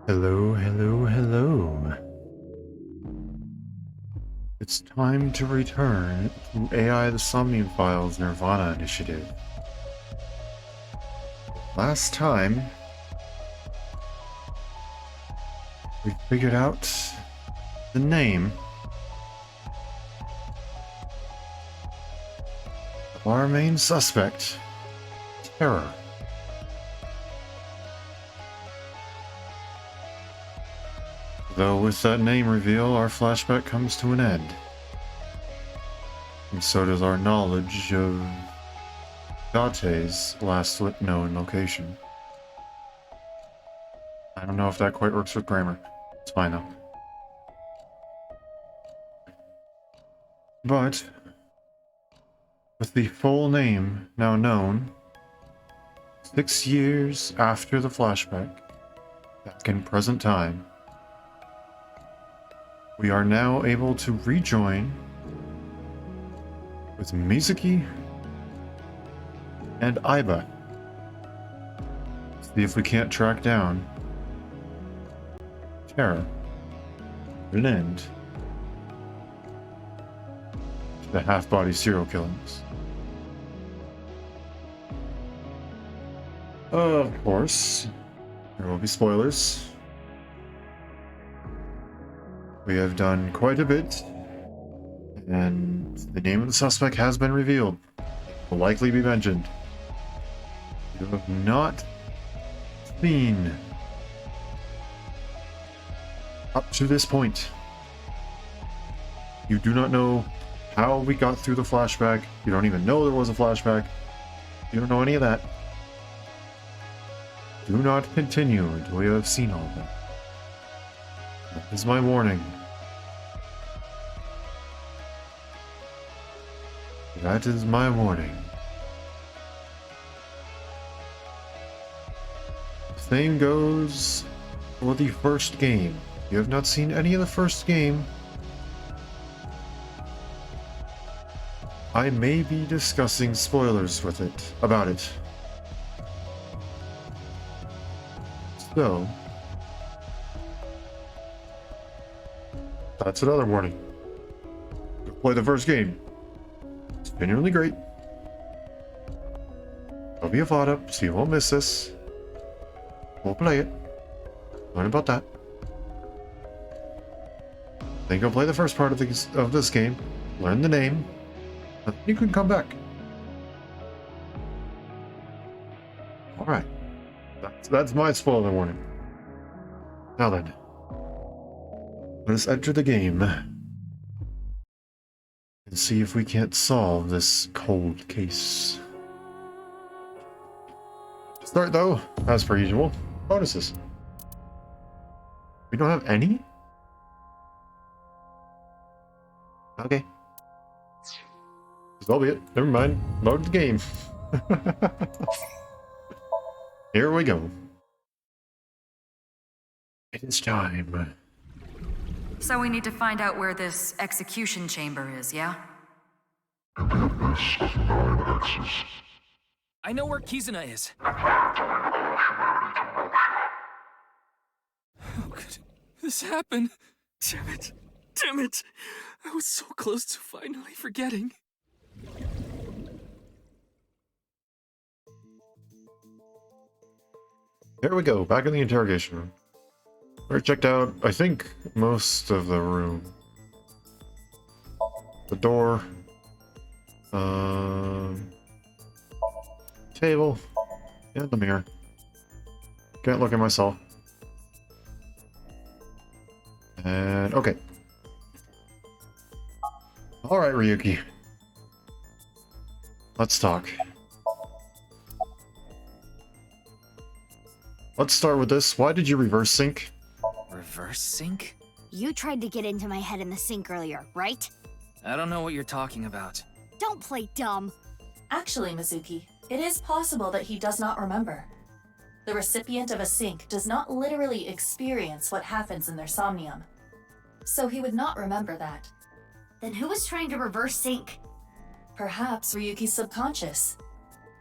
Hello, hello, hello. It's time to return to AI the Somnium Files NirvanA initiative. Last time, we figured out the name of our main suspect, Terror. Though with that name reveal, our flashback comes to an end. And so does our knowledge of Date's last known location. I don't know if that quite works with grammar. It's fine though. But, with the full name now known, 6 years after the flashback, back in present time, we are now able to rejoin with Mizuki and Aiba. See if we can't track down Terror. An end to the half-body serial killings. Of course, there will be spoilers. We have done quite a bit, and the name of the suspect has been revealed. It will likely be mentioned. You have not seen up to this point. You do not know how we got through the flashback. You don't even know there was a flashback. You don't know any of that. Do not continue until you have seen all of that. That is my warning. That is my warning. Same goes for the first game. If you have not seen any of the first game, I may be discussing spoilers about it. So, that's another warning. Go play the first game. It's genuinely great. There'll be a VOD up, so you won't miss this. We'll play it. Learn about that. Then go play the first part of this game. Learn the name. And then you can come back. Alright. That's my spoiler warning. Now then. Let us enter the game. And see if we can't solve this cold case. To start though, as per usual, bonuses. We don't have any? Okay. So be it. Never mind. Load the game. Here we go. It is time. So we need to find out where this execution chamber is, yeah? And the abyss of 9 axes. I know where Kizuna is. How could this happen? Damn it. Damn it. I was so close to finally forgetting. Here we go. Back in the interrogation room. We checked out, I think, most of the room. The door. Table. And the mirror. Can't look at myself. And, okay. Alright, Ryuki. Let's talk. Let's start with this. Why did you reverse sync? Reverse sync? You tried to get into my head in the sink earlier, right? I don't know what you're talking about. Don't play dumb. Actually, Mizuki, it is possible that he does not remember. The recipient of a sync does not literally experience what happens in their somnium. So he would not remember that. Then who was trying to reverse sync? Perhaps Ryuki's subconscious.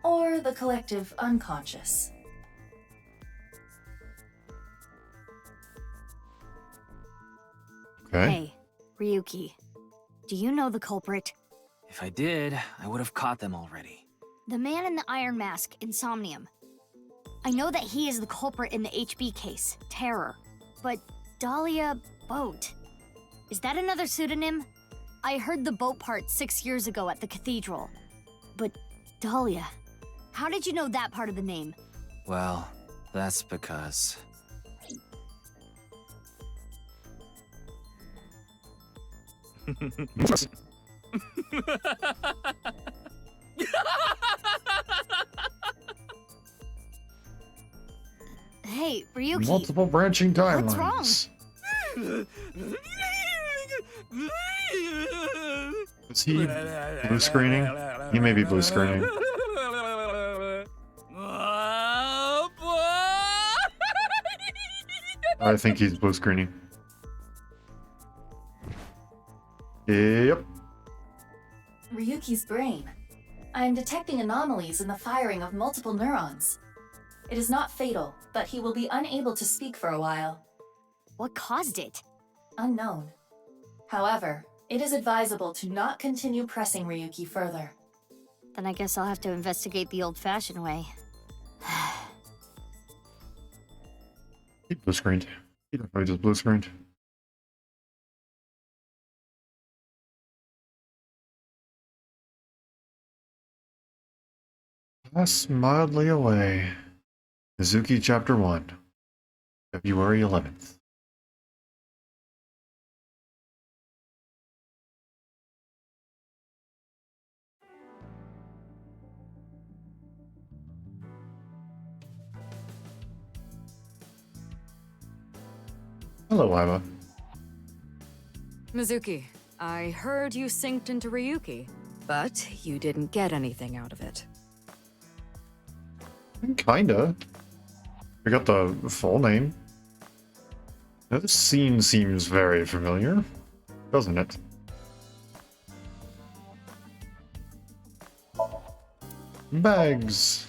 Or the collective unconscious. Okay. Hey, Ryuki. Do you know the culprit? If I did, I would have caught them already. The man in the iron mask in Somnium. I know that he is the culprit in the HB case, Terror. But Dahlia Boat. Is that another pseudonym? I heard the boat part 6 years ago at the cathedral. But Dahlia, how did you know that part of the name? Well, that's because... Hey, Ryuki. Multiple branching timelines. What's wrong? Is he blue screening? He may be blue screening. I think he's blue screening. Yep. Ryuki's brain. I am detecting anomalies in the firing of multiple neurons. It is not fatal, but he will be unable to speak for a while. What caused it? Unknown. However, it is advisable to not continue pressing Ryuki further. Then I guess I'll have to investigate the old-fashioned way. He blue screened. He definitely just blue screened. Pass mildly away. Mizuki Chapter 1. February 11th. Hello, Aiba. Mizuki, I heard you synced into Ryuki, but you didn't get anything out of it. Kinda. I got the full name. Now, this scene seems very familiar, doesn't it? Bags.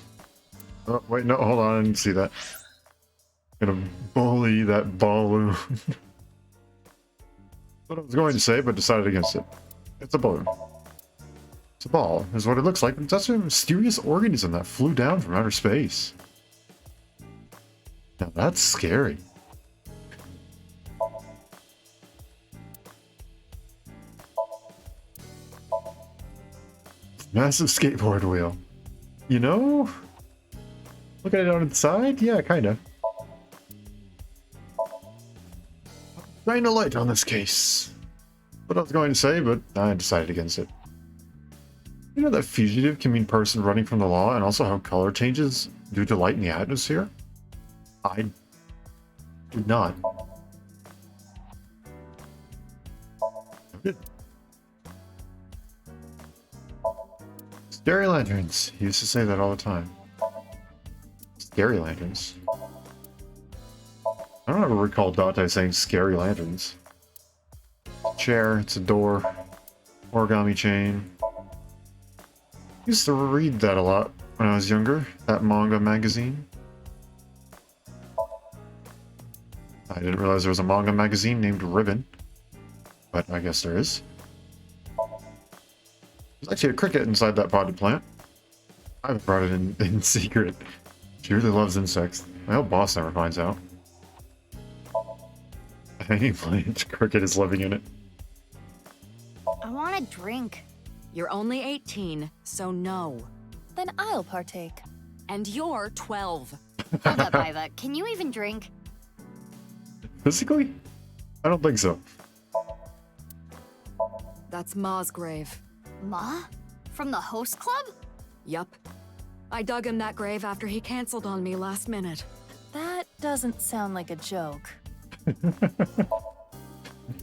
Oh, wait, no, hold on, I didn't see that. Gonna bully that balloon. What I was going to say, but decided against it. It's a balloon. It's a ball, is what it looks like, but it's actually a mysterious organism that flew down from outer space. Now that's scary. Massive skateboard wheel. You know? Look at it on its side? Yeah, kinda. Shine a light on this case. What I was going to say, but I decided against it. You know that fugitive can mean person running from the law, and also how color changes due to light in the atmosphere? I did not. Good. Scary lanterns. He used to say that all the time. Scary lanterns. I don't ever recall Dante saying scary lanterns. Chair, it's a door. Origami chain. Used to read that a lot when I was younger, that manga magazine. I didn't realize there was a manga magazine named Ribbon, but I guess there is. There's actually a cricket inside that potted plant. I haven't brought it in secret. She really loves insects. I hope boss never finds out. Any plant, cricket is living in it. I want a drink. You're only 18, so no. Then I'll partake. And you're 12. Hold up, Aiba. Can you even drink? Physically? I don't think so. That's Ma's grave. Ma? From the host club? Yup. I dug him that grave after he canceled on me last minute. That doesn't sound like a joke.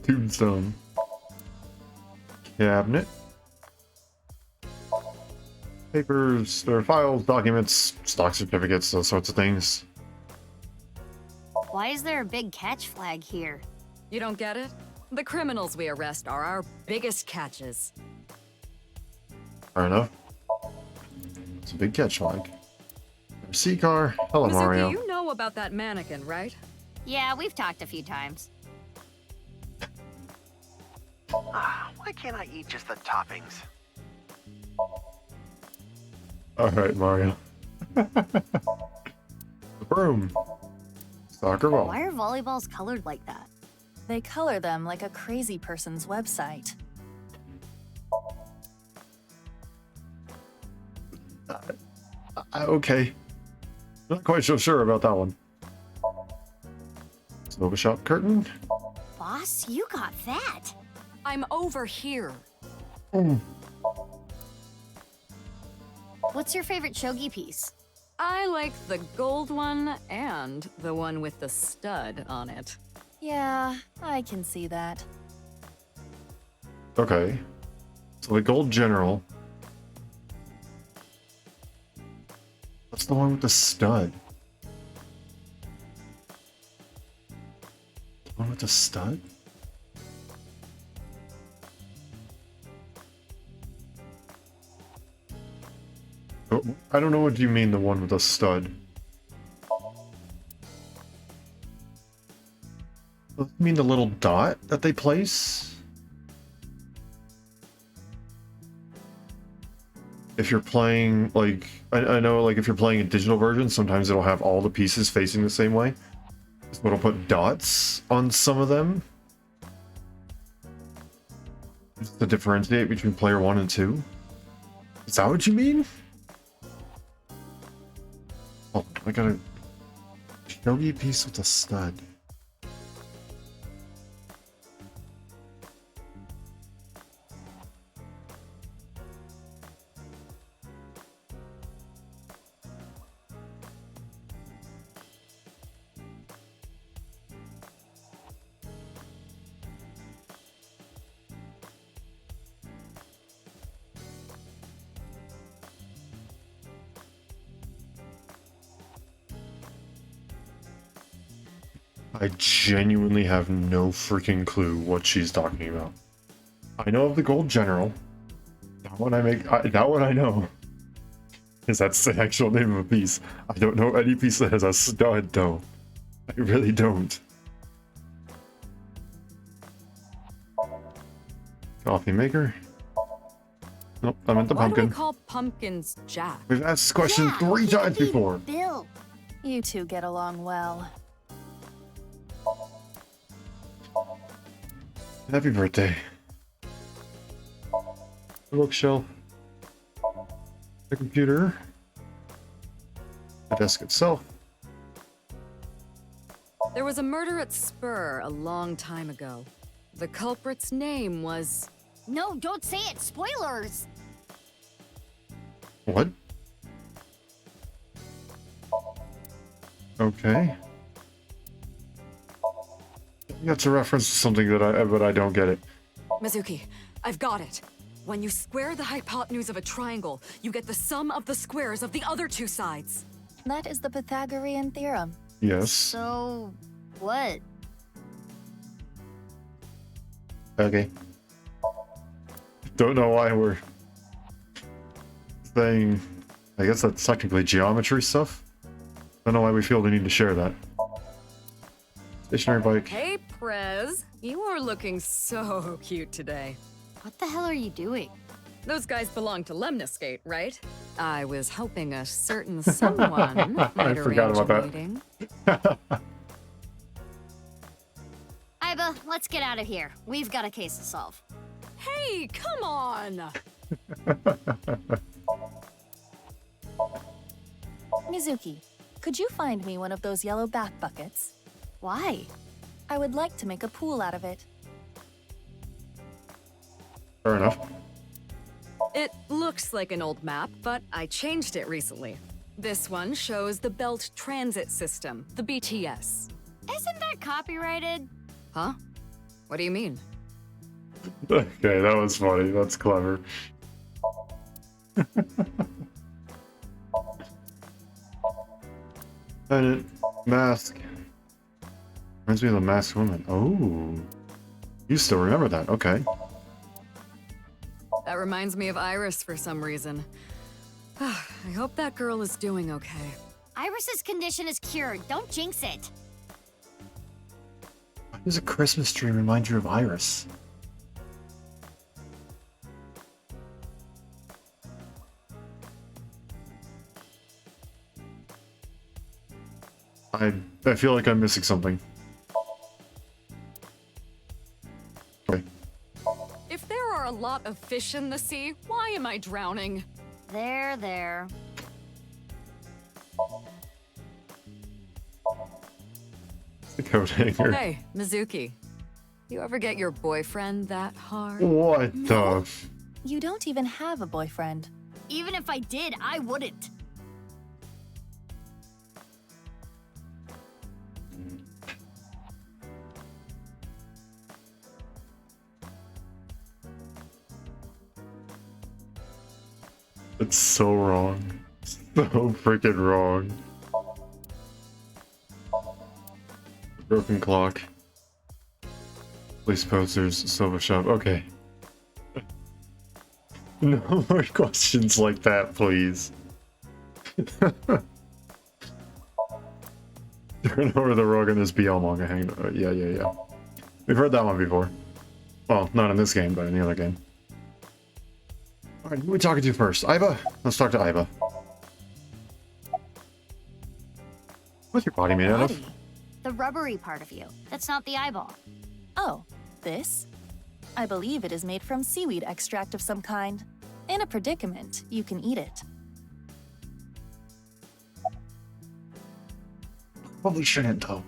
Tombstone. Cabinet. Papers, or files, documents, stock certificates, those sorts of things. Why is there a big catch flag here? You don't get it? The criminals we arrest are our biggest catches. Fair enough. It's a big catch flag. C car. Hello, Mizuki, Mario. you know about that mannequin, right? Yeah, we've talked a few times. Why can't I eat just the toppings? Alright, Mario. The broom. Soccer ball. Why are volleyballs colored like that? They color them like a crazy person's website. Okay. Not quite so sure about that one. Silver shop curtain. Boss, you got that. I'm over here. What's your favorite shogi piece? I like the gold one and the one with the stud on it. Yeah, I can see that. Okay. So the gold general. What's the one with the stud? The one with the stud? Oh, I don't know what you mean, the one with the stud. You mean the little dot that they place? If you're playing, like, I know, like, if you're playing a digital version, sometimes it'll have all the pieces facing the same way. So it'll put dots on some of them. Just to differentiate between player 1 and 2. Is that what you mean? Oh, I got a shogi piece with a stud. I genuinely have no freaking clue what she's talking about. I know of the gold general. That one that one I know. Because that's the actual name of a piece. I don't know any piece that has a stud though. I really don't. Coffee maker? Nope, I meant the Why do pumpkin. we call pumpkins Jack? We've asked this question 3 times before. Bill. You two get along well. Happy birthday. The bookshelf. The computer. The desk itself. There was a murder at Spur a long time ago. The culprit's name was... No, don't say it. Spoilers. What? Okay. That's a reference to something that but I don't get it. Mizuki, I've got it. When you square the hypotenuse of a triangle, you get the sum of the squares of the other two sides. That is the Pythagorean theorem. Yes. So, what? Okay. Don't know why we're saying... I guess that's technically geometry stuff. Don't know why we feel the need to share that. Stationary bike. Hey, Prez. You are looking so cute today. What the hell are you doing? Those guys belong to Lemniscate, right? I was hoping a certain someone might I forgot arrange about a that. meeting. Aiba, let's get out of here. We've got a case to solve. Hey, come on! Mizuki, could you find me one of those yellow bath buckets? Why? I would like to make a pool out of it. Fair enough. It looks like an old map, but I changed it recently. This one shows the Belt Transit System, the BTS. Isn't that copyrighted? Huh? What do you mean? Okay, that was funny. That's clever. Pennant. Mask. Reminds me of the masked woman. Oh. You still remember that. Okay. That reminds me of Iris for some reason. I hope that girl is doing okay. Iris's condition is cured. Don't jinx it. Why does a Christmas tree remind you of Iris? I feel like I'm missing something. Okay. If there are a lot of fish in the sea, why am I drowning? There. The coat hanger. Hey, Mizuki. You ever get your boyfriend that hard? What the? You don't even have a boyfriend. Even if I did, I wouldn't. It's so wrong. So freaking wrong. Broken clock. Police posters, silver shop. Okay. No more questions like that, please. Turn over the rug in this BL manga hang. Yeah. We've heard that one before. Well, not in this game, but in the other game. Alright, who are we talking to first? Aiba? Let's talk to Aiba. What's your body made out of? Body. The rubbery part of you. That's not the eyeball. Oh, this? I believe it is made from seaweed extract of some kind. In a predicament, you can eat it. Probably shouldn't, though.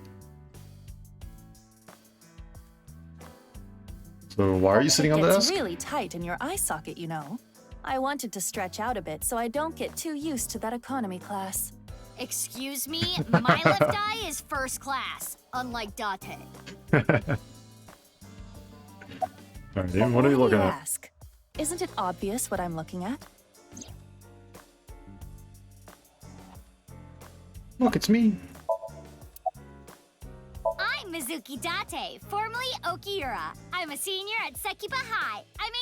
So why are you sitting on the It's desk? really tight in your eye socket, you know. I wanted to stretch out a bit so I don't get too used to that economy class. Excuse me, my left eye is first class, unlike Date. Alright, what are you Why do looking you at? ask? Isn't it obvious what I'm looking at? Look, it's me. I'm Mizuki Date, formerly Okiura. I'm a senior at Sekiba High. I'm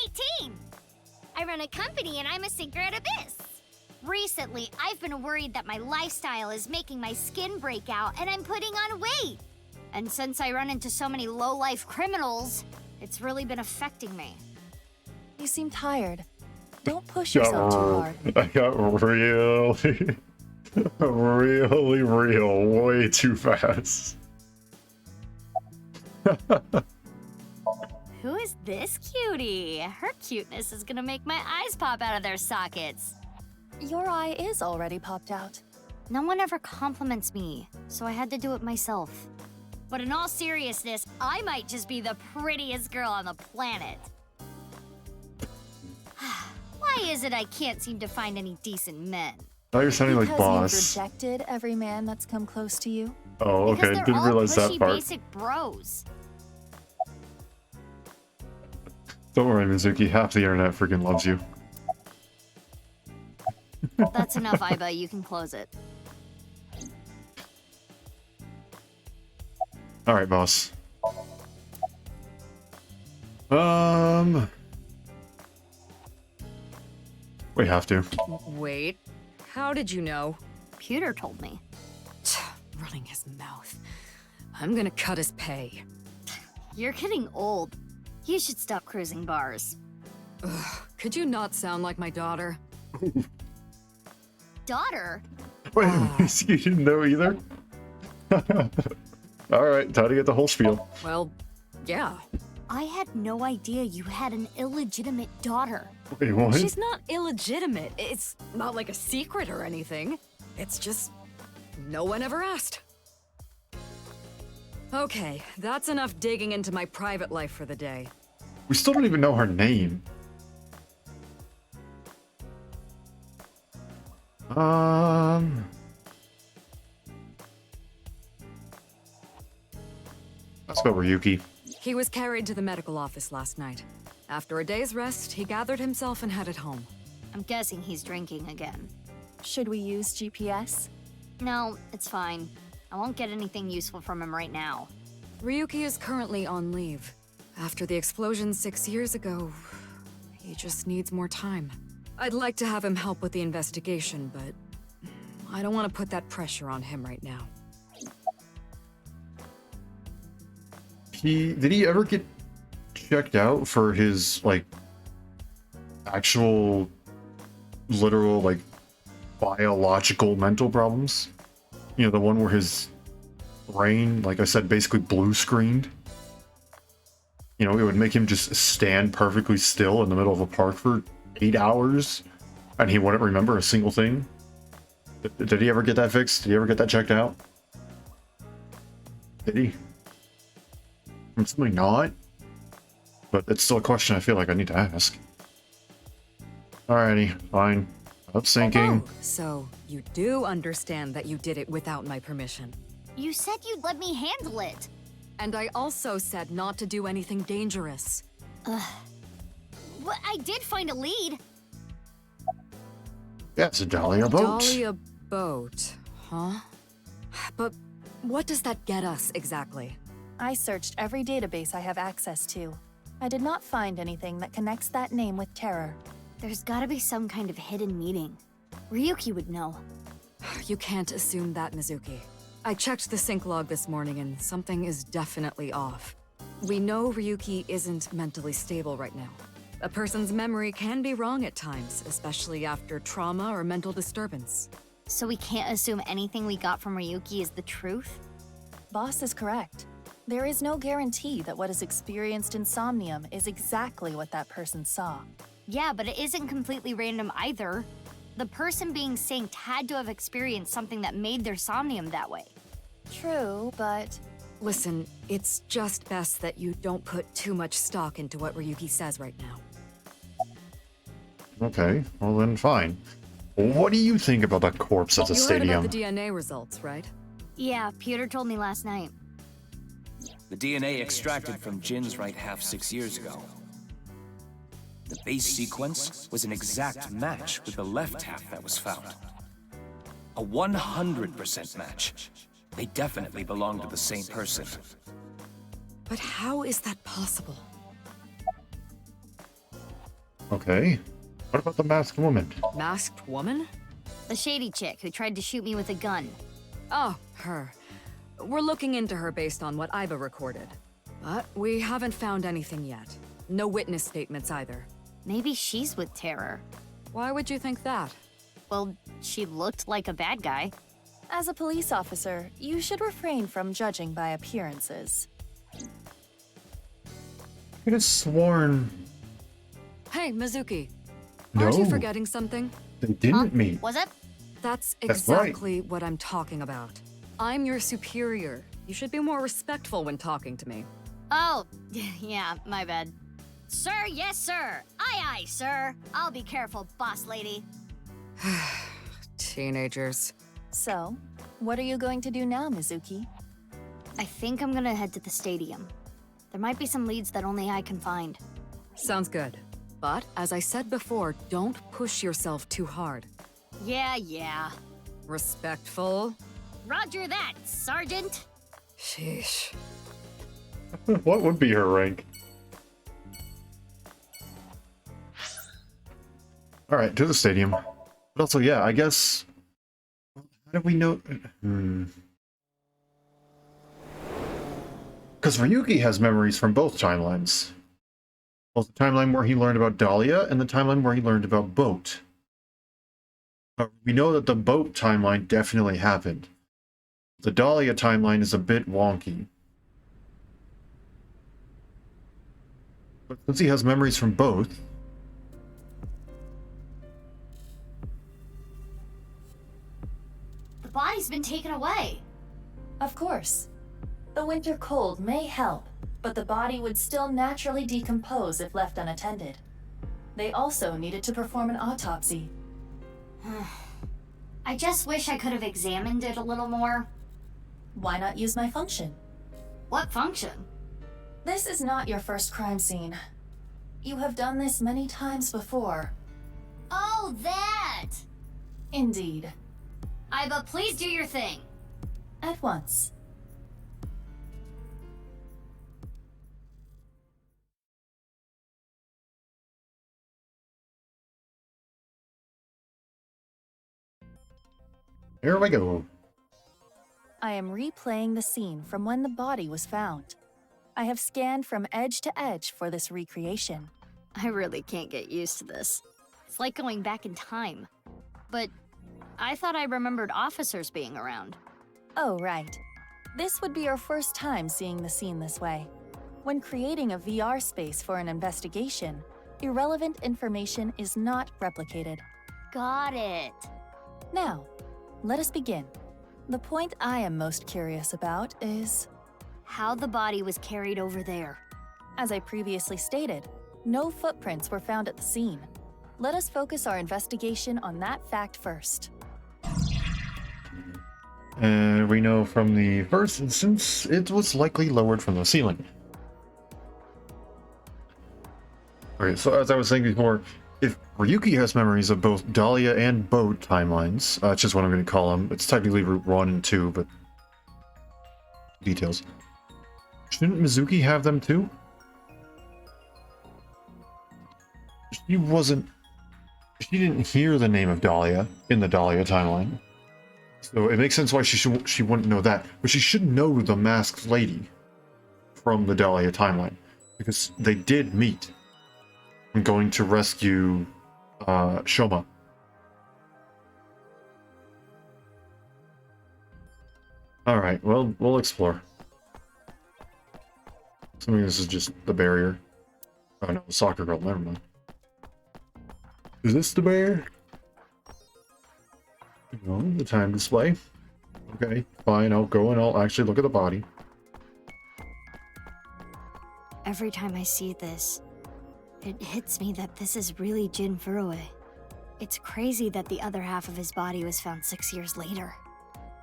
18. I run a company and I'm a sinker at Abyss. Recently, I've been worried that my lifestyle is making my skin break out and I'm putting on weight. And since I run into so many low-life criminals, it's really been affecting me. You seem tired. Don't push yourself too hard. I got really, really real way too fast. Who is this cutie? Her cuteness is gonna make my eyes pop out of their sockets. Your eye is already popped out. No one ever compliments me, so I had to do it myself. But in all seriousness, I might just be the prettiest girl on the planet. Why is it I can't seem to find any decent men? Now you're sounding like Because boss. you've rejected every man that's come close to you. Oh, okay. Because they're Didn't all realize pushy, that part. basic bros. Don't worry, Mizuki. Half the internet freaking loves you. That's enough, Aiba. You can close it. All right, boss. We have to. Wait, how did you know? Pewter told me. Running his mouth. I'm gonna cut his pay. You're getting old. You should stop cruising bars. Could you not sound like my daughter? Daughter? Wait, you didn't know either? All right, time to get the whole spiel. Well, yeah. I had no idea you had an illegitimate daughter. Wait, what? She's not illegitimate. It's not like a secret or anything. It's just no one ever asked. Okay, that's enough digging into my private life for the day. We still don't even know her name. Let's go, Ryuki. He was carried to the medical office last night. After a day's rest, he gathered himself and headed home. I'm guessing he's drinking again. Should we use GPS? No, it's fine. I won't get anything useful from him right now. Ryuki is currently on leave. After the explosion 6 years ago, he just needs more time. I'd like to have him help with the investigation, but I don't want to put that pressure on him right now. Did he ever get checked out for his, like, actual, literal, like, biological mental problems? You know, the one where his rain, like I said, basically blue screened. You know, it would make him just stand perfectly still in the middle of a park for 8 hours, and he wouldn't remember a single thing. Did he ever get that fixed? Did he ever get that checked out? Did he? I'm simply not. But it's still a question I feel like I need to ask. Alrighty, fine. Up sinking. Oh, so you do understand that you did it without my permission. You said you'd let me handle it. And I also said not to do anything dangerous. But I did find a lead. Yeah, it's a Dahlia boat. Dahlia boat, huh? But what does that get us exactly? I searched every database I have access to. I did not find anything that connects that name with terror. There's gotta be some kind of hidden meaning. Ryuki would know. You can't assume that, Mizuki. I checked the sync log this morning and something is definitely off. We know Ryuki isn't mentally stable right now. A person's memory can be wrong at times, especially after trauma or mental disturbance. So we can't assume anything we got from Ryuki is the truth? Boss is correct. There is no guarantee that what is experienced in Somnium is exactly what that person saw. Yeah, but it isn't completely random either. The person being synced had to have experienced something that made their Somnium that way. True, but Listen, it's just best that you don't put too much stock into what Ryuki says right now. Okay, well then fine. What do you think about that corpse at the You heard stadium? about the DNA results, right? Yeah, Peter told me last night. The DNA extracted from Jin's right half 6 years ago. The base sequence was an exact match with the left half that was found. A 100% match. They definitely belong to the same person. But how is that possible? Okay. What about the masked woman? Masked woman? The shady chick who tried to shoot me with a gun. Oh, her. We're looking into her based on what Aiba recorded. But we haven't found anything yet. No witness statements either. Maybe she's with Terror. Why would you think that? Well, she looked like a bad guy. as a police officer, you should refrain from judging by appearances. I could have sworn. Hey, Mizuki. No. Aren't you forgetting something? They didn't meet. Was it? That's That's right. exactly what I'm talking about. I'm your superior. You should be more respectful when talking to me. Oh, yeah, my bad. Sir, yes, sir. Aye, aye, sir. I'll be careful, boss lady. Teenagers. So, what are you going to do now, Mizuki? I think I'm gonna head to the stadium. There might be some leads that only I can find. Sounds good. But, as I said before, don't push yourself too hard. Yeah. Respectful? Roger that, Sergeant. Sheesh. What would be her rank? Alright, to the stadium. But also, yeah, I guess... How do we know... Because Ryuki has memories from both timelines. Both the timeline where he learned about Dahlia and the timeline where he learned about Boat. We know that the Boat timeline definitely happened. The Dahlia timeline is a bit wonky. But since he has memories from both... The body's been taken away. Of course. The winter cold may help, but the body would still naturally decompose if left unattended. They also needed to perform an autopsy. I just wish I could have examined it a little more. Why not use my function? What function? This is not your first crime scene. You have done this many times before. Oh, that! Indeed. Aiba, please do your thing. At once. Here we go. I am replaying the scene from when the body was found. I have scanned from edge to edge for this recreation. I really can't get used to this. It's like going back in time. But I thought I remembered officers being around. Oh, right. This would be our first time seeing the scene this way. When creating a VR space for an investigation, irrelevant information is not replicated. Got it. Now, let us begin. The point I am most curious about is, How the body was carried over there. as I previously stated, no footprints were found at the scene. Let us focus our investigation on that fact first. And we know from the first instance, it was likely lowered from the ceiling. Okay, so as I was saying before, if Ryuki has memories of both Dahlia and Boat timelines, that's just what I'm going to call them. It's technically Route 1 and 2, but details. Shouldn't Mizuki have them too? She didn't hear the name of Dahlia in the Dahlia timeline. So it makes sense why she wouldn't know that. But she should know the masked lady from the Dahlia timeline. Because they did meet when going to rescue Shoma. Alright, well, we'll explore. Assuming this is just the barrier. Oh no, the soccer girl, never mind. Is this the barrier? No, the time display. Okay, fine, I'll go and I'll actually look at the body. Every time I see this, it hits me that this is really Jin Furue. It's crazy that the other half of his body was found 6 years later.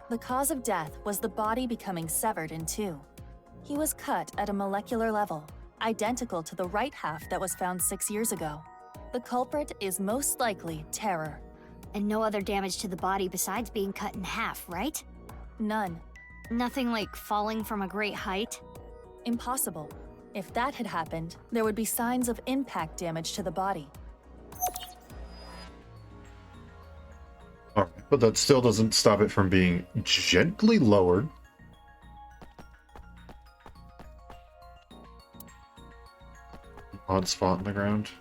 The cause of death was the body becoming severed in two. He was cut at a molecular level, identical to the right half that was found 6 years ago. The culprit is most likely Terror. And no other damage to the body besides being cut in half, right? None. Nothing like falling from a great height? Impossible. If that had happened, there would be signs of impact damage to the body. Alright, but that still doesn't stop it from being gently lowered. Odd spot in the ground.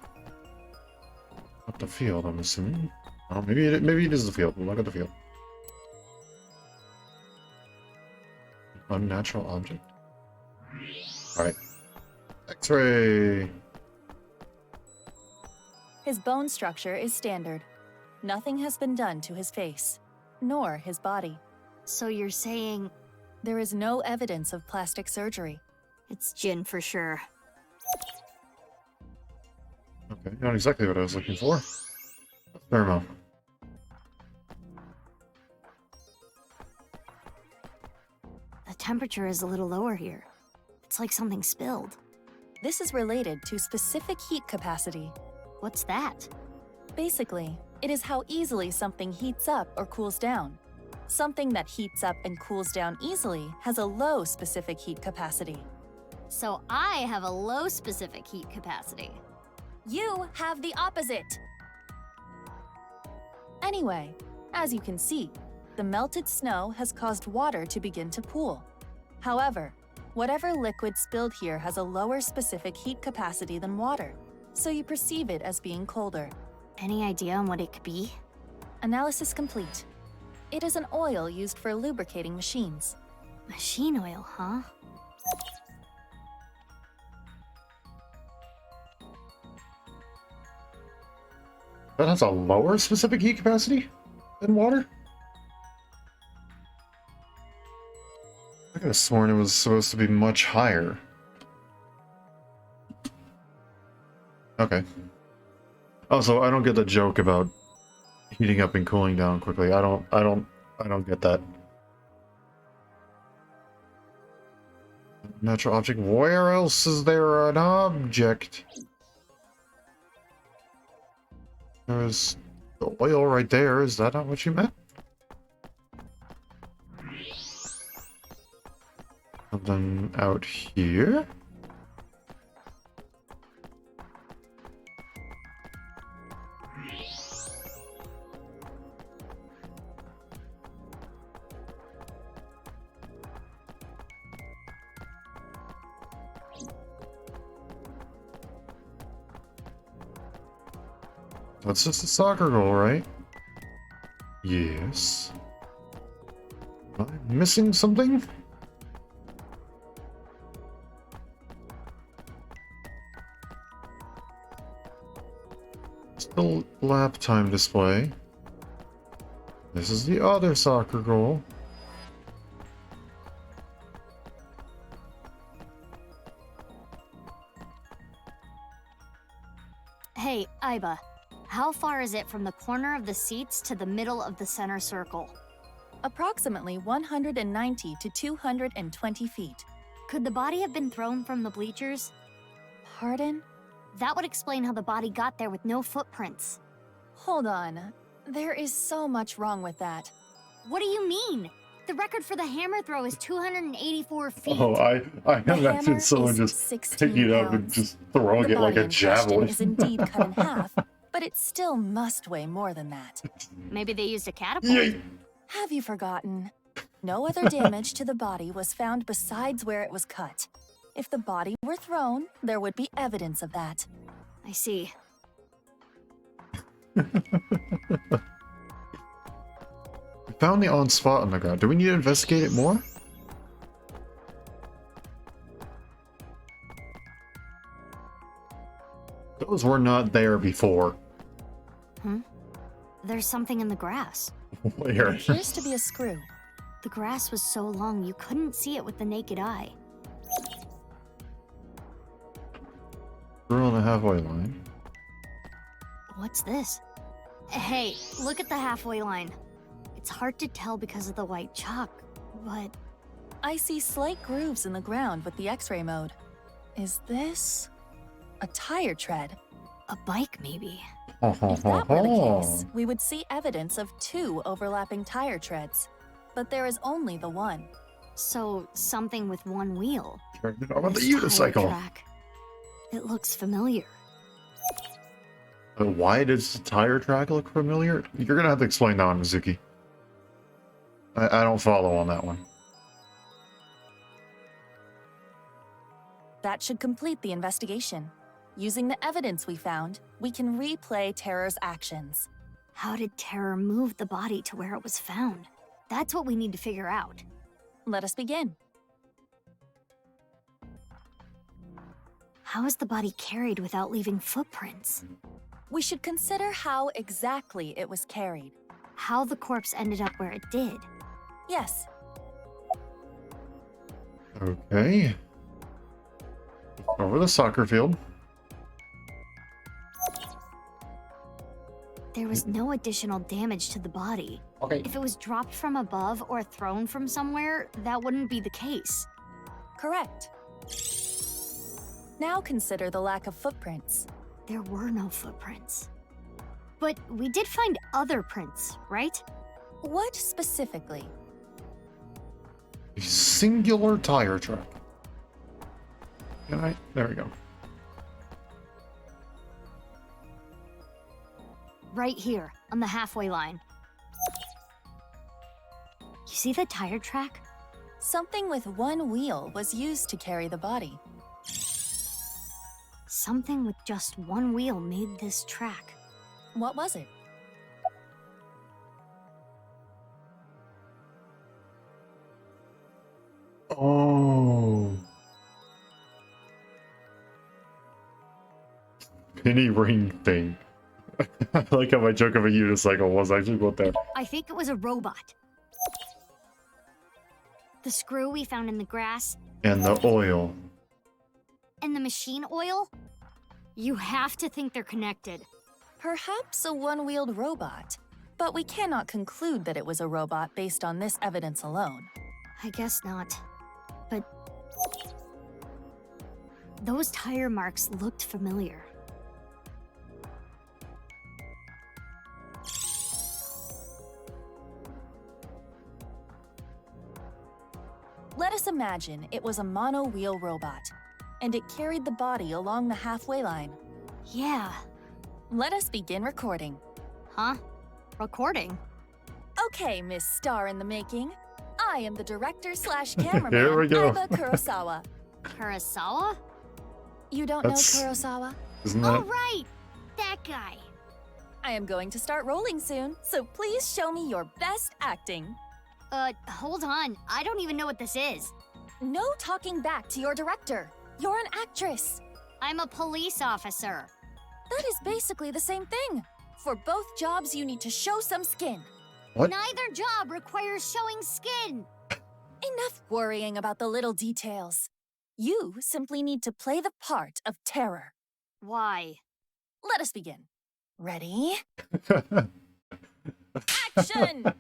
Up the field, I'm assuming. Oh, maybe it is the field. We'll look at the field. Unnatural object. Alright. X-ray! His bone structure is standard. Nothing has been done to his face, nor his body. So you're saying There is no evidence of plastic surgery. it's Jin for sure. Okay, not exactly what I was looking for. Thermo. The temperature is a little lower here. It's like something spilled. This is related to specific heat capacity. What's that? Basically, it is how easily something heats up or cools down. Something that heats up and cools down easily has a low specific heat capacity. So I have a low specific heat capacity. You have the opposite! Anyway, as you can see, the melted snow has caused water to begin to pool. However, whatever liquid spilled here has a lower specific heat capacity than water, so you perceive it as being colder. Any idea on what it could be? Analysis complete. It is an oil used for lubricating machines. Machine oil, huh? That has a lower specific heat capacity than water? I could have sworn it was supposed to be much higher. Okay. Also, I don't get the joke about heating up and cooling down quickly. I don't get that. Natural object. Where else is there an object? There's the oil right there. Is that not what you meant? Something out here? That's just a soccer goal, right? Yes. Am I missing something? lap time display. This is the other soccer goal. Hey, Aiba, how far is it from the corner of the seats to the middle of the center circle? Approximately 190 to 220 feet. Could the body have been thrown from the bleachers? Pardon? That would explain how the body got there with no footprints. Hold on. There is so much wrong with that. What do you mean? The record for the hammer throw is 284 feet. Oh, I The imagine hammer someone is just 16 picking it up and pounds. just throwing The it like body a in question javelin. is indeed cut in half, but it still must weigh more than that. Maybe they used a catapult. Yay! Have you forgotten? No other damage to the body was found besides where it was cut. If the body were thrown, there would be evidence of that. I see. We found the on spot on the ground. Do we need to investigate it more? Those were not there before. There's something in the grass. Where? It appears to be a screw. The grass was so long you couldn't see it with the naked eye. We're on the halfway line. What's this? Hey, look at the halfway line. It's hard to tell because of the white chalk, but I see slight grooves in the ground with the X-ray mode. Is this a tire tread? a bike maybe. If that were the case, we would see evidence of 2 overlapping tire treads. But there is only the one. So, something with one wheel. Turn it on the This tire unicycle. track. It looks familiar. Why does the tire track look familiar? You're gonna have to explain that one, Mizuki. I don't follow on that one. That should complete the investigation. Using the evidence we found, we can replay Terror's actions. How did Terror move the body to where it was found? That's what we need to figure out. Let us begin. How is the body carried without leaving footprints? We should consider how exactly it was carried. How the corpse ended up where it did. Yes, Okay. Over the soccer field. There was no additional damage to the body. Okay. If it was dropped from above or thrown from somewhere, that wouldn't be the case. correct. Now consider the lack of footprints. There were no footprints. But we did find other prints, right? What specifically? A singular tire track. Can I? There we go. Right here, on the halfway line. You see the tire track? Something with one wheel was used to carry the body. Something with just one wheel made this track. What was it? Oh. Penny ring thing. I like how my joke of a unicycle was actually what that. I think it was a robot. The screw we found in the grass And the oil. and the machine oil? You have to think they're connected. Perhaps a one-wheeled robot. But we cannot conclude that it was a robot based on this evidence alone. I guess not. But those tire marks looked familiar. Let us imagine it was a mono-wheel robot, and it carried the body along the halfway line. Yeah. Let us begin recording. Huh? Recording? Okay, Miss Star in the Making. I am the director/cameraman, Here we go. Aiba Kurosawa. Kurosawa? You don't That's- know Kurosawa? Isn't Oh, that? right! That guy. I am going to start rolling soon, so please show me your best acting. Hold on. I don't even know what this is. No talking back to your director. You're an actress. I'm a police officer. That is basically the same thing. For both jobs, you need to show some skin. What? Neither job requires showing skin. Enough worrying about the little details. You simply need to play the part of terror. Why? Let us begin. Ready? Action!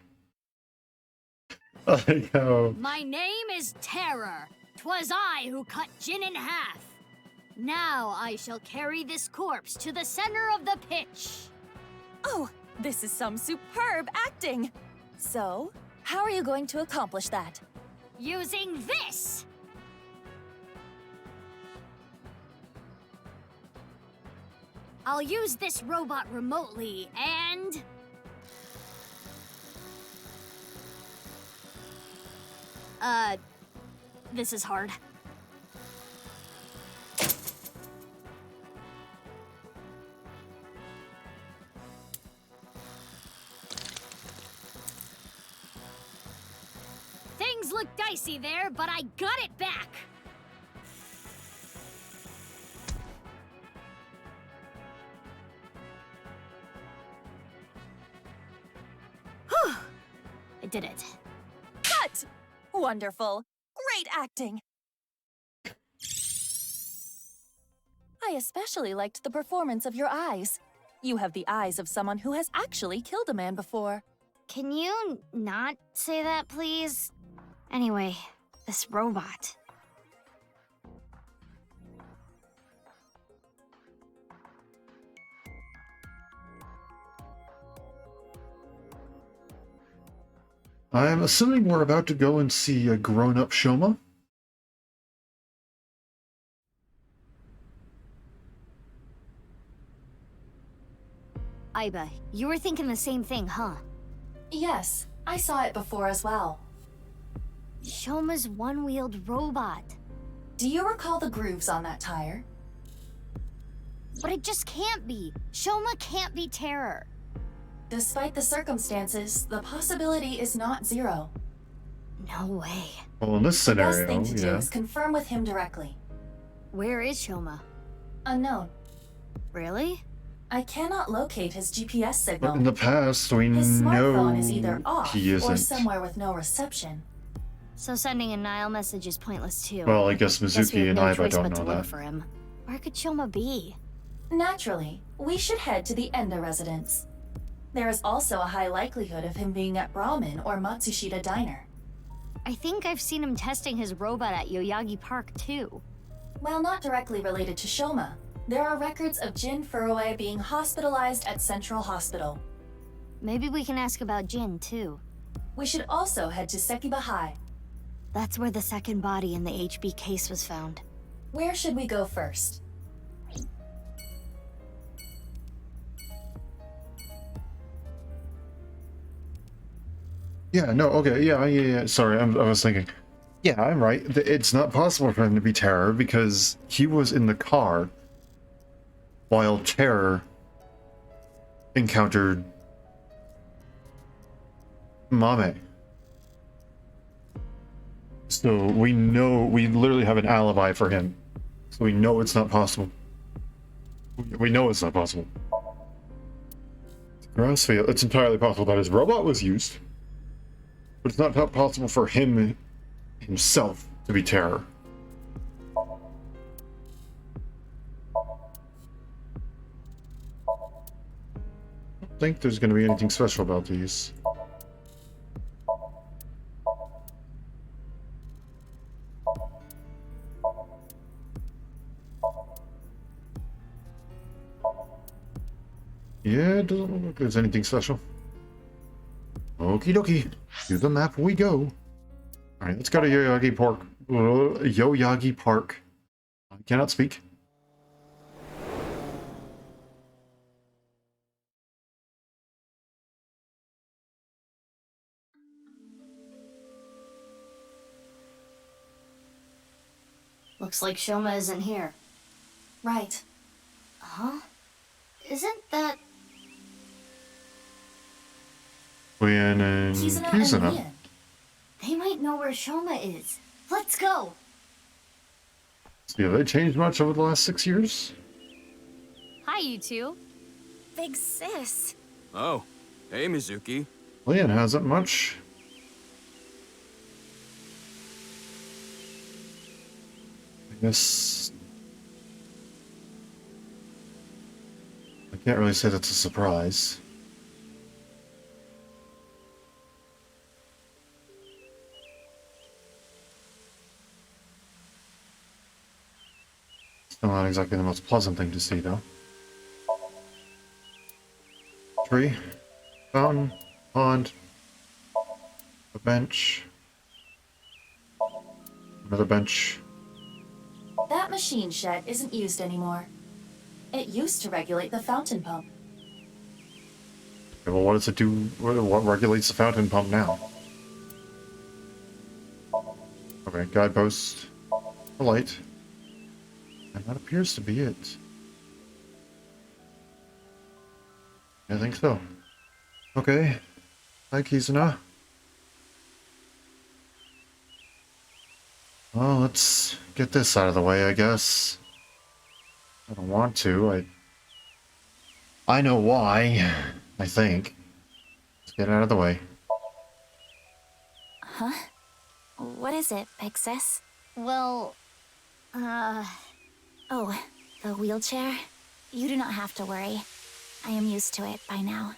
Like how My name is Terror. 'Twas I who cut Jin in half. Now I shall carry this corpse to the center of the pitch. Oh, this is some superb acting. So, how are you going to accomplish that? Using this! I'll use this robot remotely and... This is hard. Things look dicey there, but I got it back! Whew! I did it. Cut! Wonderful. Great acting. I especially liked the performance of your eyes. You have the eyes of someone who has actually killed a man before. Can you not say that, please? Anyway, this robot. I'm assuming we're about to go and see a grown-up Shoma. Aiba, you were thinking the same thing, huh? Yes, I saw it before as well. Shoma's one-wheeled robot. Do you recall the grooves on that tire? But it just can't be. Shoma can't be Terror. Despite the circumstances, the possibility is not zero. No way. Well, in this The best scenario, thing to do yeah. is confirm with him directly. Where is Shoma? Unknown. Really? I cannot locate his GPS signal. But in the past, we His know smartphone is either off he isn't. or somewhere with no reception. So sending a Nile message is pointless too. Well, I guess Guess we Mizuki have and no Aiba choice don't but know to look that. for him. Where could Shoma be? Naturally, we should head to the Enda residence. There is also a high likelihood of him being at Ramen or Matsushita Diner. I think I've seen him testing his robot at Yoyagi Park too. While not directly related to Shoma, there are records of Jin Furue being hospitalized at Central Hospital. Maybe we can ask about Jin too. We should also head to Sekiba High. That's where the second body in the HB case was found. Where should we go first? Yeah, no, okay, yeah. Sorry, I was thinking. Yeah, I'm right. It's not possible for him to be Terror because he was in the car while Terror encountered Mame. So we know, we literally have an alibi for him. So we know it's not possible. We know it's not possible. Grassfield, it's entirely possible that his robot was used. But it's not possible for him himself to be Terror. I don't think there's going to be anything special about these. Yeah, it doesn't look like there's anything special. Okie dokie. To the map we go. Alright, let's go to Yoyagi Park. Yoyagi Park. I cannot speak. Looks like Shoma isn't here. Right. Huh? Isn't that... Uyen and Kizuna Kizuna. and Ian. They might know where Shoma is. Let's go! So, have they changed much over the last 6 years? Hi, you two. big sis. Oh, hey, Mizuki. Leon hasn't much. I guess I can't really say that's a surprise. Still not exactly the most pleasant thing to see, though. Tree, fountain, pond, a bench, another bench. That machine shed isn't used anymore. It used to regulate the fountain pump. Okay, well, what does it do? What regulates the fountain pump now? Okay, guidepost, a light. And that appears to be it. I think so. Okay. Hi, Kizuna. Well, let's get this out of the way, I guess. I don't want to. I know why, I think. Let's get it out of the way. Huh? What is it, big sis? Well, Oh, the wheelchair? You do not have to worry. I am used to it by now.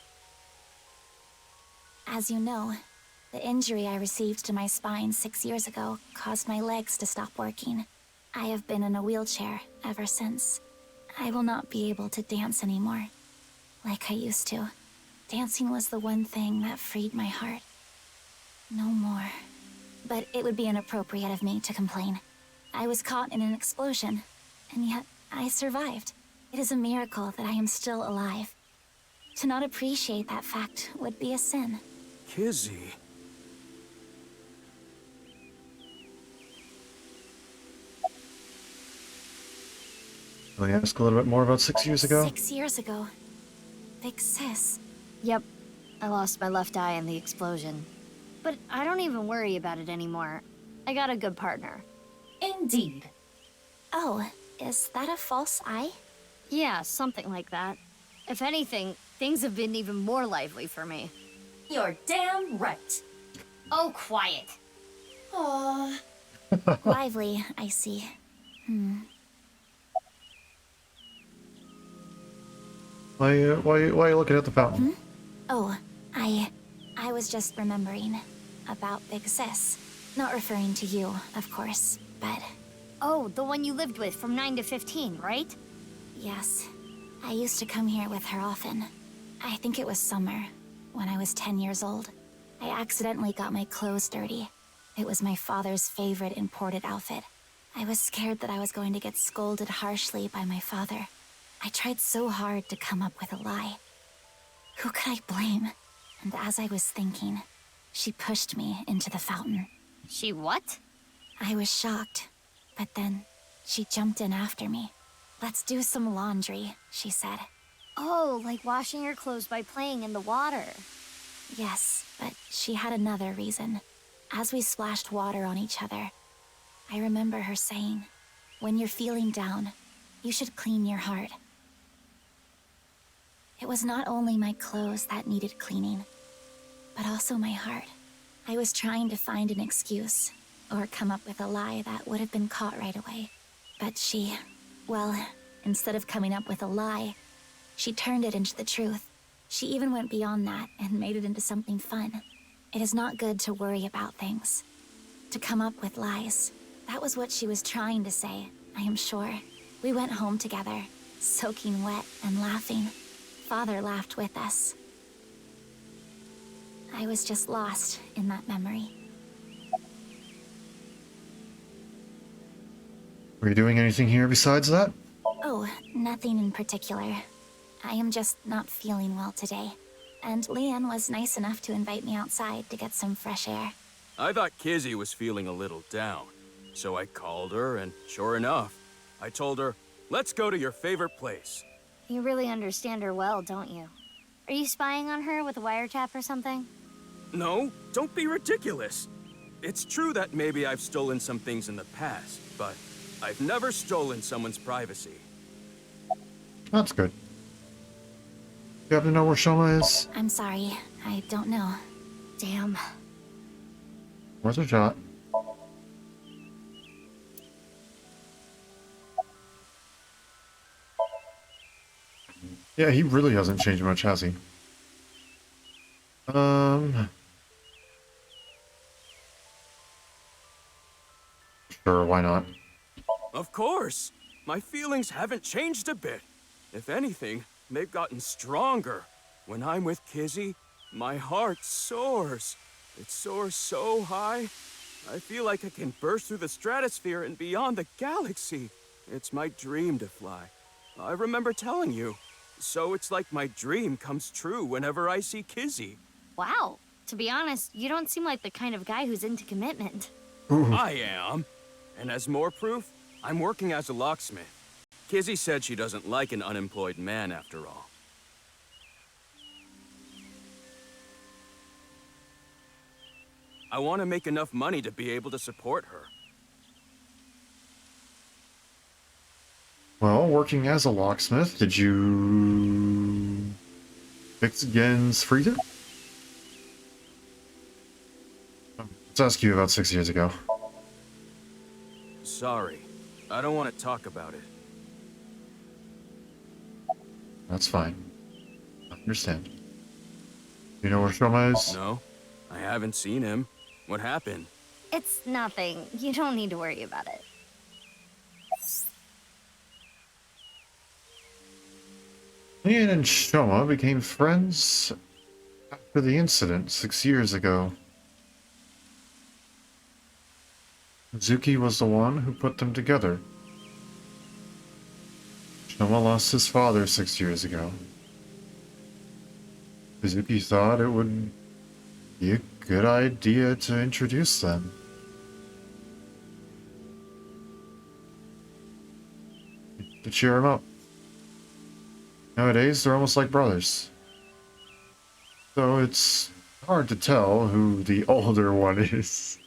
As you know, the injury I received to my spine 6 years ago caused my legs to stop working. I have been in a wheelchair ever since. I will not be able to dance anymore, like I used to. Dancing was the one thing that freed my heart. No more. But it would be inappropriate of me to complain. I was caught in an explosion, and yet I survived. It is a miracle that I am still alive. To not appreciate that fact would be a sin. Kizzy. Can I ask a little bit more about 6 years ago? 6 years ago. Big sis. Yep. I lost my left eye in the explosion. But I don't even worry about it anymore. I got a good partner. Indeed. Oh, is that a false eye? Yeah, something like that. If anything, things have been even more lively for me. You're damn right. Oh, quiet. Aww. Lively, I see. Why are you looking at the fountain? Oh, I was just remembering about Big Sis. Not referring to you, of course, but Oh, the one you lived with from 9 to 15, right? yes. I used to come here with her often. I think it was summer, when I was 10 years old. I accidentally got my clothes dirty. It was my father's favorite imported outfit. I was scared that I was going to get scolded harshly by my father. I tried so hard to come up with a lie. Who could I blame? And as I was thinking, she pushed me into the fountain. She what? I was shocked, but then she jumped in after me. "Let's do some laundry," she said. Oh, like washing your clothes by playing in the water. Yes, but she had another reason. As we splashed water on each other, I remember her saying, "When you're feeling down, you should clean your heart." It was not only my clothes that needed cleaning, but also my heart. I was trying to find an excuse, or come up with a lie that would have been caught right away. But she, well, instead of coming up with a lie, she turned it into the truth. She even went beyond that and made it into something fun. It is not good to worry about things, to come up with lies. That was what she was trying to say, I am sure. We went home together, soaking wet and laughing. Father laughed with us. I was just lost in that memory. Were you doing anything here besides that? Oh, nothing in particular. I am just not feeling well today. And Leanne was nice enough to invite me outside to get some fresh air. I thought Kizzy was feeling a little down. So I called her, and sure enough, I told her, "Let's go to your favorite place." You really understand her well, don't you? Are you spying on her with a wiretap or something? No, don't be ridiculous. It's true that maybe I've stolen some things in the past, but I've never stolen someone's privacy. That's good. You happen to know where Shoma is? I'm sorry, I don't know. Damn. Where's a shot? Yeah, he really hasn't changed much, has he? Sure, why not? Of course! My feelings haven't changed a bit. If anything, they've gotten stronger. When I'm with Kizzy, my heart soars. It soars so high, I feel like I can burst through the stratosphere and beyond the galaxy. It's my dream to fly. I remember telling you. So it's like my dream comes true whenever I see Kizzy. Wow. To be honest, you don't seem like the kind of guy who's into commitment. I am. And as more proof, I'm working as a locksmith. Kizzy said she doesn't like an unemployed man after all. I want to make enough money to be able to support her. Well, working as a locksmith, did you fix Gen's freezer? Let's ask you about 6 years ago. Sorry, I don't want to talk about it. That's fine. I understand. You know where Shoma is? No, I haven't seen him. What happened? It's nothing. You don't need to worry about it. Ian and Shoma became friends after the incident 6 years ago. Mizuki was the one who put them together. Shoma lost his father 6 years ago. Mizuki thought it would be a good idea to introduce them. To cheer him up. Nowadays, they're almost like brothers. So it's hard to tell who the older one is.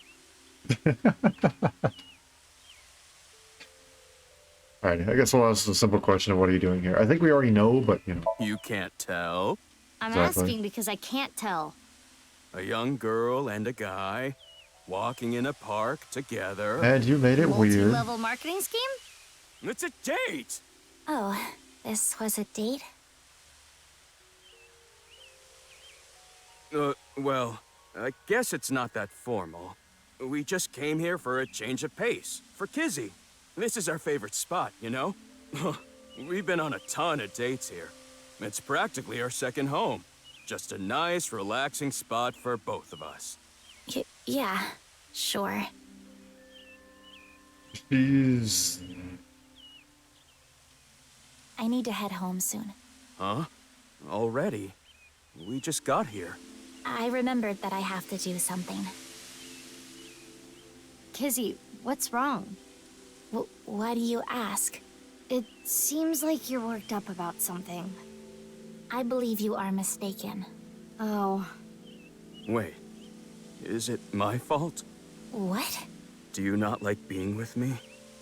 Alright, I guess we'll ask the simple question of what are you doing here? I think we already know, but you know. You can't tell? I'm Exactly. asking because I can't tell. A young girl and a guy walking in a park together. And you made it weird. Multi-level marketing scheme? It's a date! Oh, this was a date? Well, I guess it's not that formal. We just came here for a change of pace, for Kizzy. This is our favorite spot, you know? We've been on a ton of dates here. It's practically our second home. Just a nice, relaxing spot for both of us. Yeah, sure. She's... I need to head home soon. Huh? Already? We just got here. I remembered that I have to do something. Kizzy, what's wrong? Why do you ask? It seems like you're worked up about something. I believe you are mistaken. Oh. Wait. Is it my fault? What? Do you not like being with me?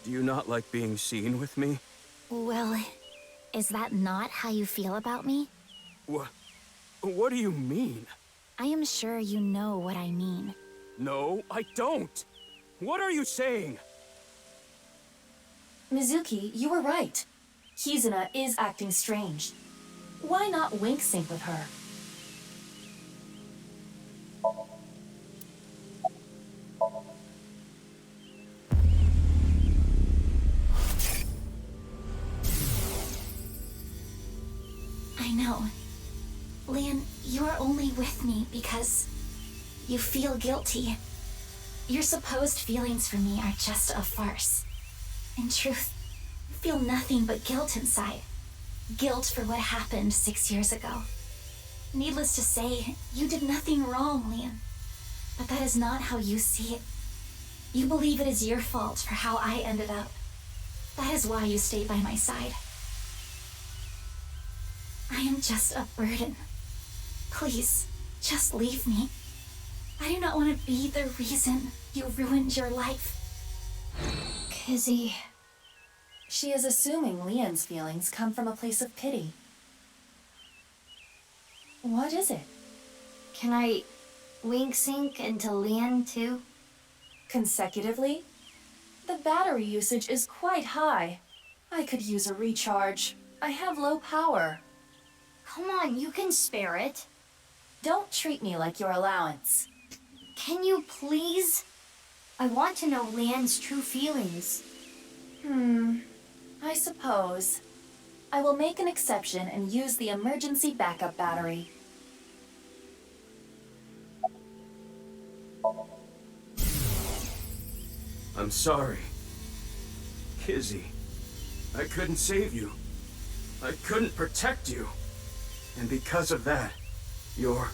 Do you not like being seen with me? Well, is that not how you feel about me? What do you mean? I am sure you know what I mean. No, I don't. What are you saying? Mizuki, you were right. Kizuna is acting strange. Why not wink sync with her? I know. Lian, you are only with me because you feel guilty. Your supposed feelings for me are just a farce. In truth, you feel nothing but guilt inside. Guilt for what happened 6 years ago. Needless to say, you did nothing wrong, Lian. But that is not how you see it. You believe it is your fault for how I ended up. That is why you stay by my side. I am just a burden. Please, just leave me. I do not want to be the reason you ruined your life. Kizzy. She is assuming Lian's feelings come from a place of pity. What is it? Can I wink sync into Lian too? Consecutively? The battery usage is quite high. I could use a recharge. I have low power. Come on, you can spare it. Don't treat me like your allowance. Can you please? I want to know Lian's true feelings. I suppose. I will make an exception and use the emergency backup battery. I'm sorry. Kizzy, I couldn't save you. I couldn't protect you. And because of that, you're...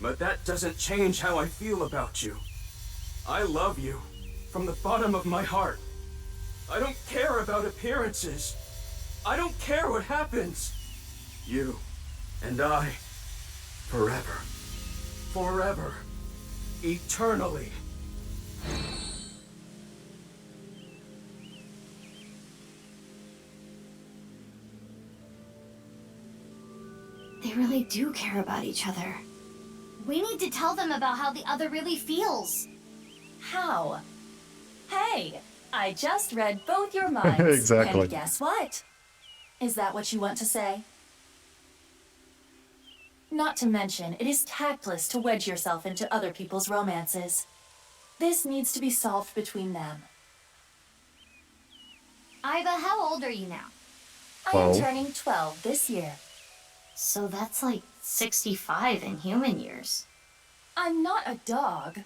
But that doesn't change how I feel about you. I love you from the bottom of my heart. I don't care about appearances. I don't care what happens. You and I, forever, forever, eternally. They really do care about each other. We need to tell them about how the other really feels. How? Hey, I just read both your minds. Exactly. And guess what? Is that what you want to say? Not to mention, it is tactless to wedge yourself into other people's romances. This needs to be solved between them. Aiba, how old are you now? I am 12. turning 12 this year. So that's like 65 in human years. I'm not a dog.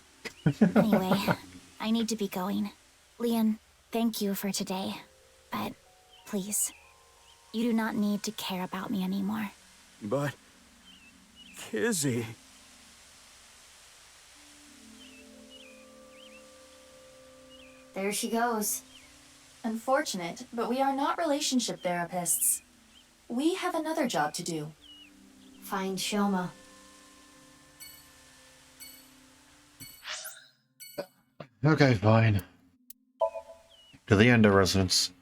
Anyway, I need to be going. Lian, thank you for today. But please, you do not need to care about me anymore. But... Kizzy... There she goes. Unfortunate, but we are not relationship therapists. We have another job to do. Find Shoma. Okay, fine. To the Endo residence.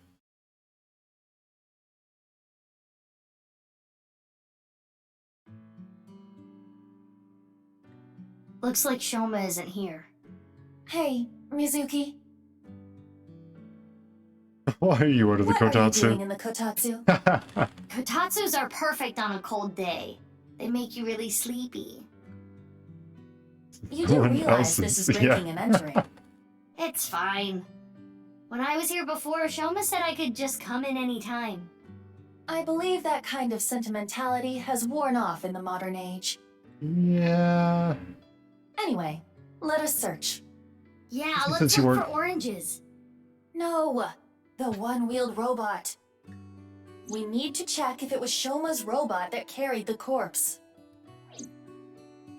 Looks like Shoma isn't here. Hey, Mizuki. Why are you out of the What are you doing kotatsu? in the kotatsu? Kotatsus are perfect on a cold day. They make you really sleepy. You do Someone realize this is breaking yeah. and entering. It's fine. When I was here before, Shoma said I could just come in any time. I believe that kind of sentimentality has worn off in the modern age. Yeah. Anyway, let us search. Yeah, Since let's you look weren't- for oranges. No, the one-wheeled robot. We need to check if it was Shoma's robot that carried the corpse.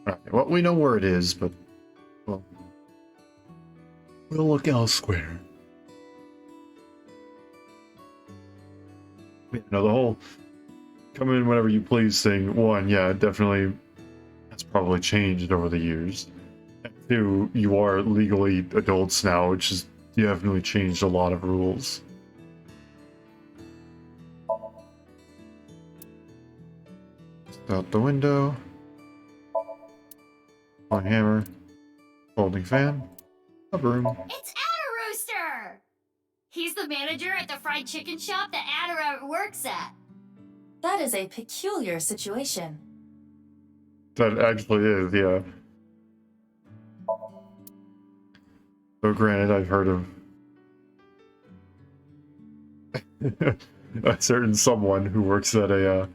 Alright, well, we know where it is, but... Well... We'll look elsewhere. You know, the whole... Come in whenever you please thing, one, yeah, definitely... That's probably changed over the years. And two, you are legally adults now, which is definitely changed a lot of rules. Out the window. One hammer. Folding fan. A broom. It's Adderooster! He's the manager at the fried chicken shop that Adder works at. That is a peculiar situation. That actually is, yeah. Though granted, I've heard of a certain someone who works at a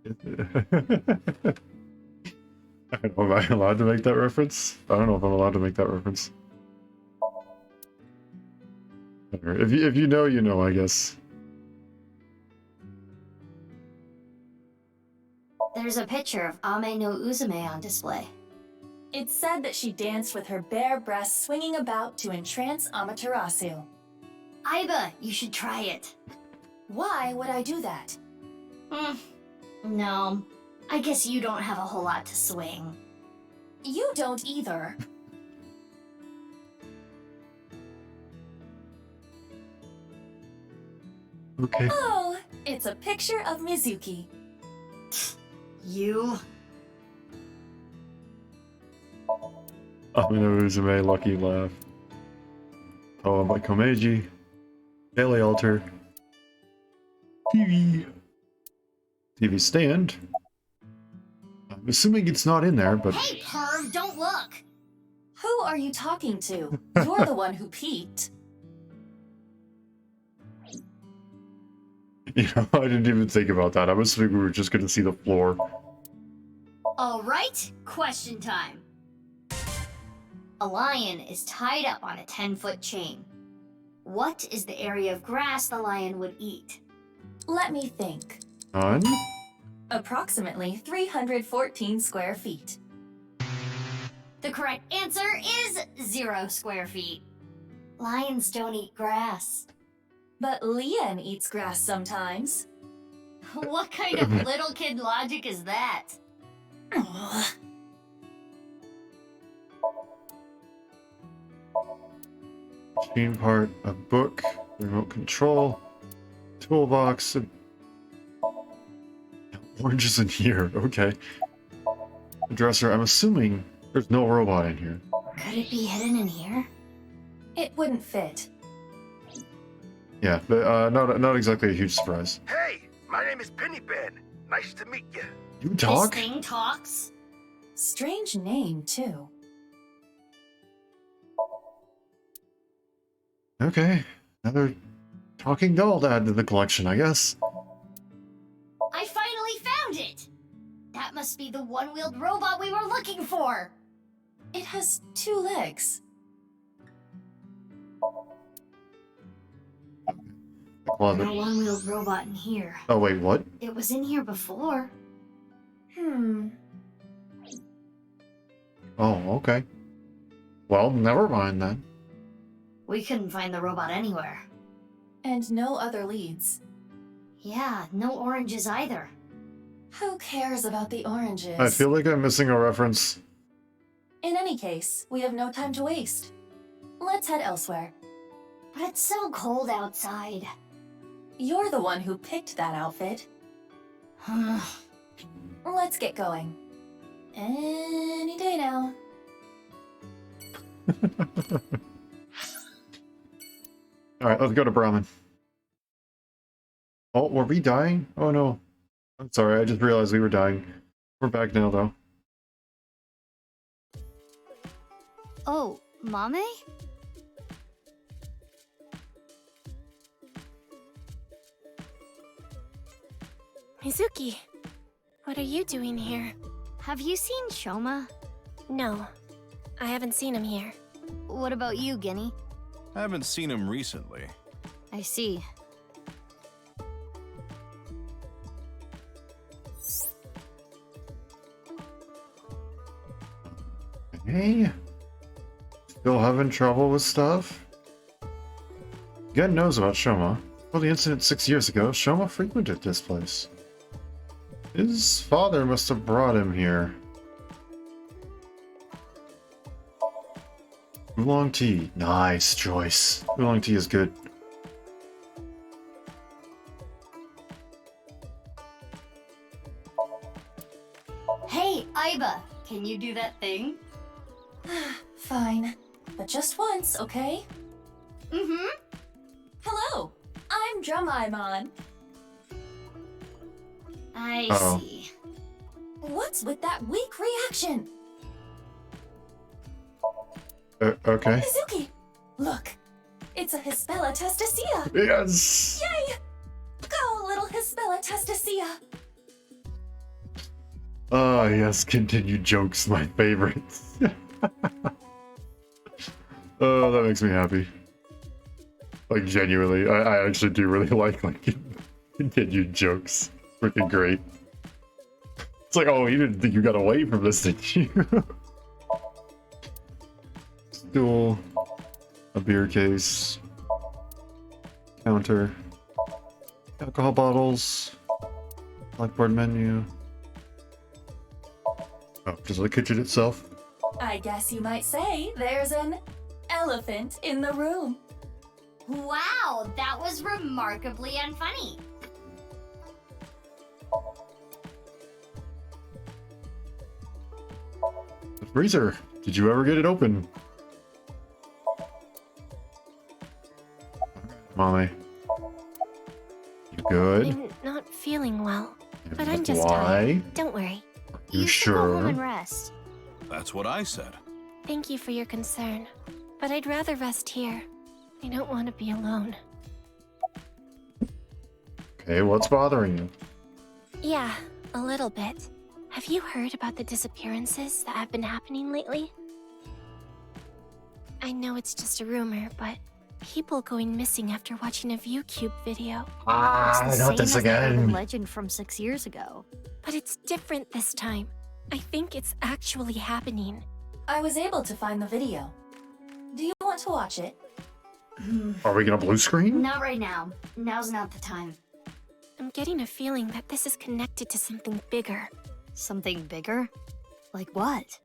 I don't know, am I allowed to make that reference? I don't know if I'm allowed to make that reference. If you know, you know, I guess. There's a picture of Ame no Uzume on display. It's said that she danced with her bare breasts swinging about to entrance Amaterasu. Aiba, you should try it. Why would I do that? No. I guess you don't have a whole lot to swing. You don't either. Okay. Oh, it's a picture of Mizuki. You? Amino Uzume, lucky laugh. Poem by Komeiji. Daily altar. TV. TV stand. I'm assuming it's not in there, but Hey, perv, don't look! Who are you talking to? You're the one who peeked. you know, I didn't even think about that. I was thinking we were just gonna see the floor. Alright, question time. A lion is tied up on a 10-foot chain. What is the area of grass the lion would eat? Let me think. None? Approximately 314 square feet. The correct answer is 0 square feet. Lions don't eat grass. But Lian eats grass sometimes. What kind of little kid logic is that? Ugh. Machine part, a book, remote control, toolbox, and... Oranges in here, okay. The dresser, I'm assuming there's no robot in here. Could it be hidden in here? It wouldn't fit. Yeah, but not exactly a huge surprise. Hey, my name is Penny Ben. Nice to meet you. You talk? This thing talks? Strange name, too. Okay, another talking doll to add to the collection, I guess. I finally found it! That must be the one-wheeled robot we were looking for! It has 2 legs. The closet. No one-wheeled robot in here. Oh wait, what? It was in here before. Oh, okay. Well, never mind then. We couldn't find the robot anywhere. And no other leads. Yeah, no oranges either. Who cares about the oranges? I feel like I'm missing a reference. In any case, we have no time to waste. Let's head elsewhere. But it's so cold outside. You're the one who picked that outfit. Let's get going. Any day now. Alright, let's go to Brahmin. Oh, were we dying? Oh no. I'm sorry, I just realized we were dying. We're back now, though. Oh, Mame? Mizuki, what are you doing here? Have you seen Shoma? No, I haven't seen him here. What about you, Guinea? I haven't seen him recently. I see. Hey. Still having trouble with stuff? Gen knows about Shoma. Well, the incident 6 years ago, Shoma frequented this place. His father must have brought him here. Oolong tea. Nice choice. Oolong tea is good. Hey, Aiba, can you do that thing? Fine. But just once, okay? Mm-hmm. Hello! I'm Drumaimon. I Uh-oh. see. What's with that weak reaction? Okay. Mizuki! Look! It's a Hispella testacea! Yes! Yay! Go, little Hispella testacea! Ah, yes, continued jokes, my favorite. Oh, that makes me happy. Like, genuinely, I actually do really like continued jokes. Freaking great. It's like, oh, you didn't think you got away from this, did you? Stool. A beer case. Counter. Alcohol bottles. Blackboard menu. Oh, just the kitchen itself. I guess you might say there's an elephant in the room. Wow, that was remarkably unfunny. The freezer. Did you ever get it open? Mommy. You good? I'm not feeling well, but I'm Why? just tired. Don't worry. You should go home sure? and rest. That's what I said. Thank you for your concern, but I'd rather rest here. I don't want to be alone. Okay, what's bothering you? Yeah, a little bit. Have you heard about the disappearances that have been happening lately? I know it's just a rumor, but people going missing after watching a ViewCube video. It's the Not this same as the urban again. legend from 6 years ago. But it's different this time. I think it's actually happening. I was able to find the video. Do you want to watch it? Are we gonna blue screen? Not right now. Now's not the time. I'm getting a feeling that this is connected to something bigger. Something bigger? Like what?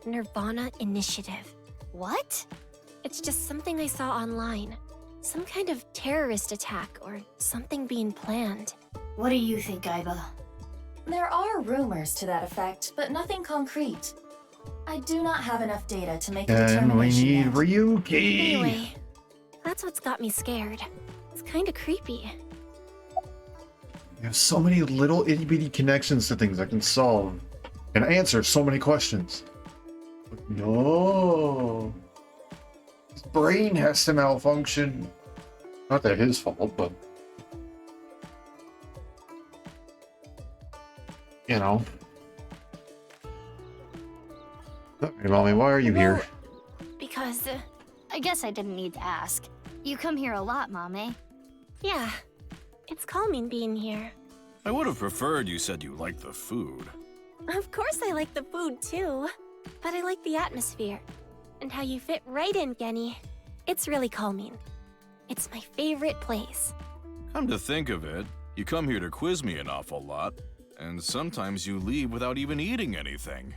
NirvanA Initiative. What? It's just something I saw online. Some kind of terrorist attack or something being planned. What do you think, Aiba? There are rumors to that effect, but nothing concrete. I do not have enough data to make a And we determination need yet. Ryuki. Anyway, that's what's got me scared. It's kind of creepy. You have so many little itty bitty connections to things I can solve and answer so many questions. But no. His brain has to malfunction. Not that his fault, but you know. Hey, Mommy, why are you here? Because, I guess I didn't need to ask. You come here a lot, Mame. yeah, it's calming being here. I would have preferred you said you liked the food. Of course I like the food too, but I like the atmosphere and how you fit right in, Genny. It's really calming. It's my favorite place. Come to think of it, you come here to quiz me an awful lot, and sometimes you leave without even eating anything.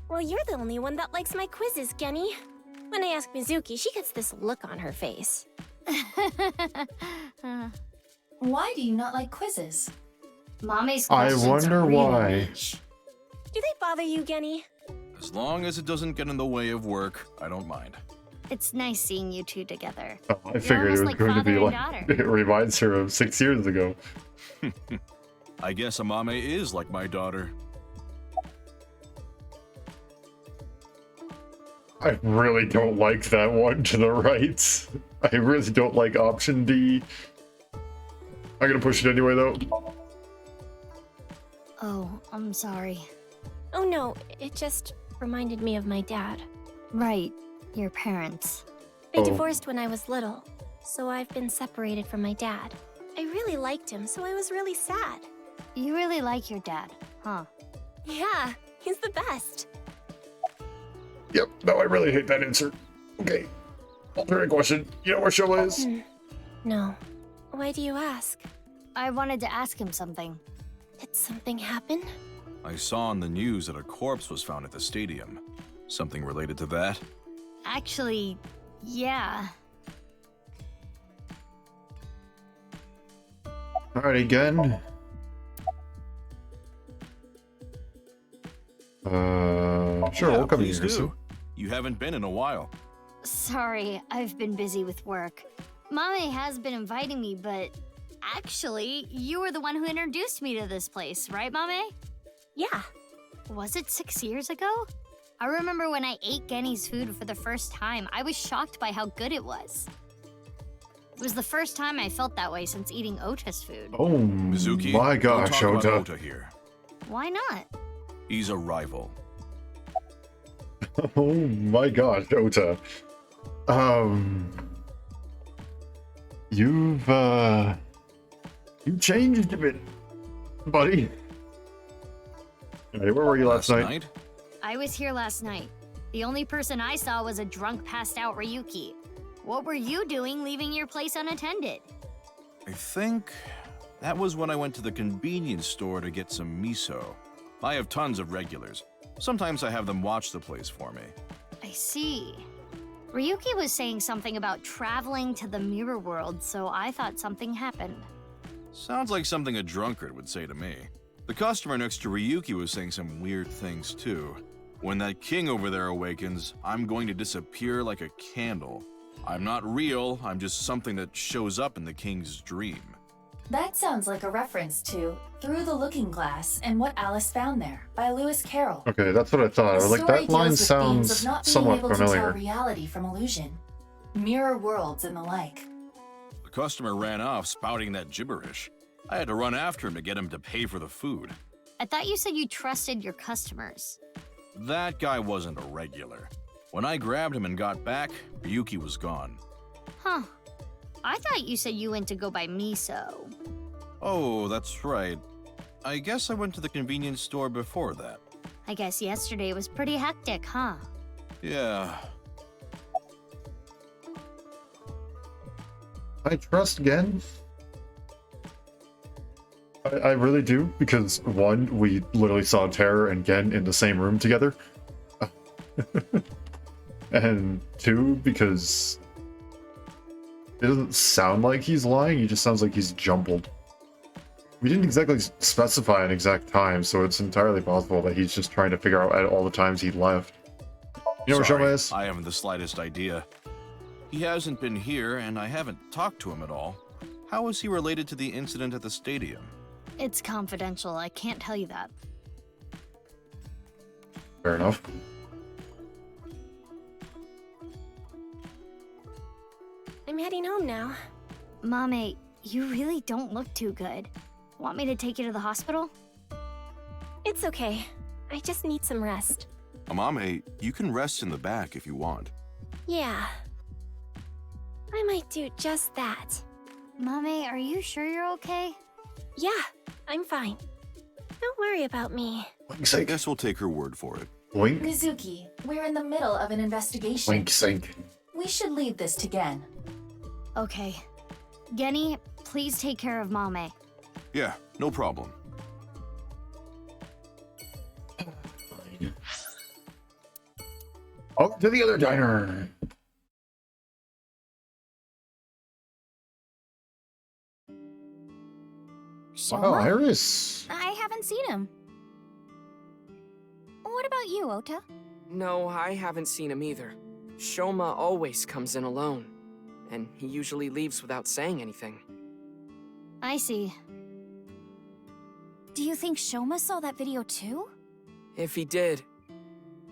Well, you're the only one that likes my quizzes, Genny. When I ask Mizuki, she gets this look on her face. Why do you not like quizzes? Mommy's I questions wonder are really why. niche. Do they bother you, Genny? As long as it doesn't get in the way of work, I don't mind. It's nice seeing you two together. Oh, I figured it almost was like going to father be and like daughter. it reminds her of 6 years ago. I guess Amame is like my daughter. I really don't like that one to the right. I really don't like option D. I'm gonna push it anyway though. Oh, I'm sorry. Oh no, it just reminded me of my dad. Right, your parents. They Oh. divorced when I was little, so I've been separated from my dad. I really liked him, so I was really sad. You really like your dad, huh? Yeah, he's the best. Yep, no, I really hate that answer. Okay, alternate question. You know where Showa is? No. Why do you ask? I wanted to ask him something. Did something happen? I saw on the news that a corpse was found at the stadium. Something related to that? Actually, yeah. Alright, again. Sure, Yeah, we'll come please here. do. You haven't been in a while. Sorry, I've been busy with work. Mame has been inviting me, but actually, you were the one who introduced me to this place, right, Mame? Yeah. Was it 6 years ago? I remember when I ate Genny's food for the first time, I was shocked by how good it was. It was the first time I felt that way since eating Ota's food. Oh Mizuki, my don't gosh, talk about Ota. Ota here. Why not? He's a rival. Oh my gosh, Ota. You've changed a bit, buddy. Hey, where were you last night? I was here last night. The only person I saw was a drunk, passed out Ryuki. What were you doing leaving your place unattended? I think that was when I went to the convenience store to get some miso. I have tons of regulars. Sometimes I have them watch the place for me. I see. Ryuki was saying something about traveling to the mirror world, so I thought something happened. Sounds like something a drunkard would say to me. The customer next to Ryuki was saying some weird things too. When that king over there awakens, I'm going to disappear like a candle. I'm not real, I'm just something that shows up in the king's dream. That sounds like a reference to Through the Looking Glass and What Alice Found There by Lewis Carroll. Okay, that's what I thought. I was like, that line sounds somewhat able to familiar. tell reality from illusion, mirror worlds and the like. The customer ran off spouting that gibberish. I had to run after him to get him to pay for the food. I thought you said you trusted your customers. That guy wasn't a regular. When I grabbed him and got back, Ryuki was gone. Huh. I thought you said you went to go buy miso. Oh, that's right. I guess I went to the convenience store before that. I guess yesterday was pretty hectic, huh? Yeah. I trust Gen. I really do, because one, we literally saw Terror and Gen in the same room together. And two, because it doesn't sound like he's lying, he just sounds like he's jumbled. We didn't exactly specify an exact time, so it's entirely possible that he's just trying to figure out at all the times he left. You know where Sorry, Shoma is? I haven't the slightest idea. He hasn't been here, and I haven't talked to him at all. How is he related to the incident at the stadium? It's confidential. I can't tell you that. Fair enough. I'm heading home now. Mame, you really don't look too good. Want me to take you to the hospital? It's okay. I just need some rest. Amame, you can rest in the back if you want. Yeah. I might do just that. Mame, are you sure you're okay? Yeah, I'm fine. Don't worry about me. I guess we'll take her word for it. Wink. Mizuki, we're in the middle of an investigation. Wink, sink. We should leave this to Gen. Okay. Genny, please take care of Mame. Yeah, no problem. Oh, to the other diner. Wow, Iris. I haven't seen him. What about you, Ota? No, I haven't seen him either. Shoma always comes in alone, and he usually leaves without saying anything. I see. Do you think Shoma saw that video too? If he did,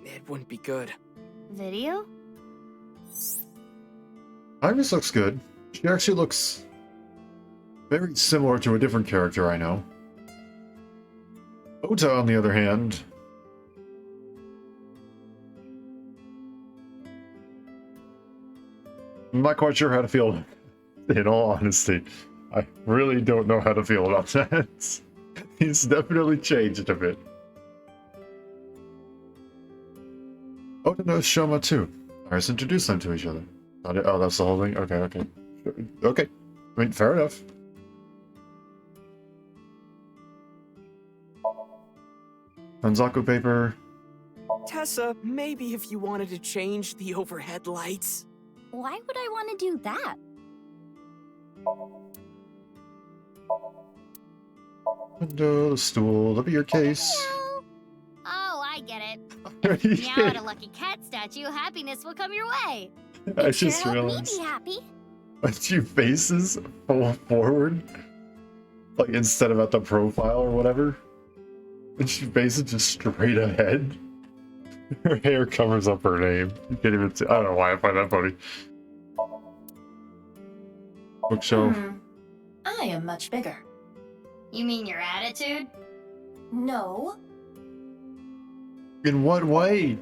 it wouldn't be good. Video? Iris looks good. She actually looks very similar to a different character I know. Ota, on the other hand, I'm not quite sure how to feel. In all honesty, I really don't know how to feel about that. He's definitely changed a bit. Ota knows Shoma too. Iris introduced them to each other. Oh, that's the whole thing? Okay, okay. Okay. I mean, fair enough. Hanzaku paper. Tessa, maybe if you wanted to change the overhead lights. Why would I want to do that? Window, the stool, that'll be your case. Oh, I get it. Now at a lucky cat statue, happiness will come your way. I just realized. Me be happy. When she faces forward, like instead of at the profile or whatever, and she faces just straight ahead, her hair covers up her name. You can't even see. I don't know why I find that funny. Bookshelf. I am much bigger. You mean your attitude? No. In what way?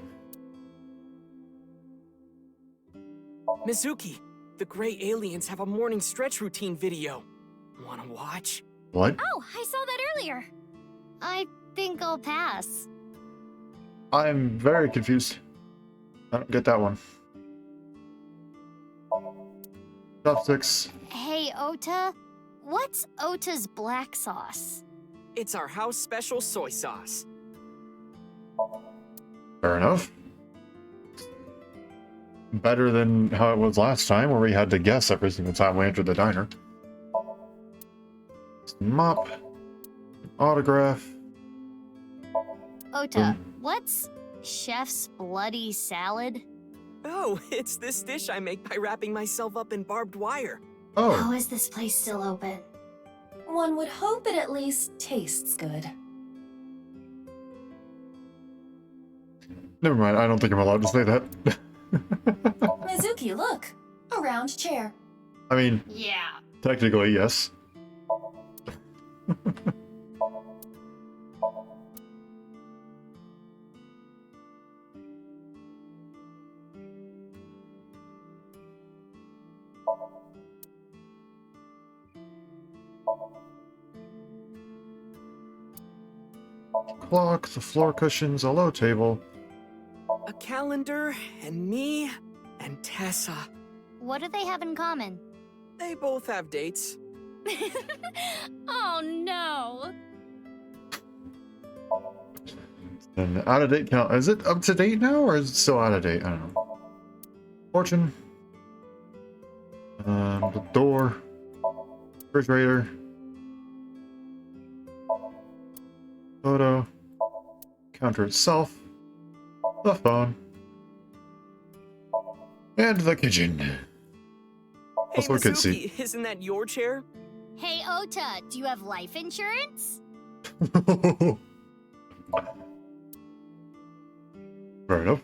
Mizuki, the gray aliens have a morning stretch routine video. Wanna watch? What? Oh, I saw that earlier. I think I'll pass. I'm very confused. I don't get that one. Chopsticks. Hey, Ota. What's Ota's black sauce? It's our house special soy sauce. Fair enough. better than how it was last time, where we had to guess every single time we entered the diner. Mop. Autograph. Ota, what's chef's bloody salad? Oh, it's this dish I make by wrapping myself up in barbed wire. Oh. How is this place still open? One would hope it at least tastes good. Never mind, I don't think I'm allowed to say that. Mizuki, look! A round chair. I mean, Yeah. technically, yes. Clock, the floor cushions, a low table. A calendar, and me, and Tessa. What do they have in common? They both have dates. Oh no! An out-of-date count. Is it up to date now, or is it still out of date? I don't know. Fortune. The door. Refrigerator. Photo. Counter itself. The phone. And the kitchen. Hey, That's what we could see. Mizuki, isn't that your chair? Hey, Ota, do you have life insurance? Fair enough.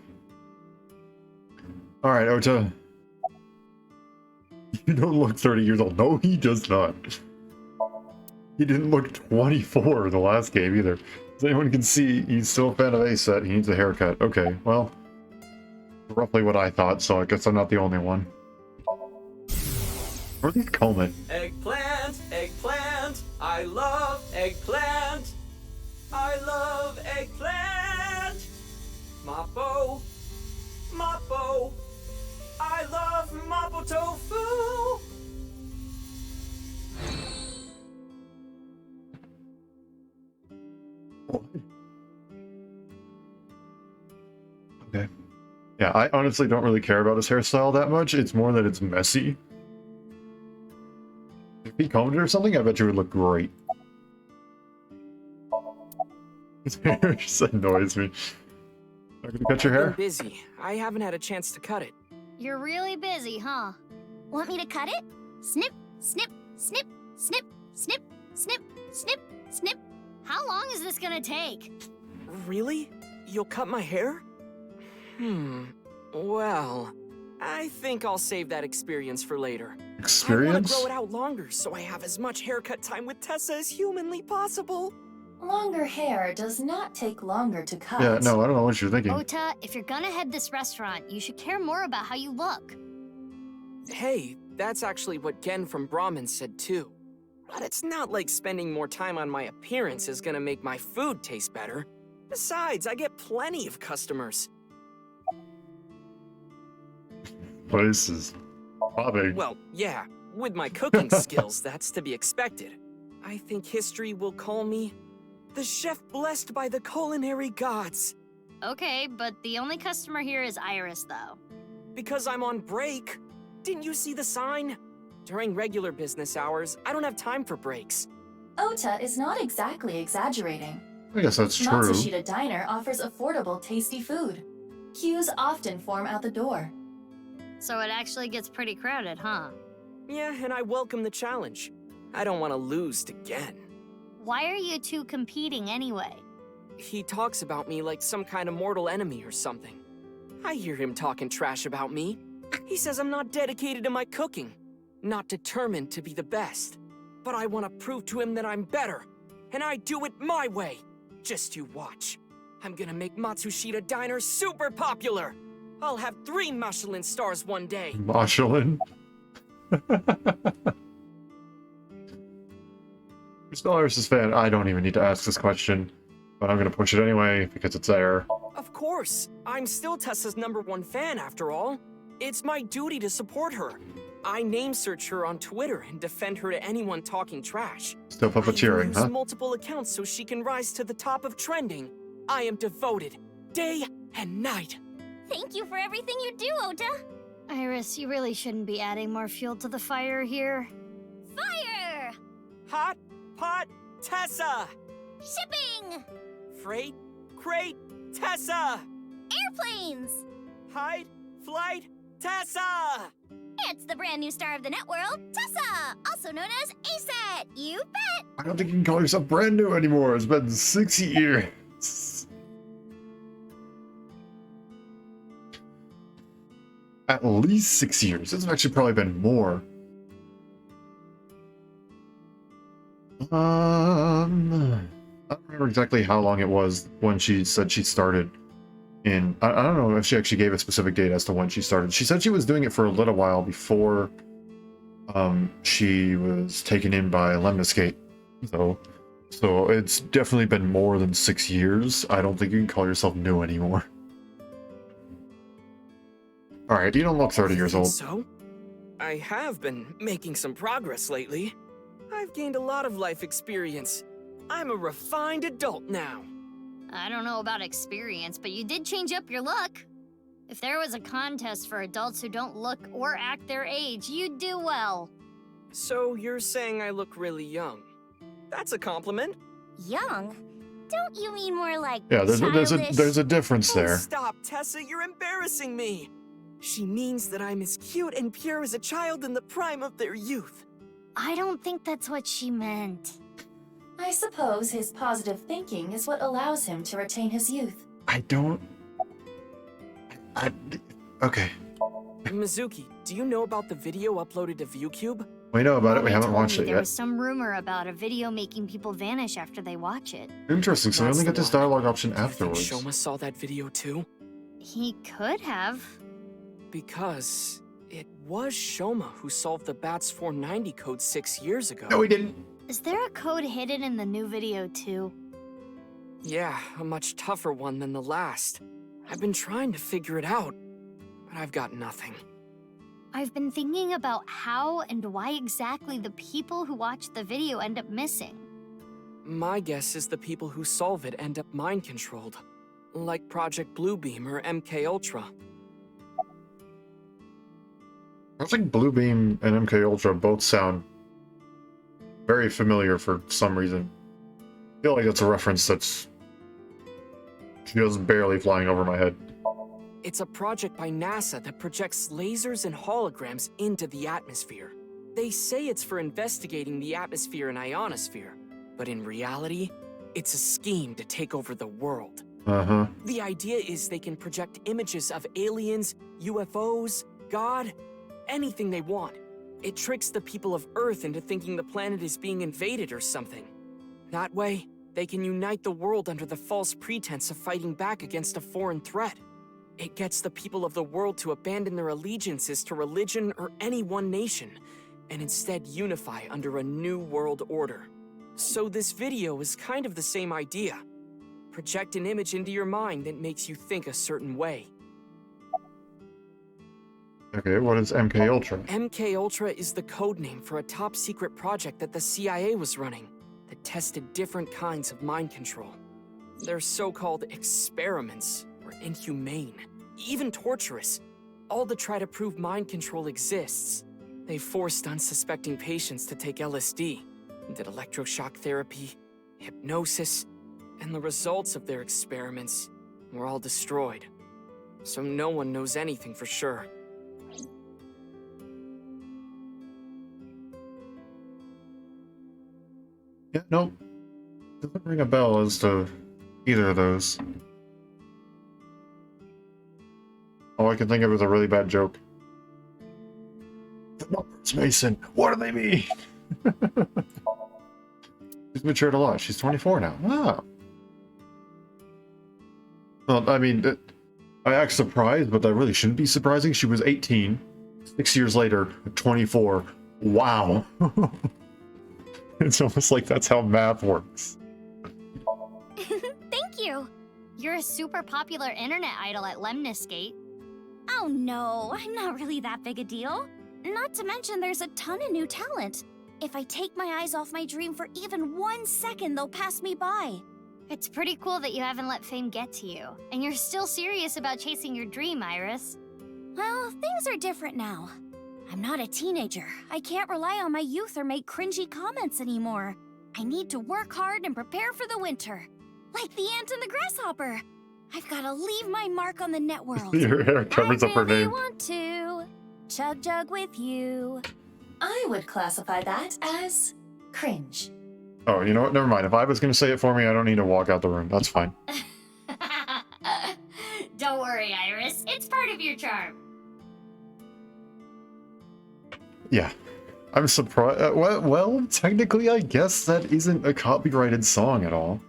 Alright, Ota. You don't look 30 years old. No, he does not. He didn't look 24 in the last game either. As anyone can see, he's still a fan of A-Set. He needs a haircut. Okay, well, roughly what I thought, so I guess I'm not the only one. Where are these Coleman? Eggplant, eggplant, I love eggplant. I love eggplant. Mappo, Mappo, I love Mappo tofu. Okay. Yeah, I honestly don't really care about his hairstyle that much. It's more that it's messy. If he combed it or something, I bet you it would look great. His hair just annoys me. Not gonna cut your I've hair? been busy. I haven't had a chance to cut it. You're really busy, huh? Want me to cut it? Snip, snip, snip, snip, snip, snip, snip, snip. How long is this gonna take? Really? You'll cut my hair? Well, I think I'll save that experience for later. I want to Experience? grow it out longer so I have as much haircut time with Tessa as humanly possible. Longer hair does not take longer to cut. Yeah, no, I don't know what you're thinking. Ota, if you're gonna head this restaurant, you should care more about how you look. Hey, that's actually what Gen from Brahmin said too. But it's not like spending more time on my appearance is gonna make my food taste better. Besides, I get plenty of customers. Place is popping. Well, yeah, with my cooking skills, that's to be expected. I think history will call me the chef blessed by the culinary gods. Okay, but the only customer here is Iris, though. Because I'm on break. Didn't you see the sign? During regular business hours, I don't have time for breaks. Ota is not exactly exaggerating. I guess that's true. Matsushita Diner offers affordable, tasty food. Queues often form out the door. So it actually gets pretty crowded, huh? Yeah, and I welcome the challenge. I don't want to lose to Gen. Why are you two competing anyway? He talks about me like some kind of mortal enemy or something. I hear him talking trash about me. He says I'm not dedicated to my cooking, not determined to be the best. But I want to prove to him that I'm better, and I do it my way. Just you watch. I'm gonna make Matsushita Diner super popular. I'll have 3 Michelin stars one day. Michelin? You're still Iris' fan. I don't even need to ask this question, but I'm gonna push it anyway because it's there. Of course. I'm still Tessa's #1 fan after all. It's my duty to support her. I name search her on Twitter and defend her to anyone talking trash. Still puppeteering, I use huh? multiple accounts so she can rise to the top of trending. I am devoted, day and night. Thank you for everything you do, Ota. Iris, you really shouldn't be adding more fuel to the fire here. Fire! Hot pot Tessa! Shipping! Freight crate Tessa! Airplanes! Hide flight Tessa! It's the brand new star of the net world, Tessa! Also known as ASAT! You bet! I don't think you can call yourself brand new anymore. It's been 6 years. At least 6 years. It's actually probably been more. I don't remember exactly how long it was when she said she started. I don't know if she actually gave a specific date as to when she started. She said she was doing it for a little while before she was taken in by Lemniscate. So it's definitely been more than 6 years. I don't think you can call yourself new anymore. Alright, you don't look 30 years old. So? I have been making some progress lately. I've gained a lot of life experience. I'm a refined adult now. I don't know about experience, but you did change up your look. If there was a contest for adults who don't look or act their age, you'd do well. So you're saying I look really young? That's a compliment. Young? Don't you mean more like Yeah, there's childish? a difference there. Oh, stop, Tessa, you're embarrassing me. She means that I'm as cute and pure as a child in the prime of their youth. I don't think that's what she meant. I suppose his positive thinking is what allows him to retain his youth. Okay. Mizuki, do you know about the video uploaded to ViewCube? We know about it, we Mommy haven't told watched me it there yet. was some rumor about a video making people vanish after they watch it. Interesting, so we That's only get the this one. dialogue option Do you think afterwards. Shoma saw that video too? He could have. Because it was Shoma who solved the BATS 490 code 6 years ago. No, he didn't. Is there a code hidden in the new video too? Yeah, a much tougher one than the last. I've been trying to figure it out, but I've got nothing. I've been thinking about how and why exactly the people who watch the video end up missing. My guess is the people who solve it end up mind-controlled. Like Project Bluebeam or MK Ultra. I think Bluebeam and MK Ultra both sound very familiar for some reason. I feel like it's a reference that's just barely flying over my head. It's a project by NASA that projects lasers and holograms into the atmosphere. They say it's for investigating the atmosphere and ionosphere, but in reality, it's a scheme to take over the world. Uh-huh. The idea is they can project images of aliens, UFOs, God, anything they want. It tricks the people of Earth into thinking the planet is being invaded or something. That way, they can unite the world under the false pretense of fighting back against a foreign threat. It gets the people of the world to abandon their allegiances to religion or any one nation, and instead unify under a new world order. So this video is kind of the same idea. Project an image into your mind that makes you think a certain way. Okay, what is MK Ultra? MK Ultra is the code name for a top-secret project that the CIA was running that tested different kinds of mind control. Their so-called experiments were inhumane, even torturous, all to try to prove mind control exists. They forced unsuspecting patients to take LSD, did electroshock therapy, hypnosis, and the results of their experiments were all destroyed. So no one knows anything for sure. Yeah, no. Doesn't ring a bell as to either of those. All I can think of is a really bad joke. The numbers, Mason. What do they mean? She's matured a lot. She's 24 now. Wow. Well, I mean, I act surprised, but that really shouldn't be surprising. She was 18. 6 years later, 24. Wow. It's almost like that's how math works. Thank you. You're a super popular internet idol at Lemniscate. Oh no, I'm not really that big a deal. Not to mention there's a ton of new talent. If I take my eyes off my dream for even 1 second, they'll pass me by. It's pretty cool that you haven't let fame get to you, and you're still serious about chasing your dream, Iris. Well, things are different now. I'm not a teenager. I can't rely on my youth or make cringy comments anymore. I need to work hard and prepare for the winter. Like the ant and the grasshopper. I've got to leave my mark on the net world. Your hair covers up her I really name. want to chug jug with you. I would classify that as cringe. Oh, you know what? Never mind. If I was going to say it for me, I don't need to walk out the room. That's fine. Don't worry, Iris. It's part of your charm. Yeah. I'm surprised. Well, technically, I guess that isn't a copyrighted song at all.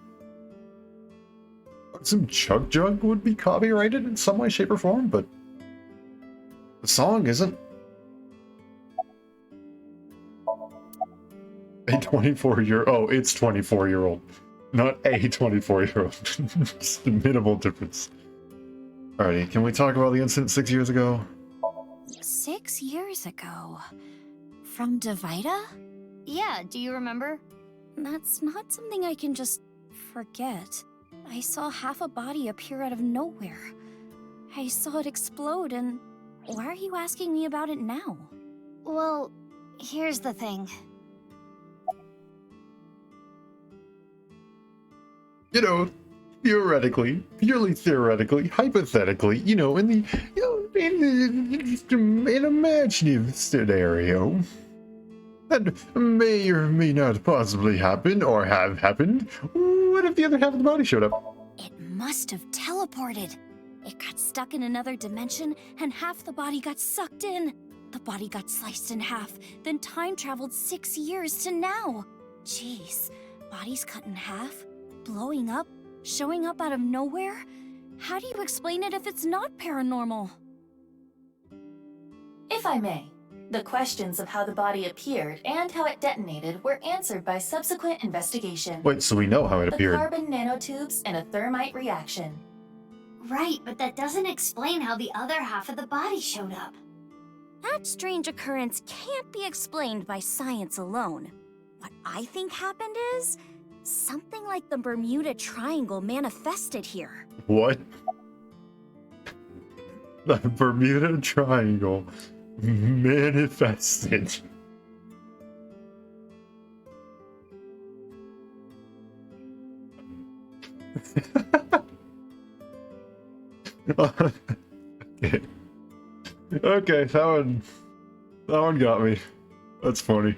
Some Chug Jug would be copyrighted in some way, shape, or form, but the song isn't. A 24-year-old. Oh, it's 24-year-old, not a 24-year-old. Just a minimal difference. Alrighty, can we talk about the incident 6 years ago? 6 years ago. From Davida? Yeah, do you remember? That's not something I can just forget. I saw half a body appear out of nowhere. I saw it explode, and why are you asking me about it now? Well, here's the thing. You know, theoretically, purely theoretically, hypothetically, you know, in the, in an imaginative scenario that may or may not possibly happen or have happened, what if the other half of the body showed up? It must have teleported. It got stuck in another dimension, and half the body got sucked in. The body got sliced in half, then time traveled 6 years to now. Jeez, bodies cut in half, blowing up, showing up out of nowhere? How do you explain it if it's not paranormal? If I may, the questions of how the body appeared and how it detonated were answered by subsequent investigation. Wait, so we know how it appeared. The carbon nanotubes and a thermite reaction. Right, but that doesn't explain how the other half of the body showed up. That strange occurrence can't be explained by science alone. What I think happened is something like the Bermuda Triangle manifested here. What? The Bermuda Triangle manifested. Okay. Okay, that one got me. That's funny.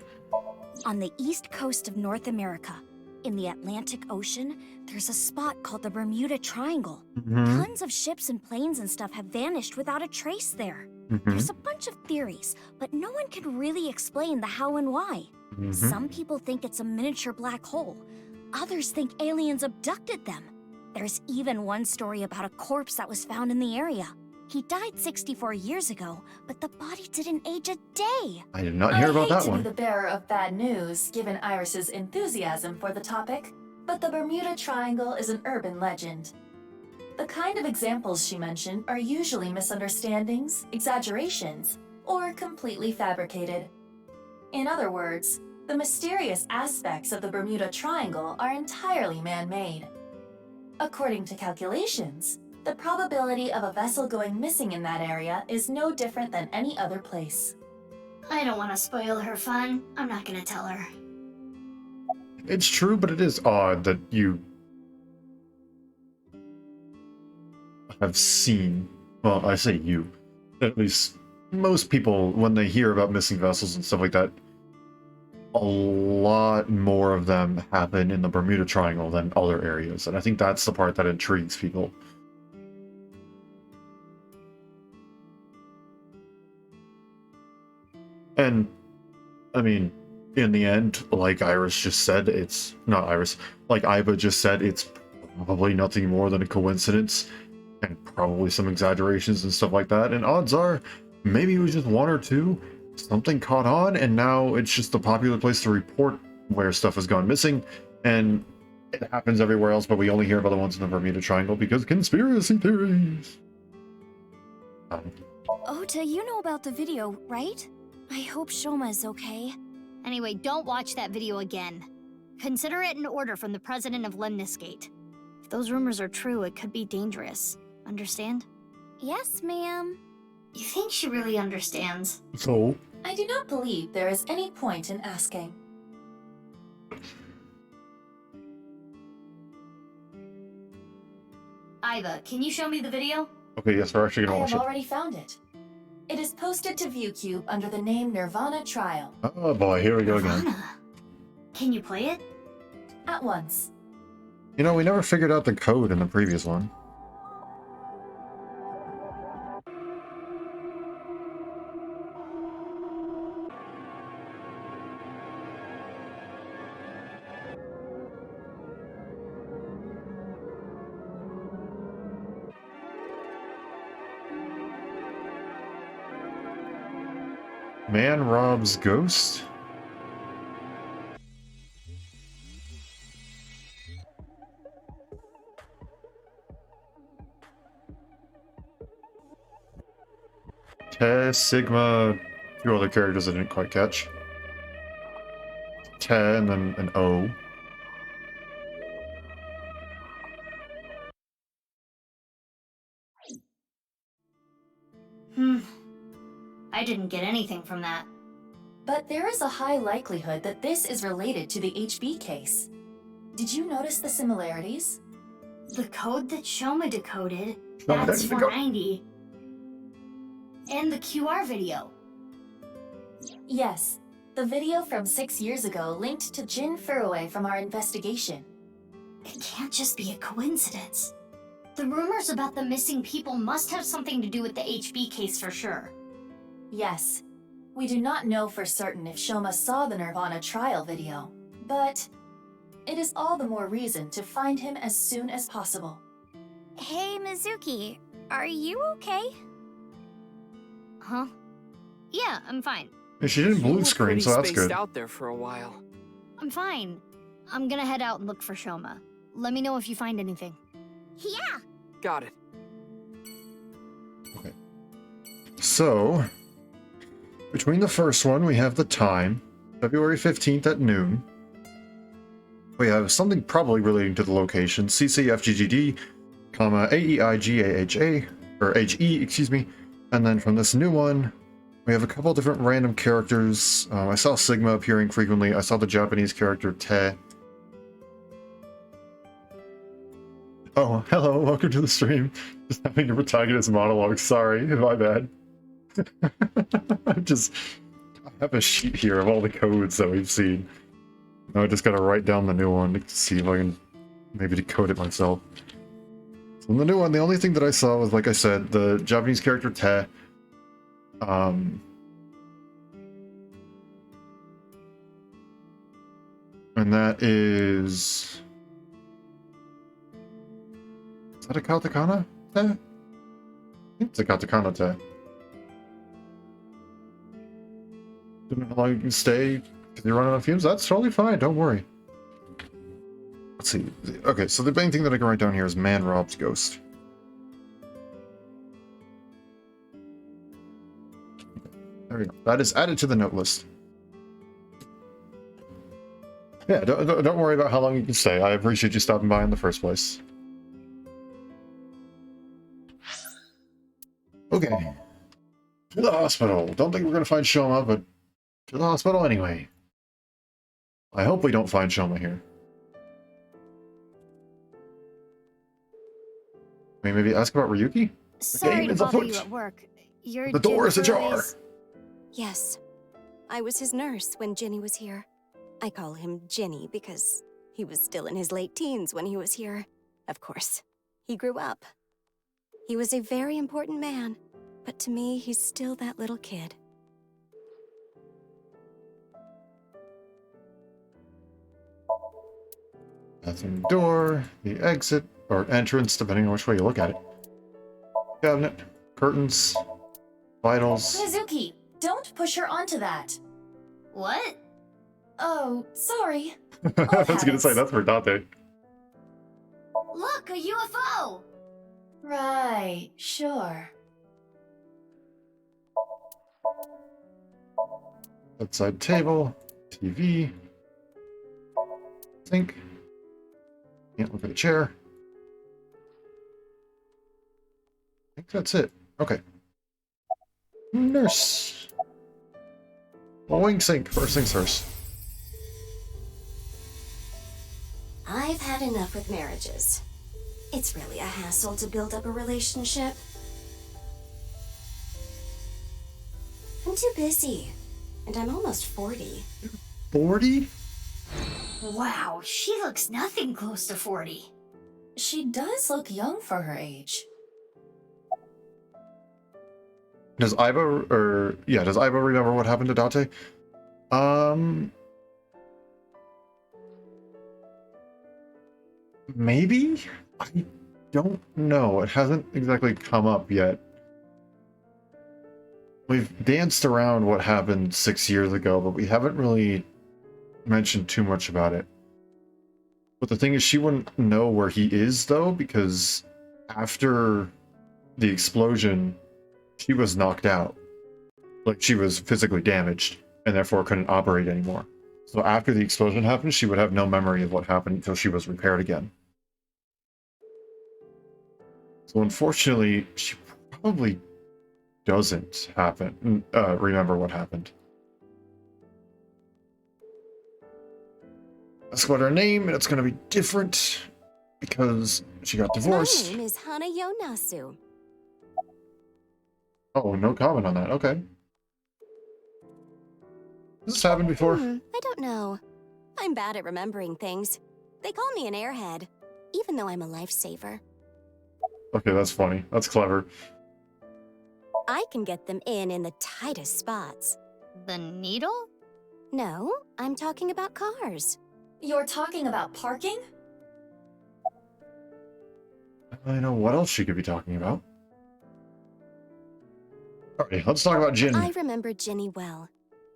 On the east coast of North America, in the Atlantic Ocean, there's a spot called the Bermuda Triangle. Tons of ships and planes and stuff have vanished without a trace there. There's a bunch of theories, but no one can really explain the how and why. Some people think it's a miniature black hole. Others think aliens abducted them. There's even one story about a corpse that was found in the area. He died 64 years ago, but the body didn't age a day. I did not hear about that I hate to one. be the bearer of bad news, given Iris's enthusiasm for the topic, but the Bermuda Triangle is an urban legend. The kind of examples she mentioned are usually misunderstandings, exaggerations, or completely fabricated. In other words, the mysterious aspects of the Bermuda Triangle are entirely man-made. According to calculations, the probability of a vessel going missing in that area is no different than any other place. I don't want to spoil her fun. I'm not gonna tell her. It's true, but it is odd that you have seen, well, I say you, at least most people, when they hear about missing vessels and stuff like that, a lot more of them happen in the Bermuda Triangle than other areas, and I think that's the part that intrigues people. And, I mean, in the end, like Iris just said, it's not Iris, like Aiba just said, it's probably nothing more than a coincidence, and probably some exaggerations and stuff like that, and odds are, maybe it was just one or two, something caught on, and now it's just a popular place to report where stuff has gone missing, and it happens everywhere else, but we only hear about the ones in the Bermuda Triangle because conspiracy theories. Ota, you know about the video, right? I hope Shoma is okay. Anyway, don't watch that video again. Consider it an order from the president of Lemniscate. If those rumors are true, it could be dangerous. Understand? Yes, ma'am. You think she really understands? So? I do not believe there is any point in asking. Aiba, can you show me the video? Okay, yes, we're actually I gonna have watch it. already found it. It is posted to ViewCube under the name NirvanA Trial. Oh boy, here we go again. NirvanA. Can you play it? At once. You know, we never figured out the code in the previous one. Man robs ghost? Te, Sigma, a few other characters I didn't quite catch. Te and then an O. I didn't get anything from that. But there is a high likelihood that this is related to the HB case. Did you notice the similarities? The code that Shoma decoded, Shoma that's didn't 490. And the QR video. Yes, the video from 6 years ago linked to Jin Furue from our investigation. It can't just be a coincidence. The rumors about the missing people must have something to do with the HB case for sure. Yes. We do not know for certain if Shoma saw the NirvanA trial video, but it is all the more reason to find him as soon as possible. Hey, Mizuki, are you okay? Huh? Yeah, I'm fine. Yeah, she didn't blue screen, so that's good. Out there for a while. I'm fine. I'm gonna head out and look for Shoma. Let me know if you find anything. Yeah! Got it. Okay. So, between the first one, we have the time, February 15th at noon. We have something probably relating to the location, CCFGGD, comma, AEIGAHA, or HE, excuse me. And then from this new one, we have a couple different random characters. I saw Sigma appearing frequently. I saw the Japanese character Te. Oh, hello, welcome to the stream. Just having a protagonist monologue. Sorry, my bad. I have a sheet here of all the codes that we've seen. Now I just gotta write down the new one to see if I can maybe decode it myself. So in the new one, the only thing that I saw was, like I said, the Japanese character Te. And that is... Is that a katakana Te? I think it's a katakana Te. Don't know how long you can stay because you're running out of fumes. That's totally fine, don't worry. Let's see. Okay, so the main thing that I can write down here is man robs ghost. There we go. That is added to the note list. Yeah, don't worry about how long you can stay. I appreciate you stopping by in the first place. Okay. To the hospital. Don't think we're going to find Shoma, but to the hospital anyway. I hope we don't find Shoma here. Maybe ask about Ryuki? Sorry to bother you at work. You're The door is Jin ajar. Furue's- Yes. I was his nurse when Ginny was here. I call him Ginny because he was still in his late teens when he was here. Of course, he grew up. He was a very important man, but to me, he's still that little kid. Bathroom door, the exit, or entrance, depending on which way you look at it. Cabinet, curtains, vitals. Mizuki, don't push her onto that. What? Oh, sorry. I was gonna say, that's for Dante. Look, a UFO! Right, sure. Outside table, TV, sink. Can't look at the chair. I think that's it. Okay. Nurse. Well, wing sink. First things first. I've had enough with marriages. It's really a hassle to build up a relationship. I'm too busy, and I'm almost 40. 40? Wow, she looks nothing close to 40. She does look young for her age. Does Aiba remember what happened to Date? Maybe? I don't know. It hasn't exactly come up yet. We've danced around what happened 6 years ago, but we haven't really mentioned too much about it. But the thing is, she wouldn't know where he is, though, because after the explosion, she was knocked out. Like, she was physically damaged, and therefore couldn't operate anymore. So after the explosion happened, she would have no memory of what happened until she was repaired again. So unfortunately, she probably doesn't remember what happened. Ask about her name, and it's going to be different because she got divorced. My name is Hana Yonasu. Oh, no comment on that. Okay. Has this happened before? I don't know. I'm bad at remembering things. They call me an airhead, even though I'm a lifesaver. Okay, that's funny. That's clever. I can get them in the tightest spots. The needle? No, I'm talking about cars. You're talking about parking? I know what else she could be talking about. Alright, let's talk about Jin. I remember Jinny well.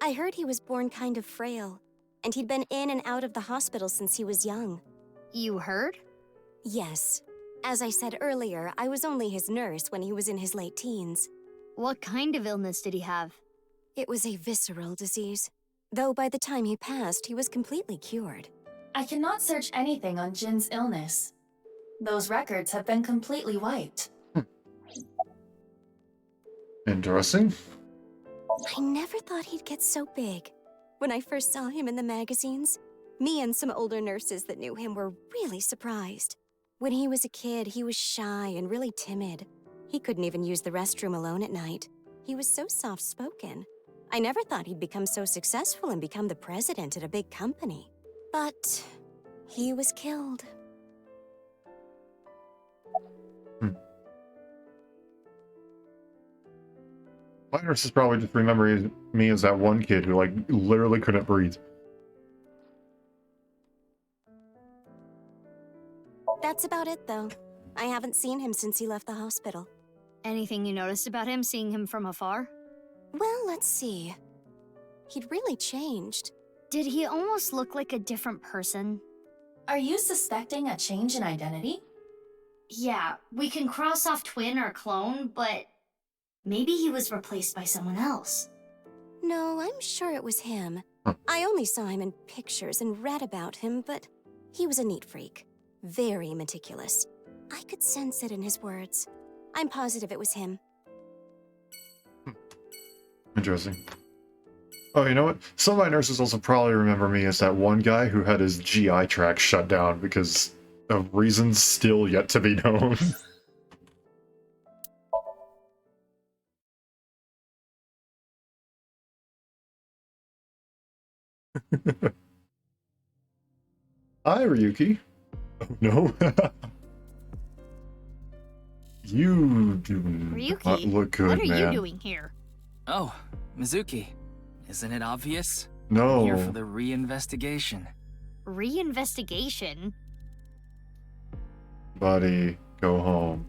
I heard he was born kind of frail, and he'd been in and out of the hospital since he was young. You heard? Yes. As I said earlier, I was only his nurse when he was in his late teens. What kind of illness did he have? It was a visceral disease. Though by the time he passed, he was completely cured. I cannot search anything on Jin's illness. Those records have been completely wiped. Interesting. I never thought he'd get so big. When I first saw him in the magazines, me and some older nurses that knew him were really surprised. When he was a kid, he was shy and really timid. He couldn't even use the restroom alone at night. He was so soft-spoken. I never thought he'd become so successful and become the president at a big company. But he was killed. My nurse is probably just remembering me as that one kid who, like, literally couldn't breathe. That's about it, though. I haven't seen him since he left the hospital. Anything you noticed about him, seeing him from afar? Well, let's see. He'd really changed. Did he almost look like a different person? Are you suspecting a change in identity? Yeah, we can cross off twin or clone, but maybe he was replaced by someone else. No, I'm sure it was him. I only saw him in pictures and read about him, but he was a neat freak. Very meticulous. I could sense it in his words. I'm positive it was him. Interesting. Oh, you know what? Some of my nurses also probably remember me as that one guy who had his GI tract shut down because of reasons still yet to be known. Hi, Ryuki. Oh, no. You do not look good, what are man. you doing here? Oh, Mizuki. Isn't it obvious? No. I'm here for the reinvestigation. Reinvestigation? Buddy, go home.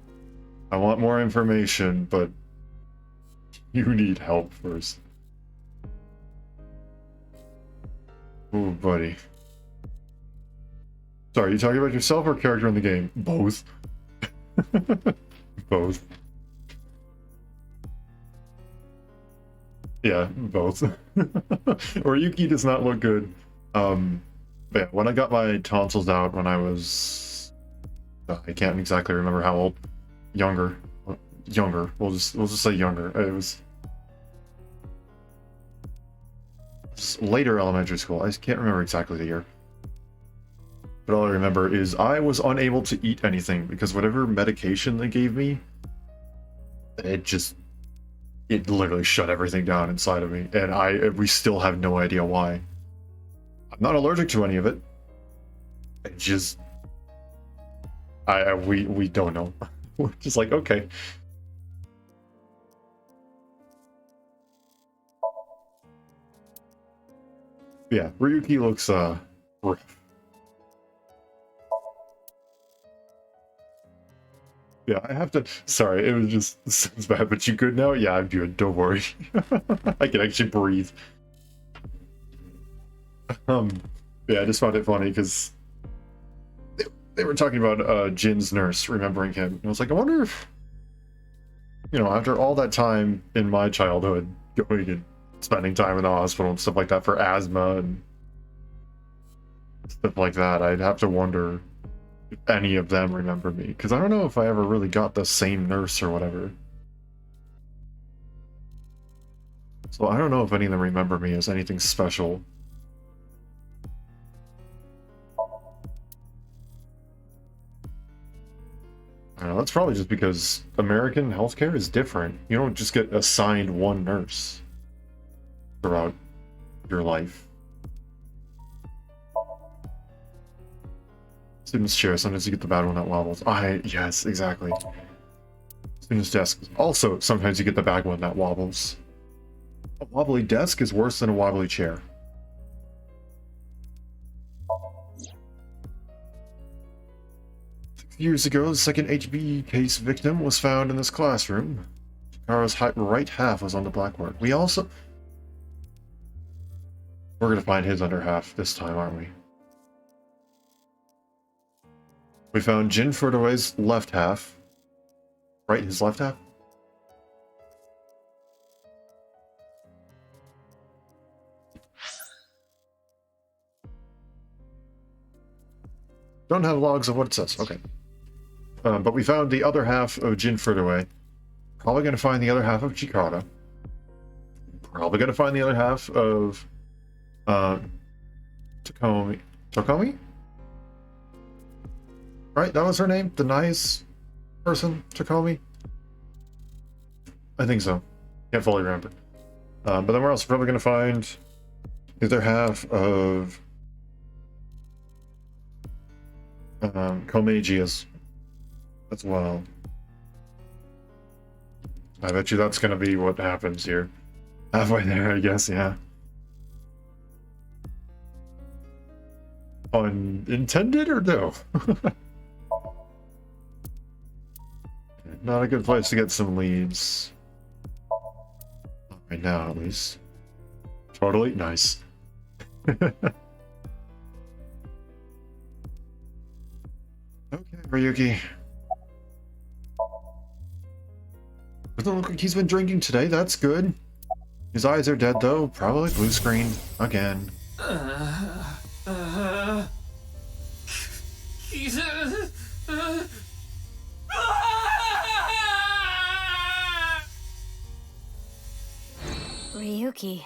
I want more information, but you need help first. Ooh, buddy. Sorry, you talking about yourself or character in the game? Both. Both. Yeah, both. Ryuki does not look good. But yeah, when I got my tonsils out when I was... I can't exactly remember how old. Younger. We'll just say younger. It was later elementary school. I can't remember exactly the year. But all I remember is I was unable to eat anything because whatever medication they gave me, it literally shut everything down inside of me. And we still have no idea why. I'm not allergic to any of it. It just, we don't know. We're just like, okay. Yeah, Ryuki looks rough. Yeah, I have to. Sorry, it was just sounds bad, but you good now? Yeah, I'm good. Don't worry. I can actually breathe. Yeah, I just found it funny because they were talking about Jin's nurse remembering him. And I was like, I wonder if, after all that time in my childhood, going and spending time in the hospital and stuff like that for asthma and stuff like that, I'd have to wonder if any of them remember me, because I don't know if I ever really got the same nurse or whatever. So I don't know if any of them remember me as anything special. I don't know, that's probably just because American healthcare is different. You don't just get assigned one nurse throughout your life. Student's chair, sometimes you get the bad one that wobbles. Yes, exactly. Student's desk. Also, sometimes you get the bad one that wobbles. A wobbly desk is worse than a wobbly chair. Years ago, the second HB case victim was found in this classroom. Chikara's right half was on the blackboard. We're gonna find his under half this time, aren't we? We found Jin Furtaway's left half. Right, his left half? Don't have logs of what it says. Okay. But we found the other half of Jin Furtaway. Probably going to find the other half of Chikara. Probably going to find the other half of Tokomi. Tokomi? Right, that was her name? The nice person, Tokomi? I think so. Can't fully remember. But then we're also probably going to find the other half of Komeiji as well. I bet you that's going to be what happens here. Halfway there, I guess, yeah. Unintended or no? Not a good place to get some leads. Not right now, at least. Totally nice. Okay, Ryuki. Doesn't look like he's been drinking today, that's good. His eyes are dead though, probably blue screen again. Ryuki.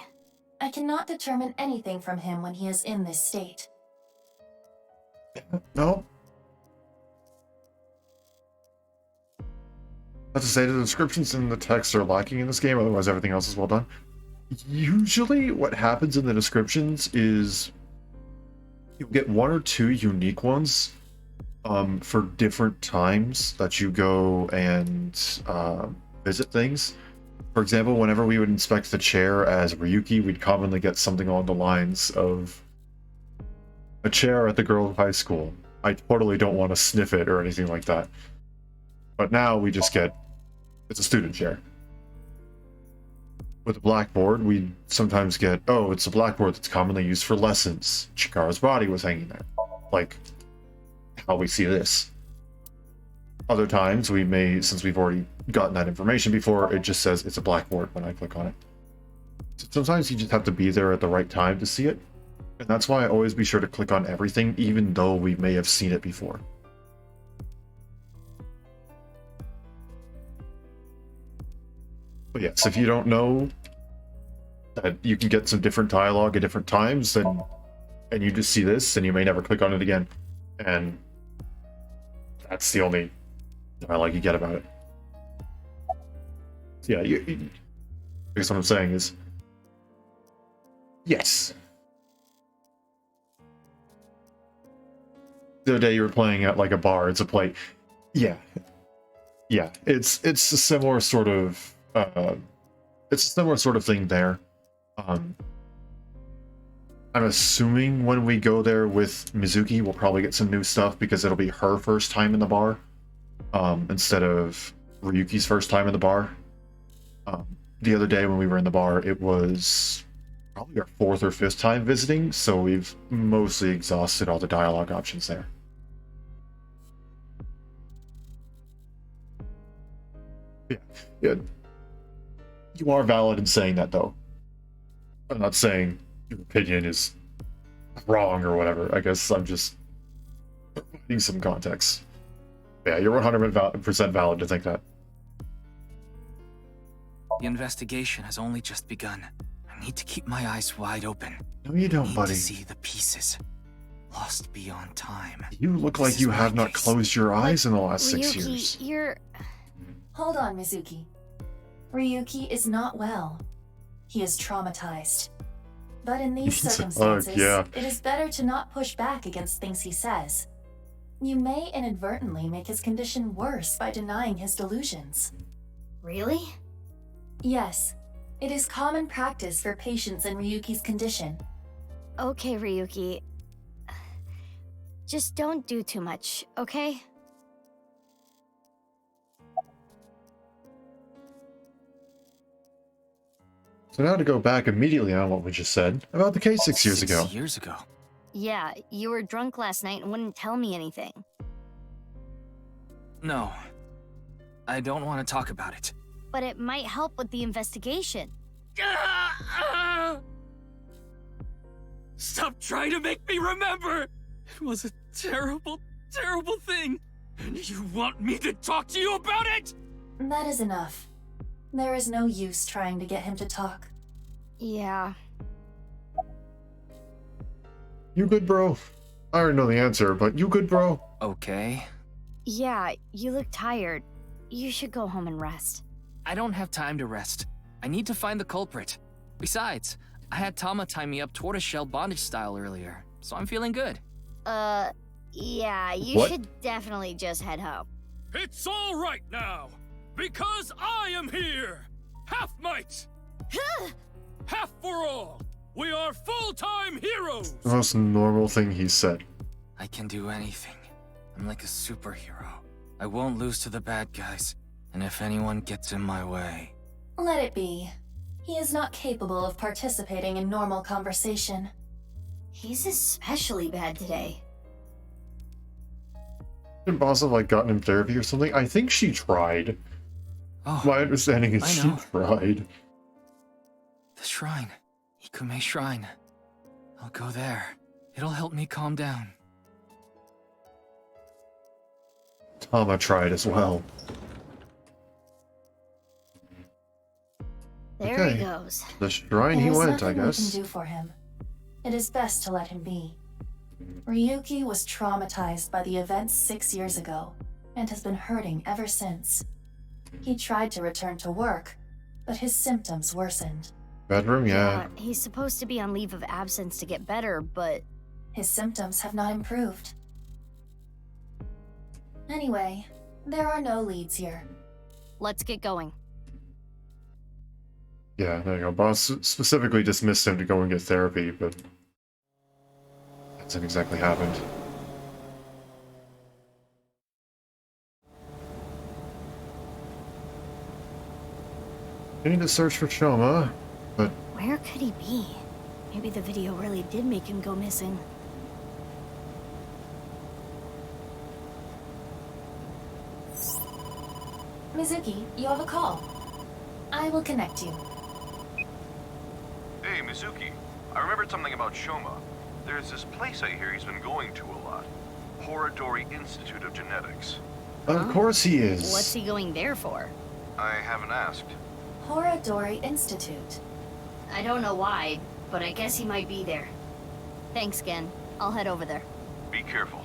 I cannot determine anything from him when he is in this state. No. I have to say, the descriptions and the text are lacking in this game, otherwise everything else is well done. Usually what happens in the descriptions is you'll get one or two unique ones for different times that you go and visit things. For example, whenever we would inspect the chair as Ryuki, we'd commonly get something along the lines of a chair at the girls' high school. I totally don't want to sniff it or anything like that. But now we just get, it's a student chair. With the blackboard, we sometimes get, oh, it's a blackboard that's commonly used for lessons. Chikara's body was hanging there. Like how we see this. Other times we may, since we've already gotten that information before, it just says it's a blackboard when I click on it. So sometimes you just have to be there at the right time to see it. And that's why I always be sure to click on everything, even though we may have seen it before. But yes, if you don't know that you can get some different dialogue at different times, and you just see this, and you may never click on it again, and that's the only dialogue you get about it. So yeah, I guess what I'm saying is, yes. The other day you were playing at like a bar, it's a play. Yeah. Yeah, it's a similar sort of thing there. I'm assuming when we go there with Mizuki, we'll probably get some new stuff because it'll be her first time in the bar, instead of Ryuki's first time in the bar. The other day when we were in the bar, it was probably our 4th or 5th time visiting, so we've mostly exhausted all the dialogue options there. Yeah. You are valid in saying that, though. I'm not saying your opinion is wrong or whatever. I guess I'm just providing some context. Yeah, you're 100% valid to think that. The investigation has only just begun. I need to keep my eyes wide open. No, you don't, I need buddy. to see the pieces. Lost beyond time. You look like you have not closed your eyes in the last 6 years. You're... Hold on, Mizuki. Ryuki is not well. He is traumatized. But in these circumstances, it is better to not push back against things he says. You may inadvertently make his condition worse by denying his delusions. Really? Yes. It is common practice for patients in Ryuki's condition. Okay, Ryuki. Just don't do too much, okay? So now to go back immediately on what we just said about the case 6 years ago. 6 years ago? Yeah, you were drunk last night and wouldn't tell me anything. No. I don't want to talk about it. But it might help with the investigation. Stop trying to make me remember! It was a terrible, terrible thing. And you want me to talk to you about it? That is enough. There is no use trying to get him to talk. Yeah. You good, bro? I already know the answer, but you good, bro? Okay. Yeah, you look tired. You should go home and rest. I don't have time to rest. I need to find the culprit. Besides, I had Tama tie me up tortoiseshell bondage style earlier, so I'm feeling good. Yeah, you should definitely just head home. It's all right now, because I am here! Half might! Half for all! We are full-time heroes! The most normal thing he said. I can do anything. I'm like a superhero. I won't lose to the bad guys, and if anyone gets in my way... Let it be. He is not capable of participating in normal conversation. He's especially bad today. Didn't boss have like gotten him therapy or something? I think she tried. Oh, my understanding is she tried. The shrine. Ikume Shrine. I'll go there. It'll help me calm down. Tama tried as well. There he goes. The shrine he went, I guess. There is nothing we can do for him. It is best to let him be. Ryuki was traumatized by the events 6 years ago, and has been hurting ever since. He tried to return to work, but his symptoms worsened. Bedroom, yeah. He's supposed to be on leave of absence to get better, but... His symptoms have not improved. Anyway, there are no leads here. Let's get going. Yeah, there you go. Boss specifically dismissed him to go and get therapy, but that hasn't exactly happened. I need to search for Shoma, but... Where could he be? Maybe the video really did make him go missing. Mizuki, you have a call. I will connect you. Hey, Mizuki. I remembered something about Shoma. There's this place I hear he's been going to a lot. Horadori Institute of Genetics. Of course he is. What's he going there for? I haven't asked. Horadori Institute. I don't know why, but I guess he might be there. Thanks, Gen. I'll head over there. Be careful.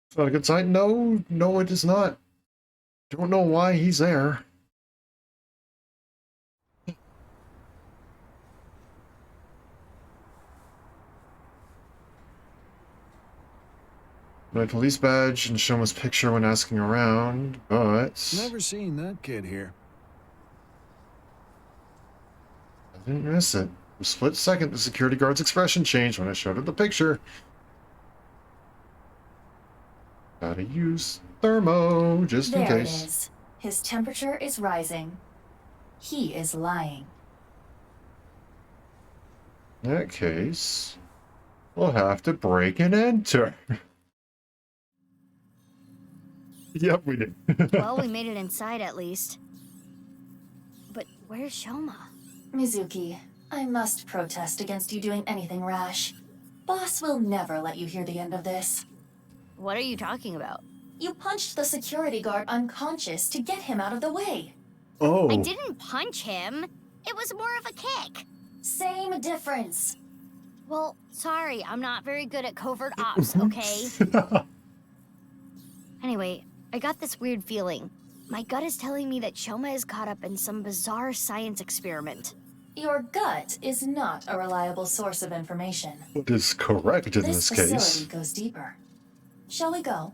It's not a good sign. No, no, it is not. Don't know why he's there. My police badge and Shoma's picture when asking around, but Never seen that kid here. I didn't miss it. For a split second, the security guard's expression changed when I showed her the picture. Gotta use thermo, just in There it case. is. His temperature is rising. He is lying. In that case, we'll have to break and enter. Yep, we did. Well, we made it inside at least. But where's Shoma? Mizuki, I must protest against you doing anything rash. Boss will never let you hear the end of this. What are you talking about? You punched the security guard unconscious to get him out of the way. Oh. I didn't punch him. It was more of a kick. Same difference. Well, sorry, I'm not very good at covert ops, okay? Anyway, I got this weird feeling. My gut is telling me that Shoma is caught up in some bizarre science experiment. Your gut is not a reliable source of information. It is correct in this This case. facility goes deeper. Shall we go?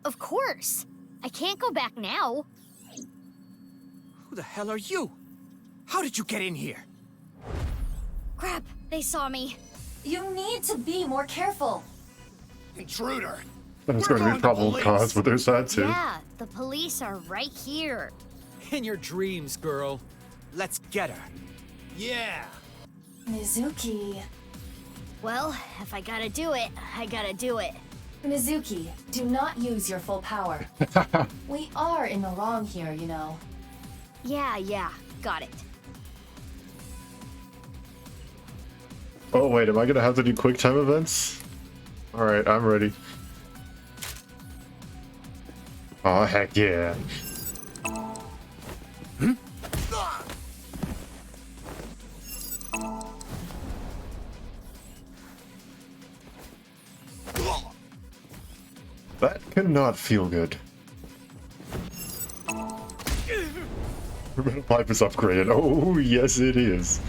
Of course. I can't go back now. Who the hell are you? How did you get in here? Crap, they saw me. You need to be more careful. Intruder. That's going to be probable cause, but there's that too. Yeah, the police are right here. In your dreams, girl. Let's get her. Yeah. Mizuki. Well, if I gotta do it, I gotta do it. Mizuki, do not use your full power. We are in the wrong here, you know. Yeah, got it. Oh wait, am I going to have to do quick time events? Alright, I'm ready. Oh heck yeah. That cannot feel good. Metal pipe is upgraded. Oh, yes it is.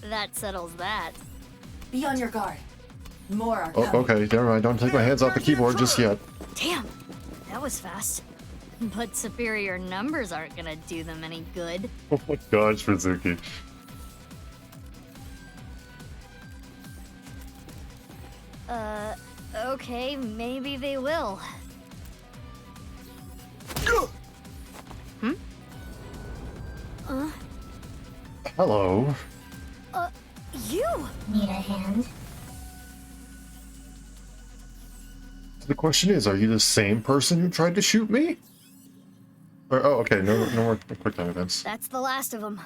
That settles that. Be on your guard. More are Oh, coming. okay, never mind. Don't take my hands off the keyboard just yet. Damn, that was fast. But superior numbers aren't gonna do them any good. Oh my gosh, Mizuki. Okay, maybe they will. Hmm? Hello. You! Need a hand? The question is, are you the same person who tried to shoot me? Or, oh, okay, no more quick time events. That's the last of them.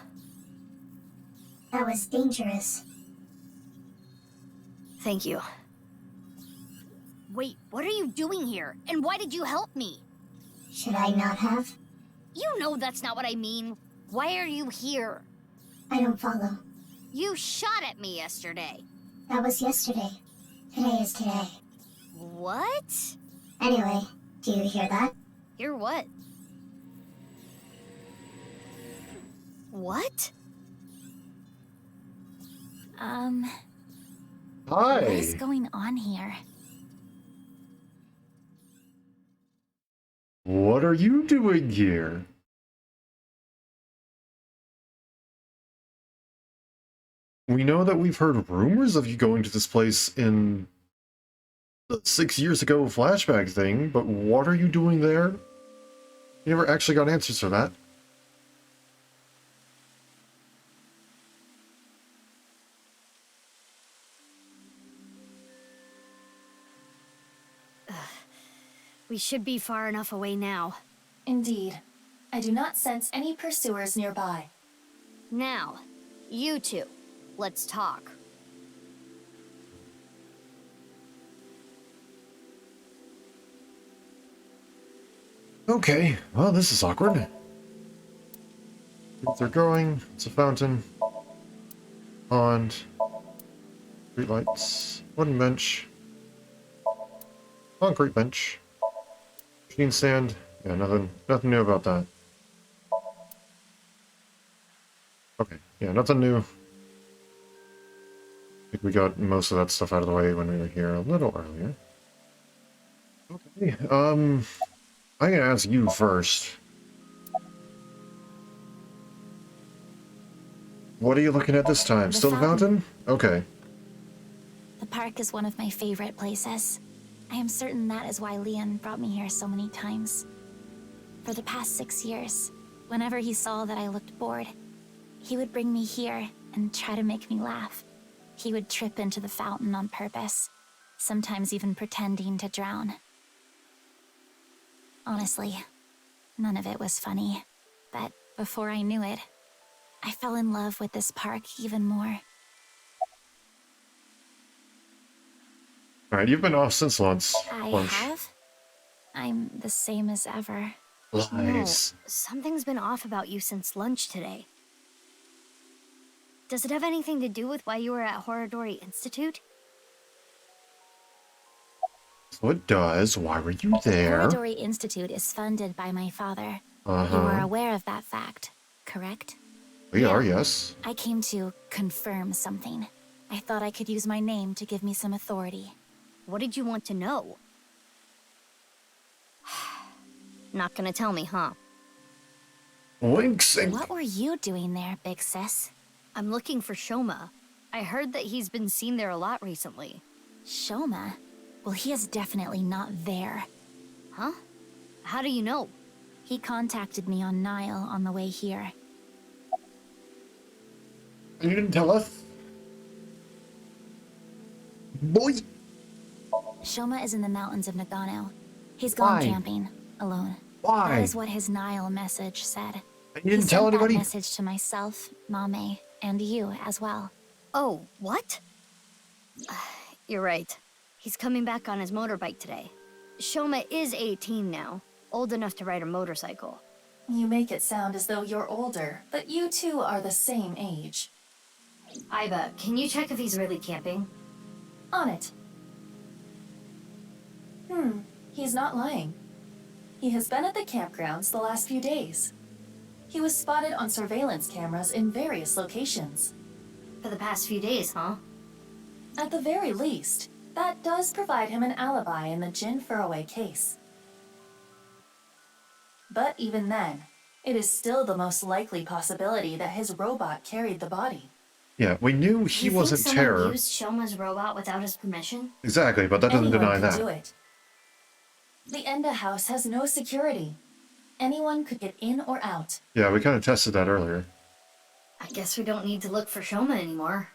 That was dangerous. Thank you. Wait, what are you doing here? And why did you help me? Should I not have? You know that's not what I mean. Why are you here? I don't follow. You shot at me yesterday. That was yesterday. Today is today. What? Anyway, do you hear that? Hear what? What? Hi. What is going on here? What are you doing here? We know that we've heard rumors of you going to this place in the 6 years ago flashback thing, but what are you doing there? You never actually got answers for that. We should be far enough away now. Indeed. I do not sense any pursuers nearby. Now, you two, let's talk. Okay, well, this is awkward. They're growing. It's a fountain. Pond. Street lights. Wooden bench. Concrete bench. Machine stand. Yeah, nothing new about that. Okay, yeah, nothing new. I think we got most of that stuff out of the way when we were here a little earlier. Okay, I'm gonna ask you first. What are you looking at this time? Still the fountain? Okay. The park is one of my favorite places. I am certain that is why Leon brought me here so many times. For the past 6 years, whenever he saw that I looked bored, he would bring me here and try to make me laugh. He would trip into the fountain on purpose, sometimes even pretending to drown. Honestly, none of it was funny, but before I knew it, I fell in love with this park even more. Alright, you've been off since lunch. I have? I'm the same as ever. Lies. No, something's been off about you since lunch today. Does it have anything to do with why you were at Horadori Institute? So it does. Why were you there? Horadori Institute is funded by my father. You were aware of that fact, correct? We are, yes. I came to confirm something. I thought I could use my name to give me some authority. What did you want to know? Not gonna tell me, huh? Winks and... What were you doing there, big sis? I'm looking for Shoma. I heard that he's been seen there a lot recently. Shoma? Well, he is definitely not there. Huh? How do you know? He contacted me on Nile on the way here. You didn't tell us? Boy! Shoma is in the mountains of Nagano. He's gone camping, alone. Why? That is what his Nile message said. You didn't tell anybody? He sent that message to myself, Mame, and you as well. Oh, what? You're right. He's coming back on his motorbike today. Shoma is 18 now, old enough to ride a motorcycle. You make it sound as though you're older, but you two are the same age. Aiba, can you check if he's really camping? On it. He's not lying. He has been at the campgrounds the last few days. He was spotted on surveillance cameras in various locations. For the past few days, huh? At the very least, that does provide him an alibi in the Jin Furroway case. But even then, it is still the most likely possibility that his robot carried the body. Yeah, we knew he wasn't Terror. You think someone used Shoma's robot without his permission? Exactly, but that doesn't deny Anyone that. could do it. The Enda house has no security. Anyone could get in or out. Yeah, we kind of tested that earlier. I guess we don't need to look for Shoma anymore.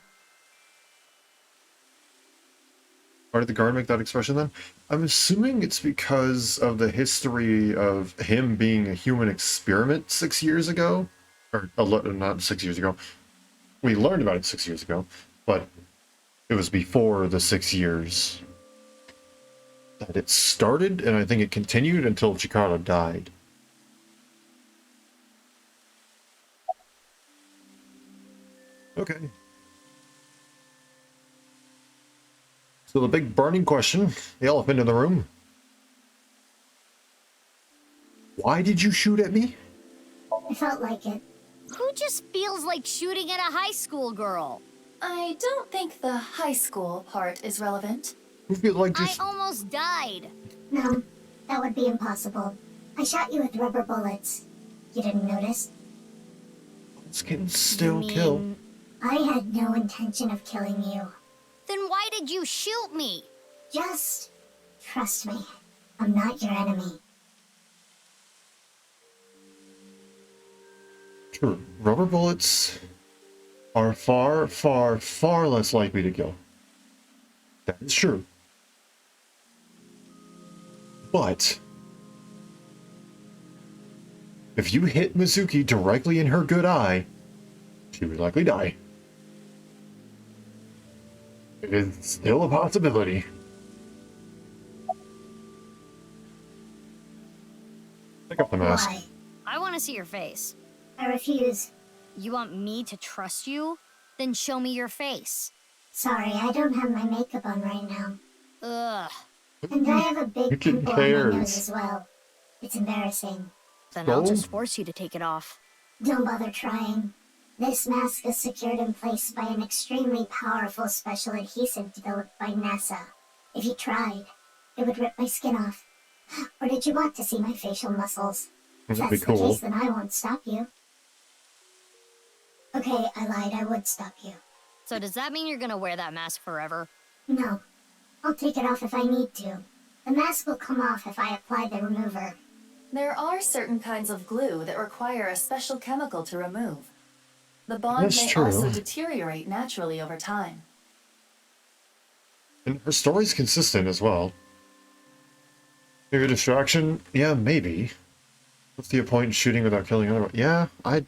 Why did the guard make that expression then? I'm assuming it's because of the history of him being a human experiment 6 years ago. Or, not 6 years ago. We learned about it 6 years ago, but it was before the 6 years that it started, and I think it continued until Chikara died. Okay. So the big burning question, the elephant in the room. Why did you shoot at me? I felt like it. Who just feels like shooting at a high school girl? I don't think the high school part is relevant. Who feels like I almost died. No, that would be impossible. I shot you with rubber bullets. You didn't notice? This can still kill. I had no intention of killing you. Then why did you shoot me? Just trust me. I'm not your enemy. True. Rubber bullets are far, far, far less likely to kill. That is true. But if you hit Mizuki directly in her good eye, she would likely die. It is still a possibility. Pick up the mask. Why? I want to see your face. I refuse. You want me to trust you? Then show me your face. Sorry, I don't have my makeup on right now. Ugh. And I have a big Who pimple on my cares? nose as well. It's embarrassing. Then I'll So? just force you to take it off. Don't bother trying. This mask is secured in place by an extremely powerful special adhesive developed by NASA. If you tried, it would rip my skin off. Or did you want to see my facial muscles? If That'd be that's the cool. case, then I won't stop you. Okay, I lied. I would stop you. So does that mean you're gonna wear that mask forever? No. I'll take it off if I need to. The mask will come off if I apply the remover. There are certain kinds of glue that require a special chemical to remove. The bond That's may true. also deteriorate naturally over time. And her story's consistent as well. Maybe a distraction? Yeah, maybe. What's the point in shooting without killing anyone? Yeah, I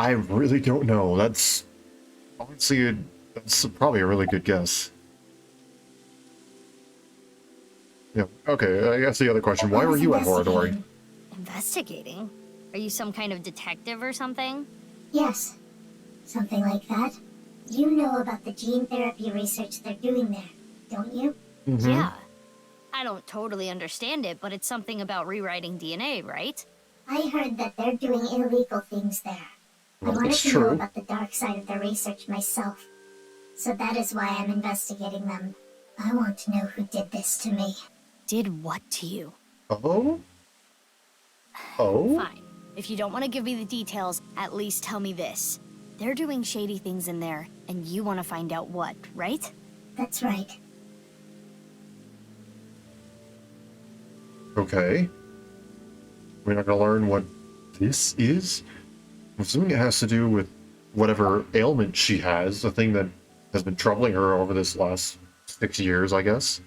really don't know. That's honestly, that's probably a really good guess. Yeah. Okay. I guess the other question: why were you at Horadori? Investigating? Are you some kind of detective or something? Yes. Something like that. You know about the gene therapy research they're doing there, don't you? Mm-hmm. Yeah. I don't totally understand it, but it's something about rewriting DNA, right? I heard that they're doing illegal things there. I wanted That's to know true. about the dark side of the research myself. So that is why I'm investigating them. I want to know who did this to me. Did what to you? Oh. Oh. Fine. If you don't want to give me the details, at least tell me this. They're doing shady things in there, and you want to find out what, right? That's right. Okay. We're not gonna learn what this is? I'm assuming it has to do with whatever ailment she has, the thing that has been troubling her over this last 6 years, I guess.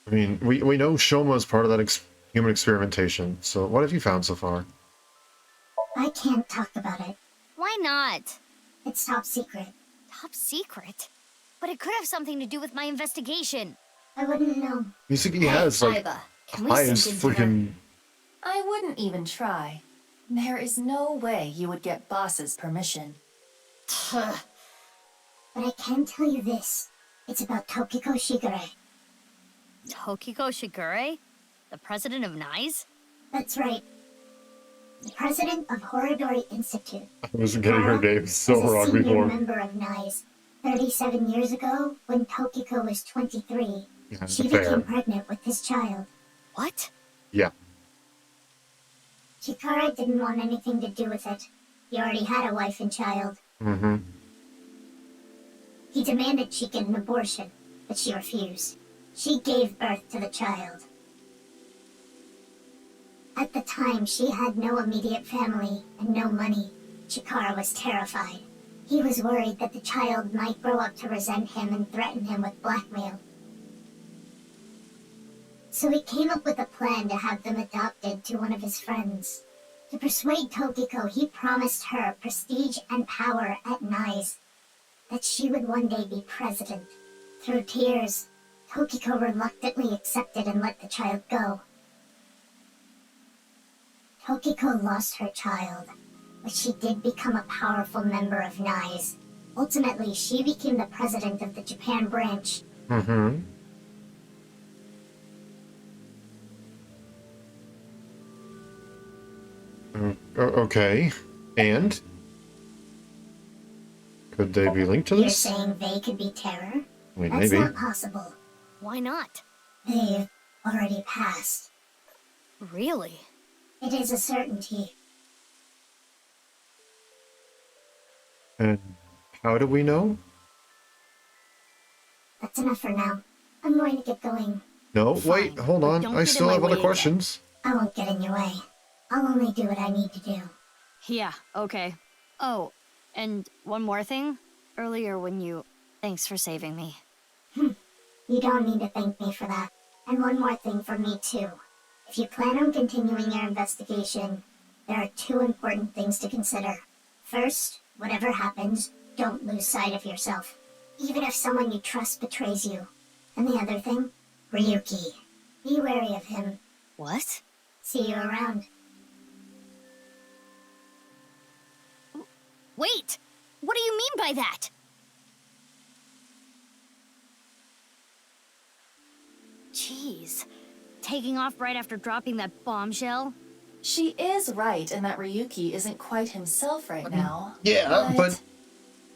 I mean, we know Shoma is part of that human experimentation, so what have you found so far? I can't talk about it. Why not? It's top secret. Top secret? But it could have something to do with my investigation. I wouldn't know. Mizuki has, like, Aiba, can the we highest sink into her? freaking... I wouldn't even try. There is no way you would get boss's permission. But I can tell you this. It's about Tokiko Shigure. Tokiko Shigure? The president of NICE? That's right. The president of Horadori Institute. I was getting her name so was a wrong senior before. member of NICE. 37 years ago, when Tokiko was 23, Yeah, she fair. became pregnant with his child. What? Yeah. Chikara didn't want anything to do with it. He already had a wife and child. Mm-hmm. He demanded she get an abortion, but she refused. She gave birth to the child. At the time, she had no immediate family and no money. Chikara was terrified. He was worried that the child might grow up to resent him and threaten him with blackmail. So he came up with a plan to have them adopted to one of his friends. To persuade Tokiko, he promised her prestige and power at NICE, that she would one day be president. Through tears, Tokiko reluctantly accepted and let the child go. Tokiko lost her child, but she did become a powerful member of NICE. Ultimately, she became the president of the Japan branch. Mm-hmm. Okay. And? Could they be linked to You're this? saying they could be terror? I mean, That's maybe. not possible. Why not? They've already passed. Really? It is a certainty. And how do we know? That's enough for now. I'm going to get going. No, Fine, wait, hold but on. don't I get still in my have way other again. questions. I won't get in your way. I'll only do what I need to do. Yeah, okay. Oh, and one more thing. Earlier when you... Thanks for saving me. You don't need to thank me for that. And one more thing from me, too. If you plan on continuing your investigation, there are two important things to consider. First, whatever happens, don't lose sight of yourself. Even if someone you trust betrays you, And the other thing? Ryuki. Be wary of him. What? See you around. Wait! What do you mean by that? Jeez. Taking off right after dropping that bombshell? She is right in that Ryuki isn't quite himself right now. Yeah, but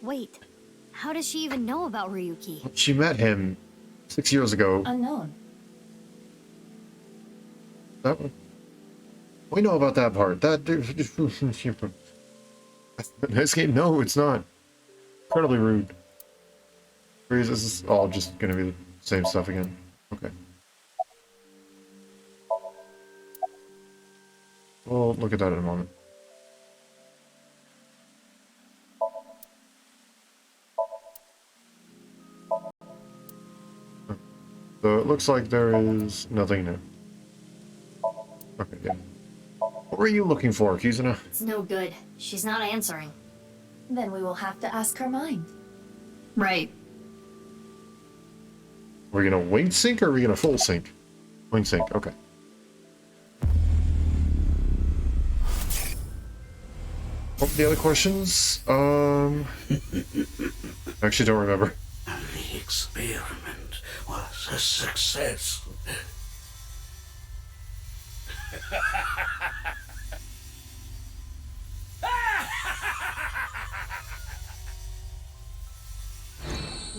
Wait. How does she even know about Ryuki? she met him 6 years ago. Unknown. That one. We know about that part. That nice game? No, it's not. Incredibly rude. This is all just gonna be the same stuff again. Okay. We'll look at that in a moment. So it looks like there is nothing new. Okay, yeah. What were you looking for, Kizuna? It's no good. She's not answering. Then we will have to ask her mind. Right. We're gonna wing sync or are we gonna full sync? Wing sync, okay. What were the other questions? Actually don't remember. The experiment was a success.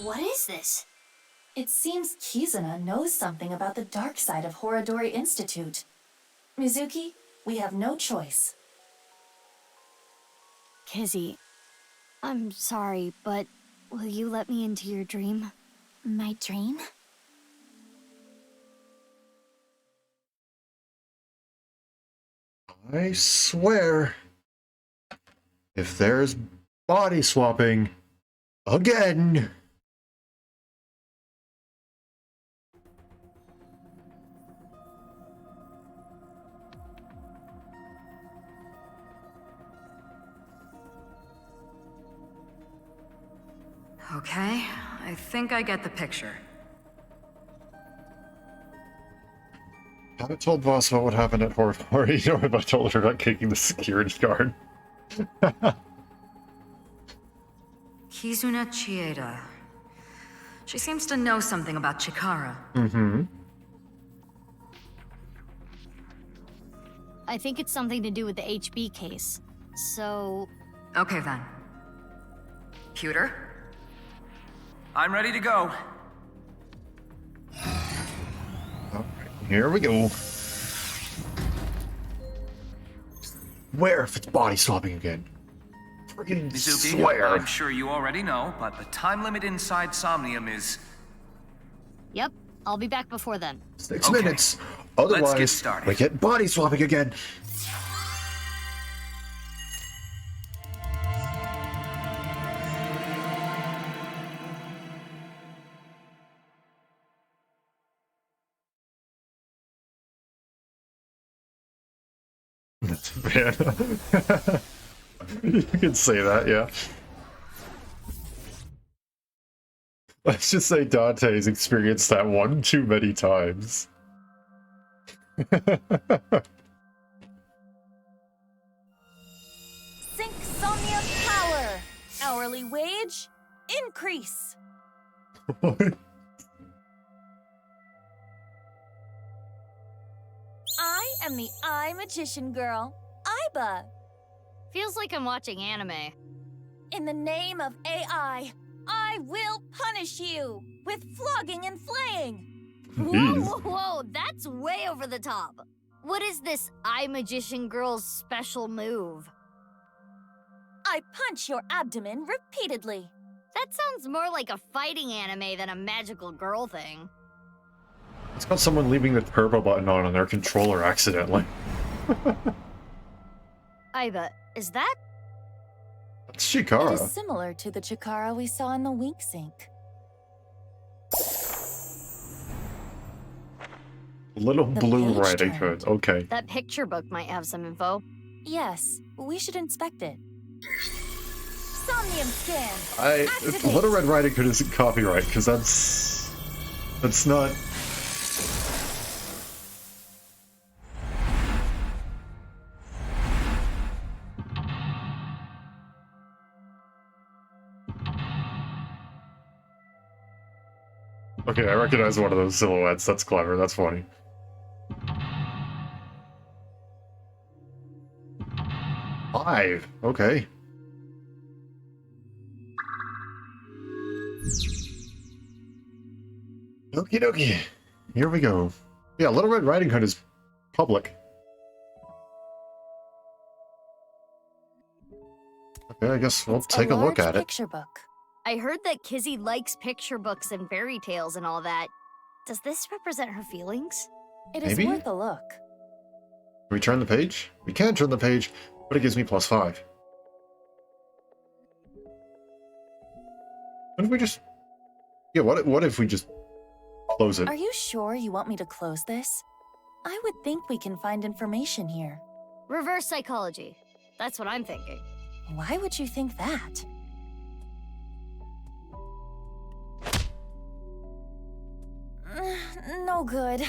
What is this? It seems Kizuna knows something about the dark side of Horadori Institute. Mizuki, we have no choice. Kizzy, I'm sorry, but will you let me into your dream? My dream? I swear, if there's body swapping again. Okay, I think I get the picture. Haven't told boss about what happened at Horadori, nor have I told her about kicking the security guard. Kizuna Chieda. She seems to know something about Chikara. Mm-hmm. I think it's something to do with the HB case. So... Okay then. Pewter? I'm ready to go. Here we go. Swear if it's body swapping again. Friggin' Mizuki, swear. I'm sure you already know, but the time limit inside Somnium is... Yep, I'll be back before then. 6 minutes. Otherwise, let's get started. we get body swapping again. Man. You can say that, yeah. Let's just say Dante's experienced that one too many times. Sync Somnium power! Hourly wage, increase! I am the Eye Magician Girl, Aiba. Feels like I'm watching anime. In the name of AI, I will punish you with flogging and flaying. Whoa, whoa, whoa, that's way over the top. What is this Eye Magician Girl's special move? I punch your abdomen repeatedly. That sounds more like a fighting anime than a magical girl thing. It's got someone leaving the turbo button on their controller accidentally. Aiba, is that? That's It Chikara. is similar to the Chikara we saw in the Wink Sink. Little The Blue page Riding turned. Hood. Okay. That picture book might have some info. Yes, we should inspect it. Somnium scan. Little Red Riding Hood isn't copyright because that's That's not... Okay, I recognize one of those silhouettes. That's clever. That's funny. Five. Okay. Okie dokie. Here we go. Yeah, Little Red Riding Hood is public. Okay, I guess we'll take a look at it. Picture book. I heard that Kizzy likes picture books and fairy tales and all that. Does this represent her feelings? It is Maybe? worth a look. Can we turn the page? We can turn the page, but it gives me +5. What if we just... Yeah, what if we just close it? Are you sure you want me to close this? I would think we can find information here. Reverse psychology. That's what I'm thinking. Why would you think that? No good.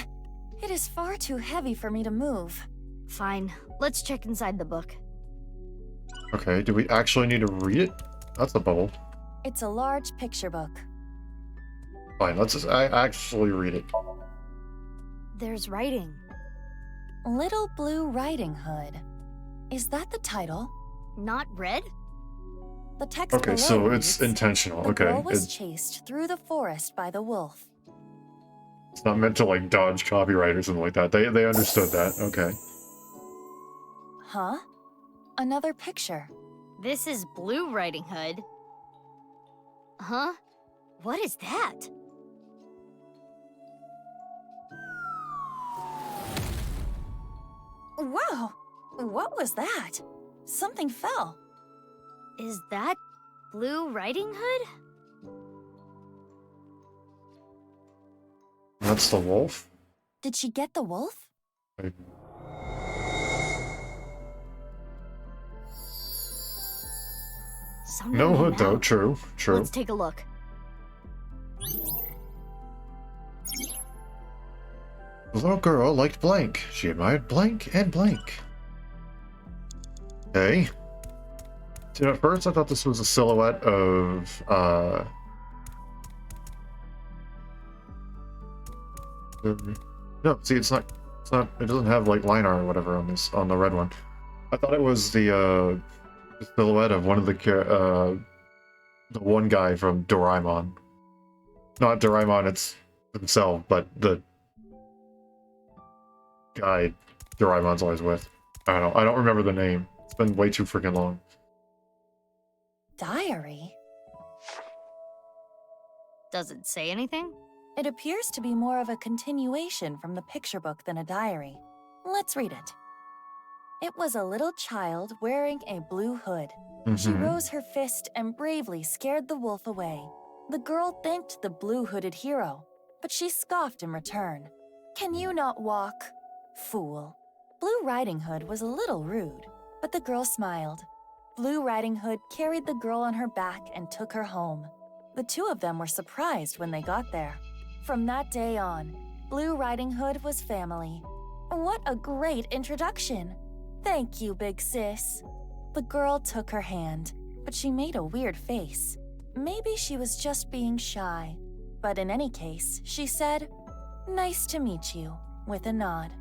It is far too heavy for me to move. Fine. Let's check inside the book. Okay, do we actually need to read it? That's a bubble. It's a large picture book. Fine, let's just actually read it. There's writing. Little Blue Riding Hood. Is that the title? Not red? The text Okay, below so reads, it's intentional. The Okay, girl was chased through the forest by the wolf. it's not meant to like dodge copyright or something like that. They understood that. Okay. Huh? Another picture. This is Blue Riding Hood. Huh? What is that? Wow! What was that? Something fell. Is that Blue Riding Hood? That's the wolf? Did she get the wolf? No hood though, true, true. Let's take a look. The little girl liked blank. She admired blank and blank. Okay. So at first I thought this was a silhouette of no, see it's not it doesn't have like line art or whatever on the red one. I thought it was the silhouette of one of the one guy from Doraemon. Not Doraemon, it's himself, but the guy Doraemon's always with. I don't know. I don't remember the name. It's been way too freaking long. Diary? Does it say anything? It appears to be more of a continuation from the picture book than a diary. Let's read it. It was a little child wearing a blue hood. She rose her fist and bravely scared the wolf away. The girl thanked the blue-hooded hero, but she scoffed in return. Can you not walk? Fool. Blue Riding Hood was a little rude, but the girl smiled. Blue Riding Hood carried the girl on her back and took her home. The two of them were surprised when they got there. From that day on, Blue Riding Hood was family. What a great introduction! Thank you, big sis. The girl took her hand, but she made a weird face. Maybe she was just being shy. But in any case, she said, "Nice to meet you," with a nod.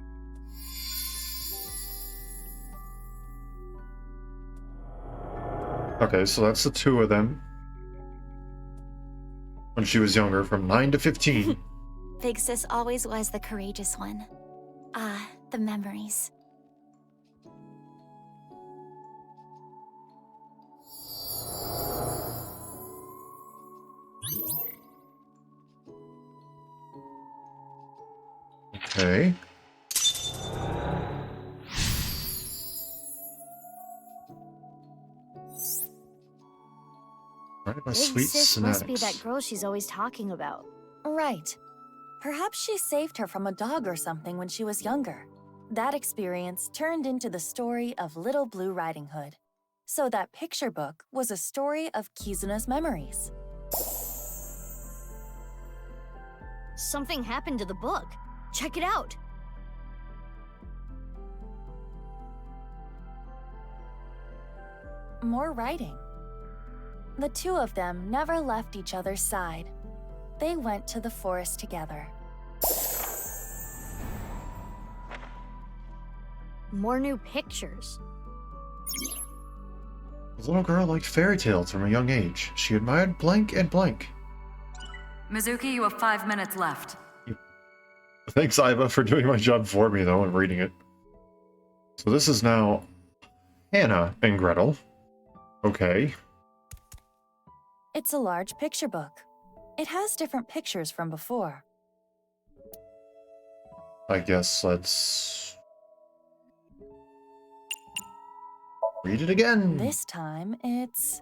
Okay, so that's the two of them. When she was younger, from 9 to 15. Big Sis always was the courageous one. Ah, the memories. Okay. Right, my Big sweet Sis must be snacks. that girl she's always talking about. Right. Perhaps she saved her from a dog or something when she was younger. That experience turned into the story of Little Blue Riding Hood. So that picture book was a story of Kizuna's memories. Something happened to the book. Check it out. More writing. The two of them never left each other's side. They went to the forest together. More new pictures. The little girl liked fairy tales from a young age. She admired blank and blank. Mizuki, you have 5 minutes left. Thanks, Aiba, for doing my job for me, though, and reading it. So this is now Hannah and Gretel. Okay. It's a large picture book. It has different pictures from before. I guess let's read it again. This time, it's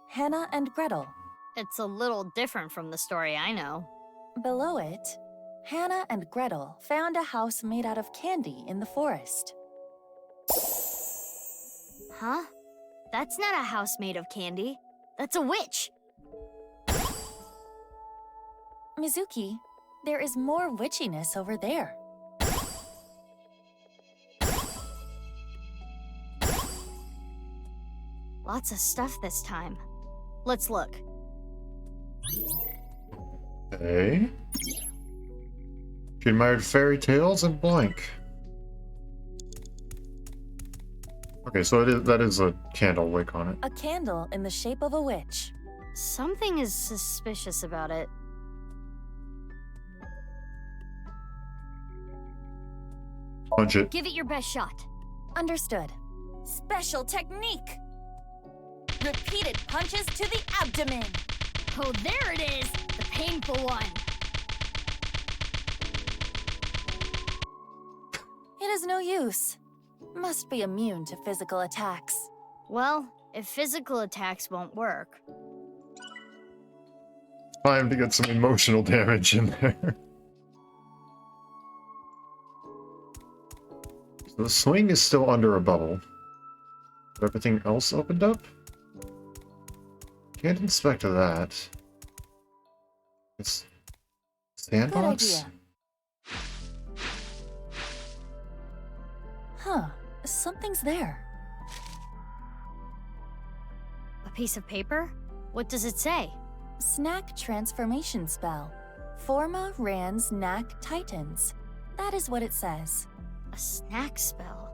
Hannah and Gretel. It's a little different from the story I know. Below it, Hannah and Gretel found a house made out of candy in the forest. Huh? That's not a house made of candy. That's a witch. Mizuki, there is more witchiness over there. Lots of stuff this time. Let's look. Okay. She admired fairy tales and blank. Okay, so that is a candle wick on it. A candle in the shape of a witch. Something is suspicious about it. Punch it. Give it your best shot. Understood. Special technique! Repeated punches to the abdomen. Oh, there it is! The painful one. It is no use. Must be immune to physical attacks. Well, if physical attacks won't work. Time to get some emotional damage in there. So the swing is still under a bubble. But everything else opened up? Can't inspect that. It's sandbox? Good idea. Huh, something's there. A piece of paper? What does it say? Snack transformation spell. Forma Rans Knack Titans. That is what it says. A snack spell.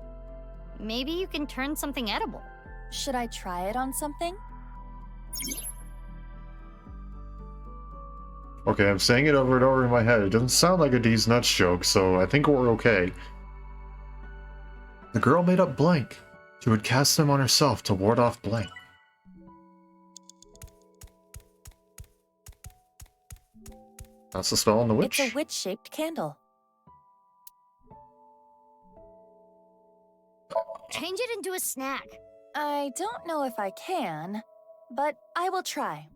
Maybe you can turn something edible. Should I try it on something? Okay, I'm saying it over and over in my head. It doesn't sound like a D's Nuts joke, so I think we're okay. The girl made up blank. She would cast them on herself to ward off blank. That's the spell on the witch? It's a witch-shaped candle. Change it into a snack. I don't know if I can, but I will try.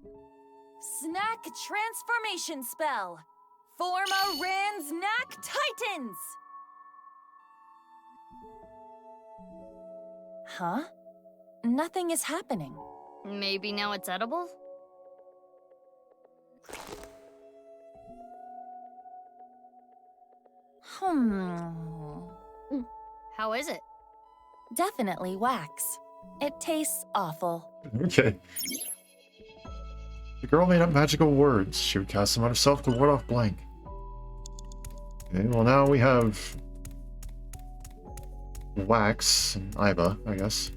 Snack transformation spell. Forma Rans Knack Titans. Huh? Nothing is happening. Maybe now it's edible? How is it? Definitely wax. It tastes awful. Okay. The girl made up magical words. She would cast them on herself to ward off blank. Okay, well now we have wax and Aiba, I guess.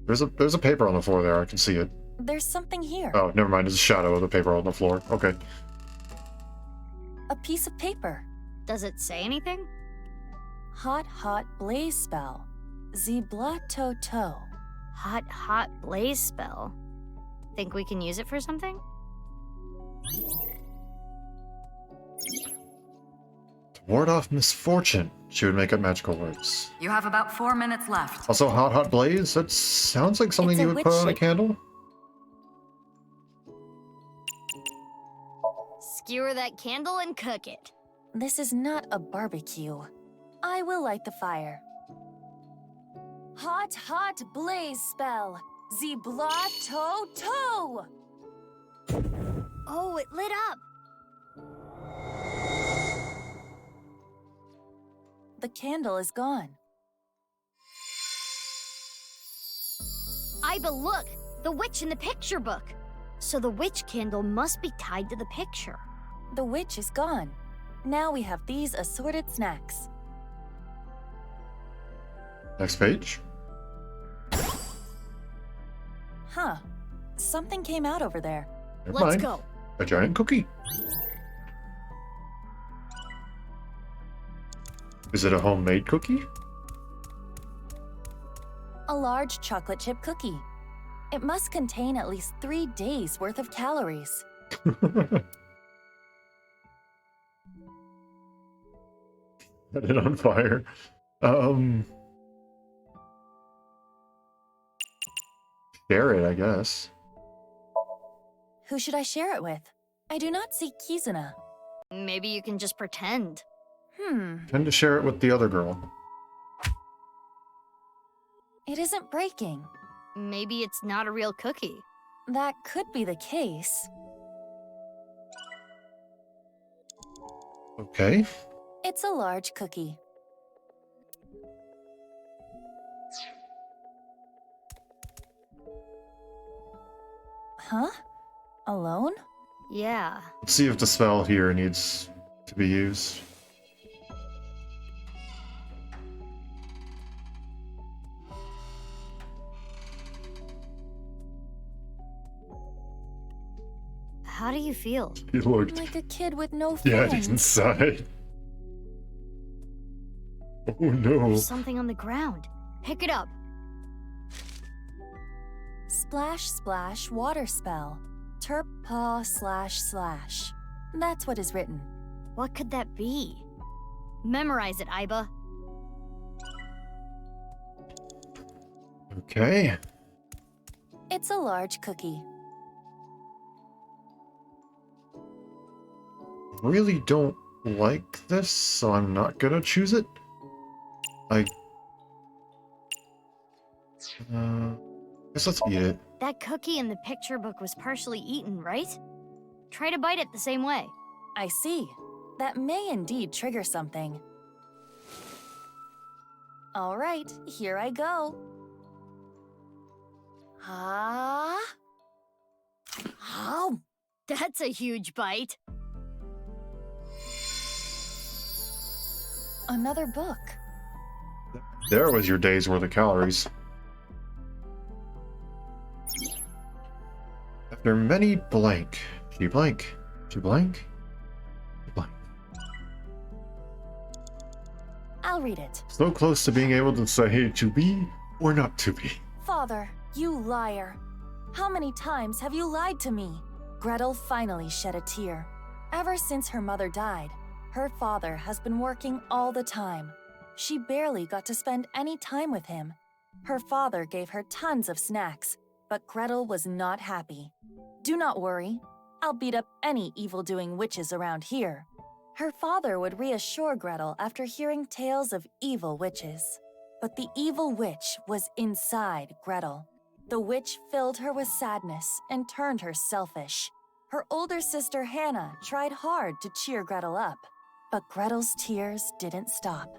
There's a paper on the floor there, I can see it. There's something here. Oh, never mind, there's a shadow of the paper on the floor. Okay. A piece of paper. Does it say anything? Hot, hot blaze spell. Zibla-to-to. Hot, hot blaze spell. Think we can use it for something? To ward off misfortune, she would make up magical words. You have about 4 minutes left. Also, hot, hot blaze? That sounds like something you would put on a candle? Skewer that candle and cook it. This is not a barbecue. I will light the fire. Hot, hot blaze spell. Zibla-to-to. Oh, it lit up. The candle is gone. Aiba, look! The witch in the picture book! So the witch candle must be tied to the picture. The witch is gone. Now we have these assorted snacks. Next page. Huh. Something came out over there. Never Let's mind. go. A giant cookie. Is it a homemade cookie? A large chocolate chip cookie. It must contain at least 3 days' worth of calories. Set it on fire. Share it, I guess. Who should I share it with? I do not see Kizuna. Maybe you can just pretend. Tend to share it with the other girl. It isn't breaking. Maybe it's not a real cookie. That could be the case. Okay. It's a large cookie. Huh? Alone? Yeah. Let's see if the spell here needs to be used. How do you feel? He looked. Like a kid with no Yeah, friends. inside. Oh no. There's something on the ground. Pick it up. Splash, splash, water spell. Terp paw //. That's what is written. What could that be? Memorize it, Aiba. Okay. It's a large cookie. Really don't like this, so I'm not gonna choose it. Guess let's eat it. That cookie in the picture book was partially eaten, right? Try to bite it the same way. I see. That may indeed trigger something. All right, here I go. Ah. Oh, that's a huge bite. Another book. There was your day's worth of calories. After many blank. She blank. She blank. She blank. I'll read it. So close to being able to say to be or not to be. Father, you liar. How many times have you lied to me? Gretel finally shed a tear. Ever since her mother died, her father has been working all the time. She barely got to spend any time with him. Her father gave her tons of snacks, but Gretel was not happy. Do not worry. I'll beat up any evil-doing witches around here. Her father would reassure Gretel after hearing tales of evil witches. But the evil witch was inside Gretel. The witch filled her with sadness and turned her selfish. Her older sister Hannah tried hard to cheer Gretel up, but Gretel's tears didn't stop.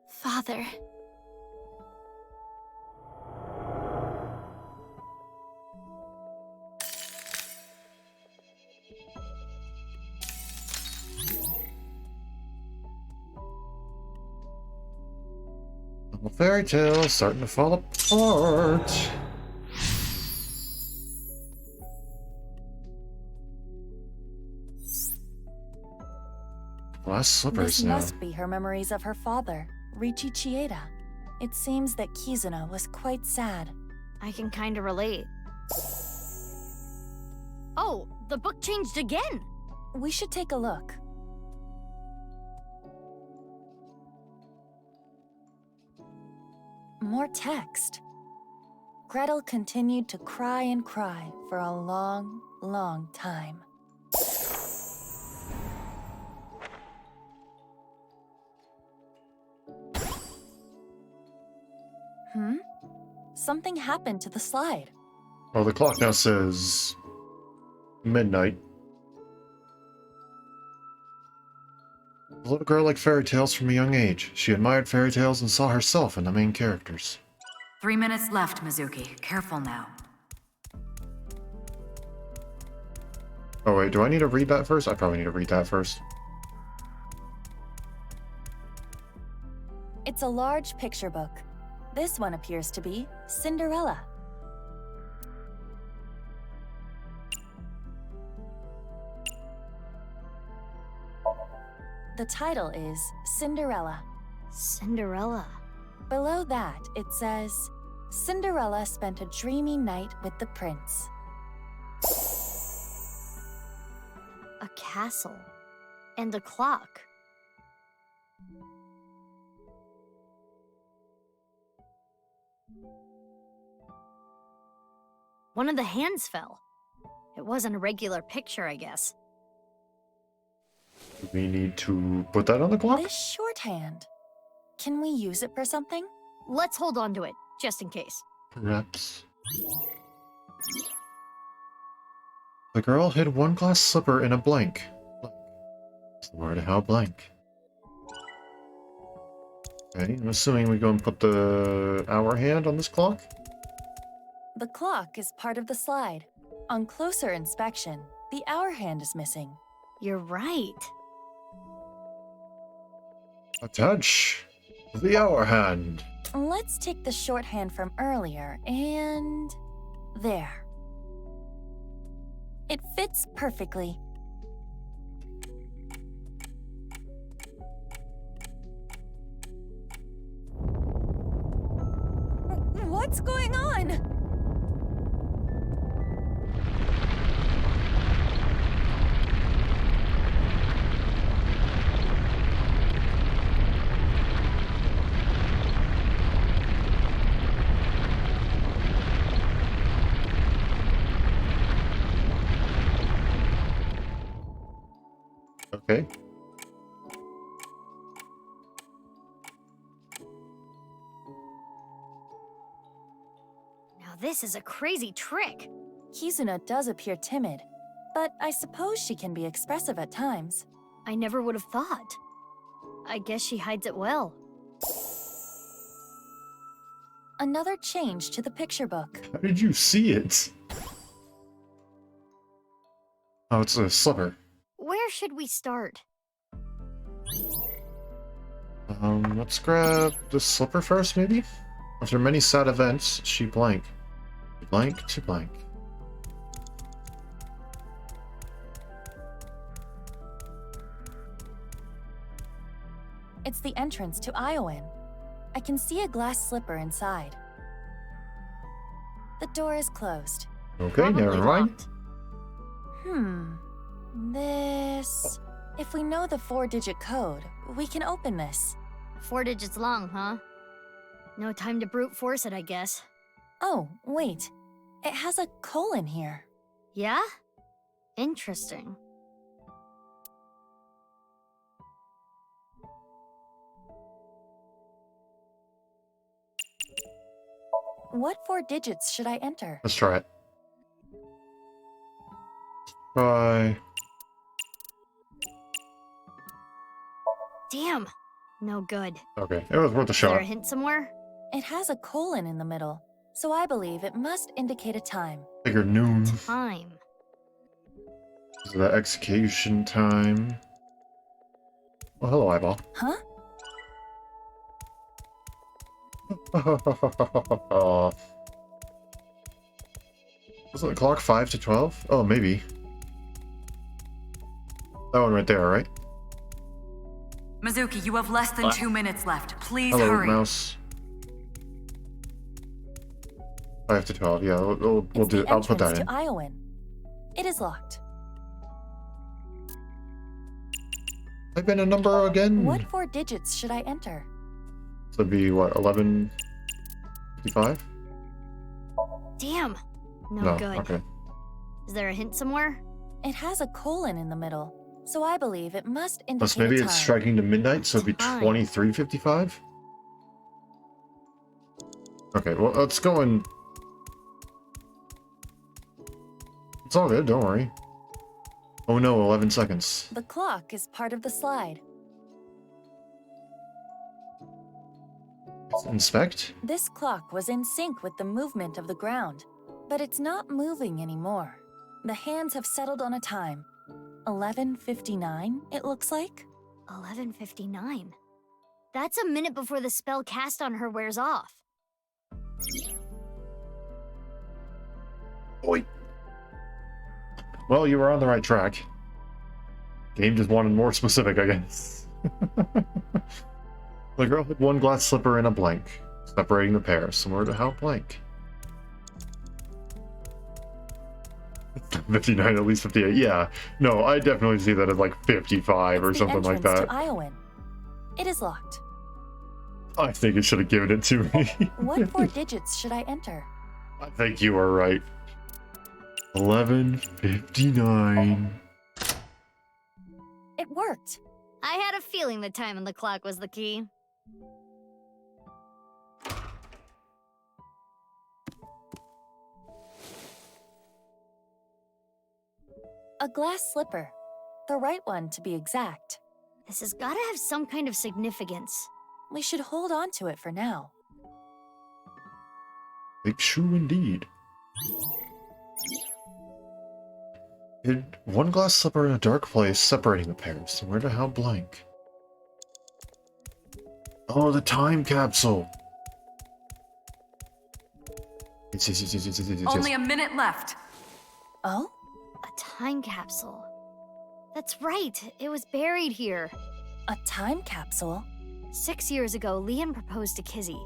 Father. Little fairy tale starting to fall apart. Glass slippers This now. must be her memories of her father, Ryuki Chieda. It seems that Kizuna was quite sad. I can kind of relate. Oh, the book changed again! We should take a look. More text. Gretel continued to cry and cry for a long, long time. something happened to the slide. Well, the clock now says midnight. The little girl liked fairy tales from a young age. She admired fairy tales and saw herself in the main characters. 3 minutes left, Mizuki. Careful now. Oh wait, do I need to read that first? I probably need to read that first. It's a large picture book. This one appears to be Cinderella. The title is Cinderella. Cinderella. Below that, it says, Cinderella spent a dreamy night with the prince. A castle. And a clock. One of the hands fell. It wasn't a regular picture, I guess. Do we need to put that on the clock? This shorthand. Can we use it for something? Let's hold on to it, just in case. Perhaps. The girl hid one glass slipper in a blank. What's the word? How blank? Okay, I'm assuming we go and put the hour hand on this clock. The clock is part of the slide. On closer inspection, the hour hand is missing. You're right. Attach the hour hand. Let's take the shorthand from earlier and... there. It fits perfectly. What's going on? Okay. Now this is a crazy trick. Kizuna does appear timid, but I suppose she can be expressive at times. I never would have thought. I guess she hides it well. Another change to the picture book. How did you see it? Oh, it's a slipper. Where should we start? Let's grab the slipper first, maybe? After many sad events, she blank. Blank to blank. It's the entrance to Iowan. I can see a glass slipper inside. The door is closed. Okay, never mind. This... If we know the 4-digit code, we can open this. 4 digits long, huh? No time to brute force it, I guess. Oh, wait. It has a colon here. Yeah? Interesting. What 4 digits should I enter? Let's try it. Try... Damn. No good. Okay, it was worth a Is there shot. a hint somewhere? It has a colon in the middle, so I believe it must indicate a time. Figure noon. Time. This is the execution time. Well, hello, eyeball. Huh? Wasn't the clock 5 to 12? Oh, maybe. That one right there, right? Mizuki, you have less than 2 minutes left. Please Hello, hurry. mouse. 5 to 12, yeah, we'll It's do. the I'll put that entrance in. to Iowan. It is locked. Type in a number again. What 4 digits should I enter? So it'd be what, 1155? Damn. No good. Okay. Is there a hint somewhere? It has a colon in the middle, so I believe it must indicate Plus maybe a it's time. striking to midnight, so it'd be Time. 2355? Okay, well, let's go and... It's all good, don't worry. Oh no, 11 seconds. The clock is part of the slide. Inspect? This clock was in sync with the movement of the ground, but it's not moving anymore. The hands have settled on a time. 11:59, it looks like. 11:59. That's a minute before the spell cast on her wears off. Oi. Well, you were on the right track. Game just wanted more specific, I guess. The girl had one glass slipper and a blank, separating the pair, similar to how blank. 59, at least 58. Yeah, no, I definitely see that as like 55 or something like that. To Iowan. It is locked. I think it should have given it to me. What 4 digits should I enter? I think you are right. 11:59. It worked. I had a feeling the time on the clock was the key. A glass slipper. The right one, to be exact. This has gotta have some kind of significance. We should hold on to it for now. Big shoe indeed. Hid one glass slipper in a dark place, separating the pairs, similar to how blank. Oh, the time capsule! Yes. Only a minute left. Oh? A time capsule. That's right, it was buried here. A time capsule? 6 years ago, Liam proposed to Kizzy.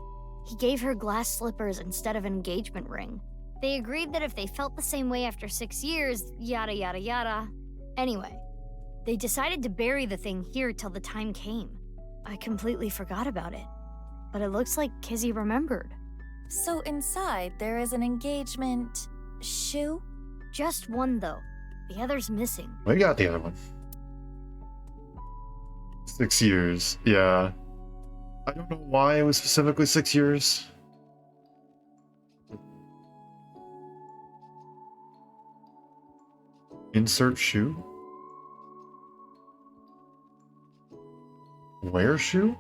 He gave her glass slippers instead of an engagement ring. They agreed that if they felt the same way after 6 years, yada yada yada. Anyway, they decided to bury the thing here till the time came. I completely forgot about it, but it looks like Kizzy remembered. So inside there is an engagement shoe? Just one though. The other's missing. We got the other one. 6 years, yeah. I don't know why it was specifically 6 years. Insert shoe? Where shoe?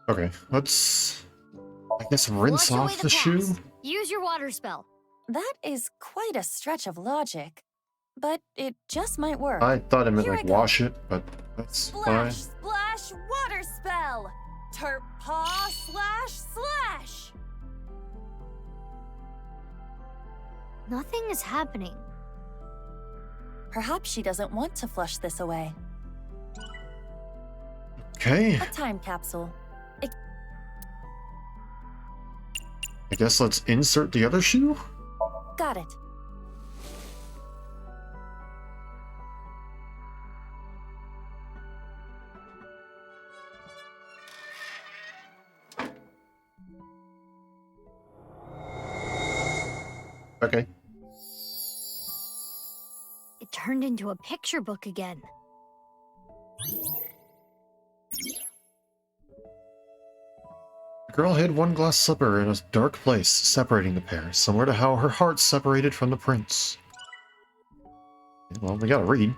Okay, let's... I guess rinse Flush away off the shoe? past. Use your water spell. That is quite a stretch of logic, but it just might work. I thought it meant Here like I go. wash it, but that's fine. Splash, splash, water spell! Terp paw slash slash! Nothing is happening. Perhaps she doesn't want to flush this away. Okay, A time capsule. I guess let's insert the other shoe? Got it. Okay. It turned into a picture book again. The girl hid one glass slipper in a dark place, separating the pair, similar to how her heart separated from the prince. Well, we gotta read.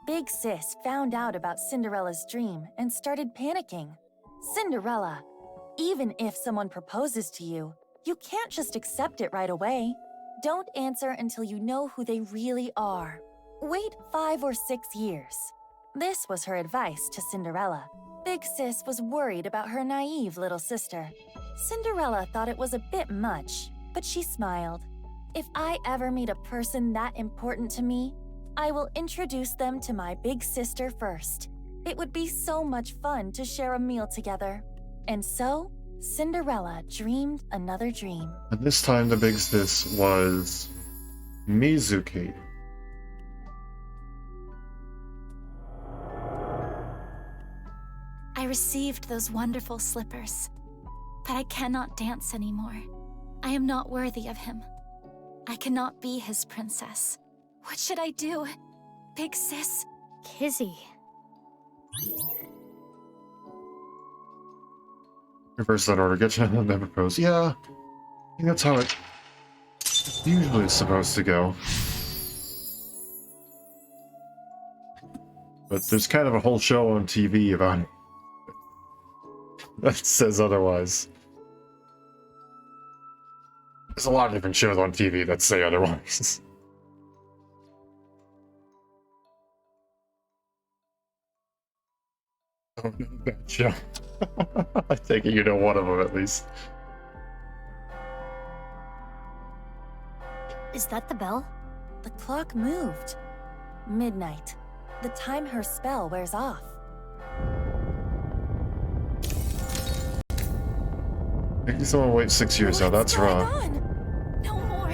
Big Sis found out about Cinderella's dream and started panicking. Cinderella, even if someone proposes to you, you can't just accept it right away. Don't answer until you know who they really are. Wait 5 or 6 years. This was her advice to Cinderella. Big Sis was worried about her naive little sister. Cinderella thought it was a bit much, but she smiled. If I ever meet a person that important to me, I will introduce them to my big sister first. It would be so much fun to share a meal together. And so, Cinderella dreamed another dream. And this time the big sis was Mizuki. I received those wonderful slippers. But I cannot dance anymore. I am not worthy of him. I cannot be his princess. What should I do? Big sis? Kizzy. Reverse that order. Get you and then propose. Yeah, I think that's how it usually is supposed to go. But there's kind of a whole show on TV about it that says otherwise. There's a lot of different shows on TV that say otherwise. Oh, bad show. I take it you know one of them at least. Is that the bell? The clock moved. Midnight. The time her spell wears off. Making someone wait 6 years now, that's wrong. No more.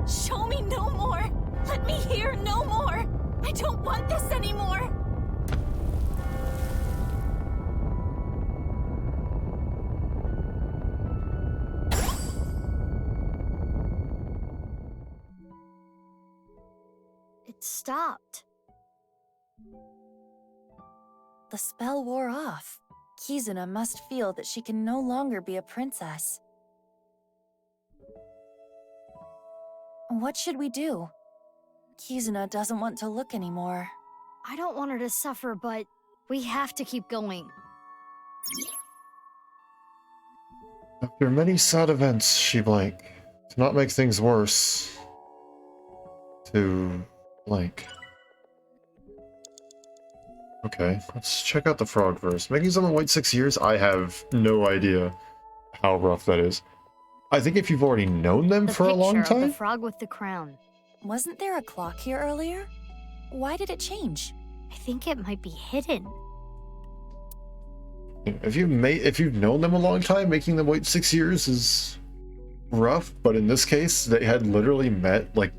Show me no more. Let me hear no more. I don't want this anymore. It stopped. The spell wore off. Kizuna must feel that she can no longer be a princess. What should we do? Kizuna doesn't want to look anymore. I don't want her to suffer, but we have to keep going. After many sad events, she blank. To not make things worse. To blank. Okay, let's check out the frog first. Making someone wait 6 years? I have no idea how rough that is. I think if you've already known them for a long time? The frog with the crown. Wasn't there a clock here earlier? Why did it change? I think it might be hidden. If you've known them a long time, making them wait 6 years is rough, but in this case, they had literally met, like,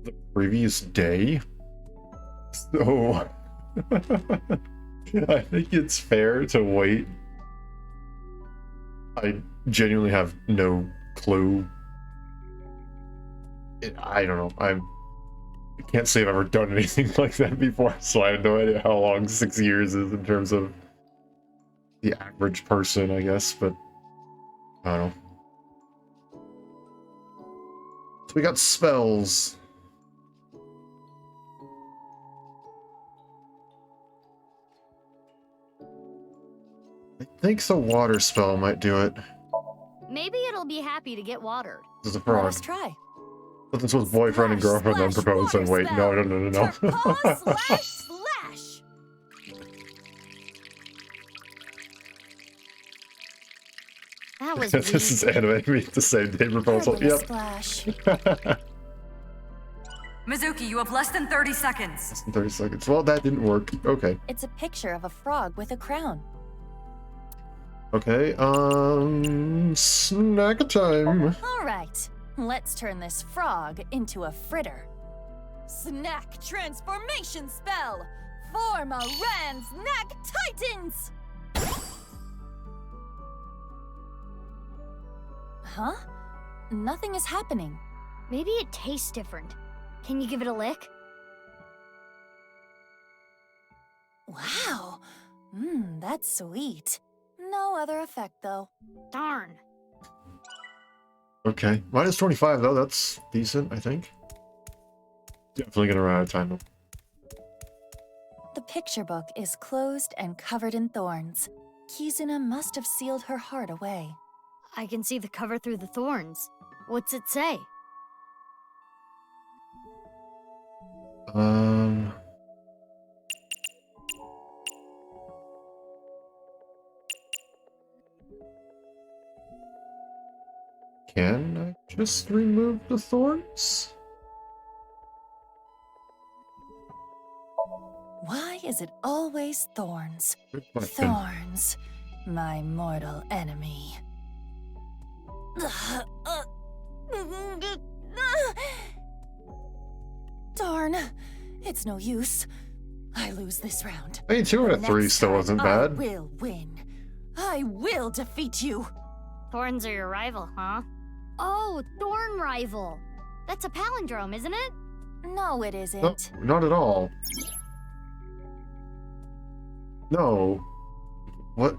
the previous day. So... I think it's fair to wait. I genuinely have no clue. I don't know. I can't say I've ever done anything like that before, so I have no idea how long 6 years is in terms of the average person, I guess, but I don't know. So we got spells. I think the water spell might do it. Maybe it'll be happy to get watered. This is a frog. Let us try. But this was boyfriend and girlfriend then proposed and wait, no. Slash! That was This is anime meet the same day proposal. Yep. Splash. Mizuki, you have less than 30 seconds. Less than 30 seconds. Well, that didn't work. Okay. It's a picture of a frog with a crown. Okay, snack time. All right, let's turn this frog into a fritter. Snack transformation spell! Form a Ran Snack Titans! Huh? Nothing is happening. Maybe it tastes different. Can you give it a lick? Wow. That's sweet. No other effect, though. Darn. Okay, minus 25 though, that's decent, I think. Definitely gonna run out of time though. The picture book is closed and covered in thorns. Kizuna must have sealed her heart away. I can see the cover through the thorns. What's it say? Can I just remove the thorns? Why is it always thorns? Good question. Thorns, my mortal enemy. Darn, it's no use. I lose this round. I mean, 2 out of 3 still wasn't bad. I will win. I will defeat you. Thorns are your rival, huh? Oh, Thorn rival. That's a palindrome, isn't it? No, it isn't. No, not at all. No. What?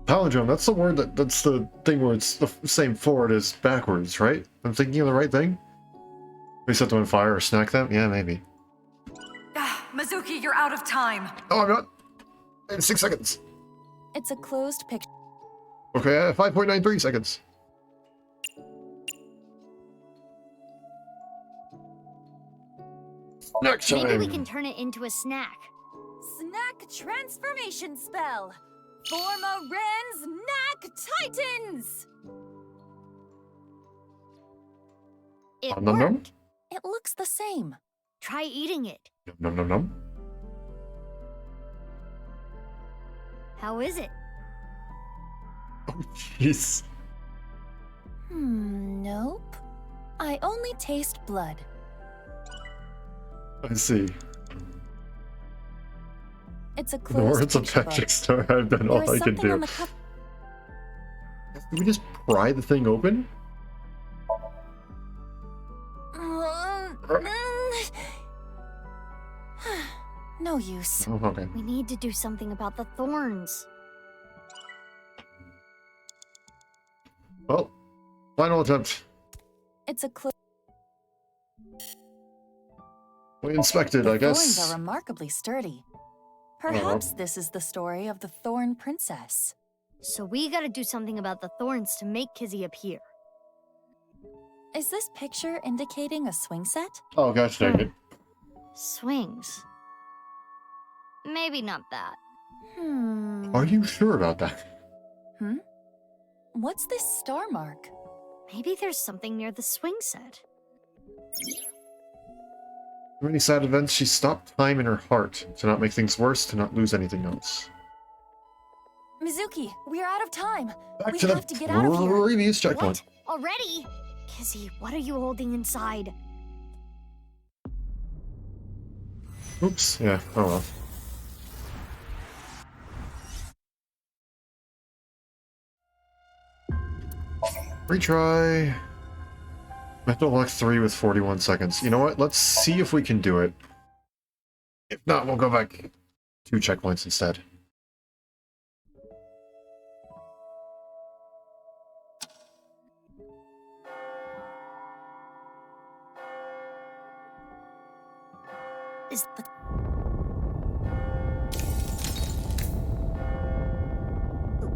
Palindrome, that's the word that's the thing where it's the same forward as backwards, right? I'm thinking of the right thing? We set them on fire or snack them? Yeah, maybe. Mizuki, you're out of time. Oh, I'm not. In 6 seconds. It's a closed picture. Okay, 5.93 seconds. Next time. Maybe we can turn it into a snack. Snack transformation spell. Form a Ran's Knack Titans. It Nom, nom, nom. worked. It looks the same. Try eating it. Nom nom nom. How is it? Oh, jeez. Nope. I only taste blood. I see. It's a The closed words of picture Patrick book. Star, I've done There all is I can something on do. the cup. Can we just pry the thing open? No use. Oh, okay. We need to do something about the thorns. Well, final attempt. It's a closed. We inspected, I guess. Thorns are remarkably sturdy. Perhaps this is the story of the Thorn Princess. So we gotta do something about the thorns to make Kizzy appear. Is this picture indicating a swing set? Oh, gosh dang it. Swings. Maybe not that. Are you sure about that? What's this star mark? Maybe there's something near the swing set. Too many sad events, she stopped time in her heart. To not make things worse, to not lose anything else. Mizuki, we're out of time. Back We to have to get out of the here. previous checkpoint. What? Already? Kizzy, what are you holding inside? Oops, yeah, oh well. Retry. Mental Lock 3 with 41 seconds. You know what? Let's see if we can do it. If not, we'll go back 2 checkpoints instead. Is the...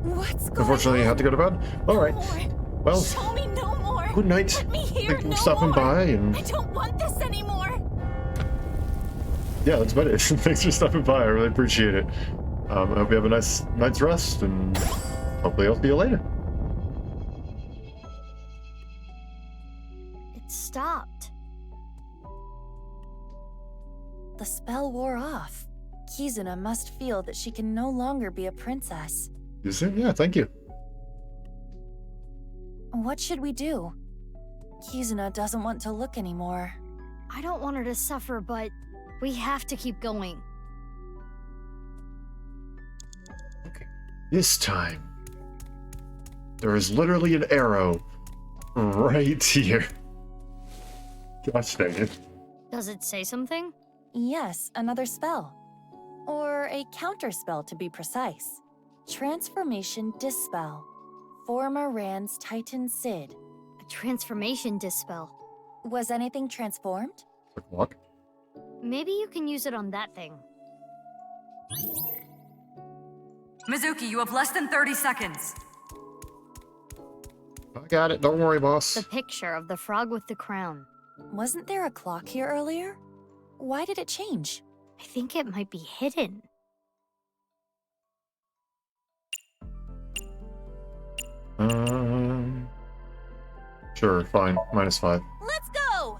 What's going Unfortunately, you had to go to bed? Alright. Well, Show me no more. good night. Let me hear Thank you no for stopping more. by, and I don't want this anymore. yeah, that's about it. Thanks for stopping by. I really appreciate it. I hope you have a nice night's rest, and hopefully I'll see you later. It stopped. The spell wore off. Kizuna must feel that she can no longer be a princess. You see? Yeah, thank you. What should we do? Kizuna doesn't want to look anymore. I don't want her to suffer, but we have to keep going. This time, there is literally an arrow right here. Gosh dang it. Does it say something? Yes, another spell. Or a counter spell to be precise. Transformation Dispel. Former Rand's Titan Sid. A transformation dispel. Was anything transformed? Quick walk. Maybe you can use it on that thing. Mizuki, you have less than 30 seconds. I got it. Don't worry, boss. The picture of the frog with the crown. Wasn't there a clock here earlier? Why did it change? I think it might be hidden. Sure, fine. -5. Let's go!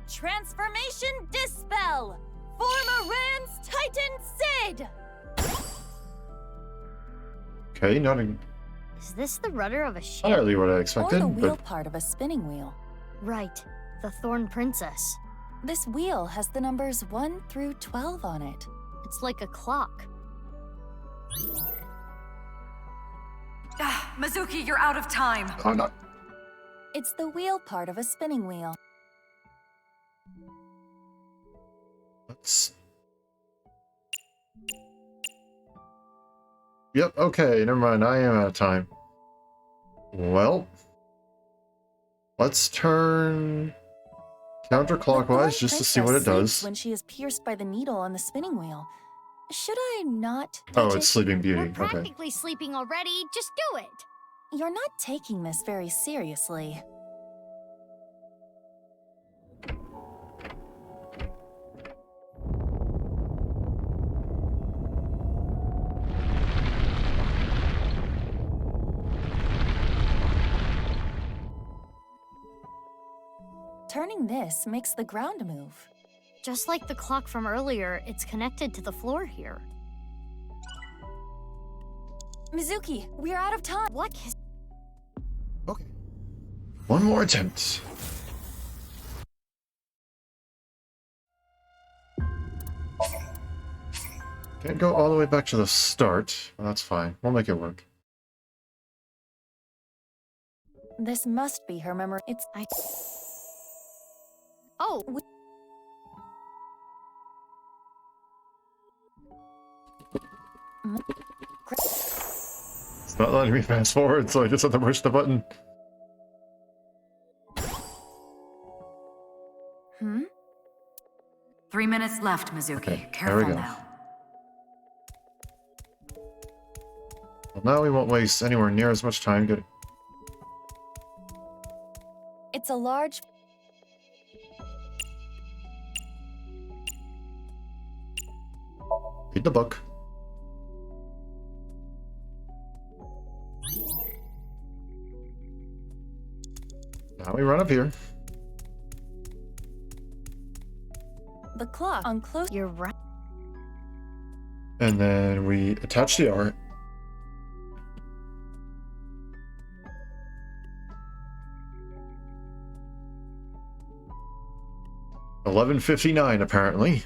Transformation Dispel! Former Rand's Titan Sid! Okay, not Is this the rudder of a ship? entirely what I Or expected, the wheel but part of a spinning wheel. Right. The Thorn Princess. This wheel has the numbers 1 through 12 on it. It's like a clock. Mizuki, you're out of time. I'm not. It's the wheel part of a spinning wheel. Let's. Yep, okay, never mind. I am out of time. Well, let's turn counterclockwise just to see what it does. When she is pierced by the needle on the spinning wheel. Should I not? Oh, it's Sleeping Beauty. We're Okay. practically sleeping already. Just do it. You're not taking this very seriously. Turning this makes the ground move. Just like the clock from earlier, it's connected to the floor here. Mizuki, we're out of time. What? Okay. One more attempt. Can't go all the way back to the start. Well, that's fine. We'll make it work. This must be her memory. It's Oh. It's not letting me fast forward, so I just have to push the button. Hmm? 3 minutes left, Mizuki. Okay, Careful there we go. now. Well, now we won't waste anywhere near as much time. Good. It's a large. Read the book. Now we run up here. The clock on close. You're right. And then we attach the art. $11:59 apparently.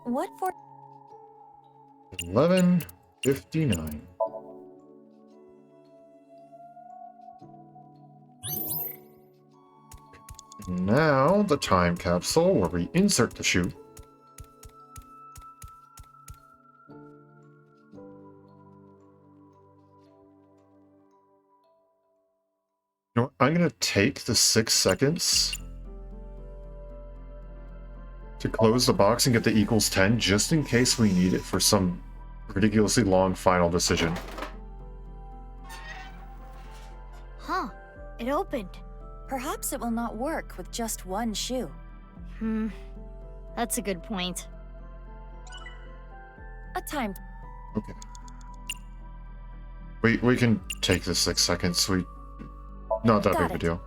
What for? 11:59. Now the time capsule where we insert the shoe. You know what? I'm gonna take the 6 seconds to close the box and get the equals 10 just in case we need it for some ridiculously long final decision. Huh. It opened. Perhaps it will not work with just one shoe. That's a good point. A time. Okay. We can take the 6 seconds. Not that big of a deal.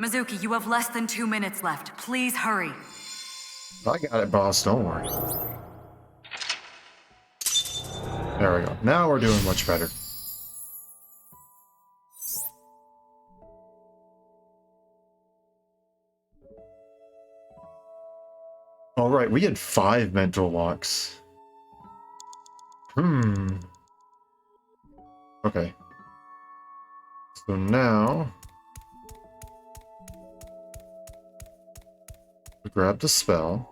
Mizuki, you have less than 2 minutes left. Please hurry. I got it, boss. Don't worry. There we go. Now we're doing much better. All right, we had 5 mental locks. Okay. So now we grab the spell.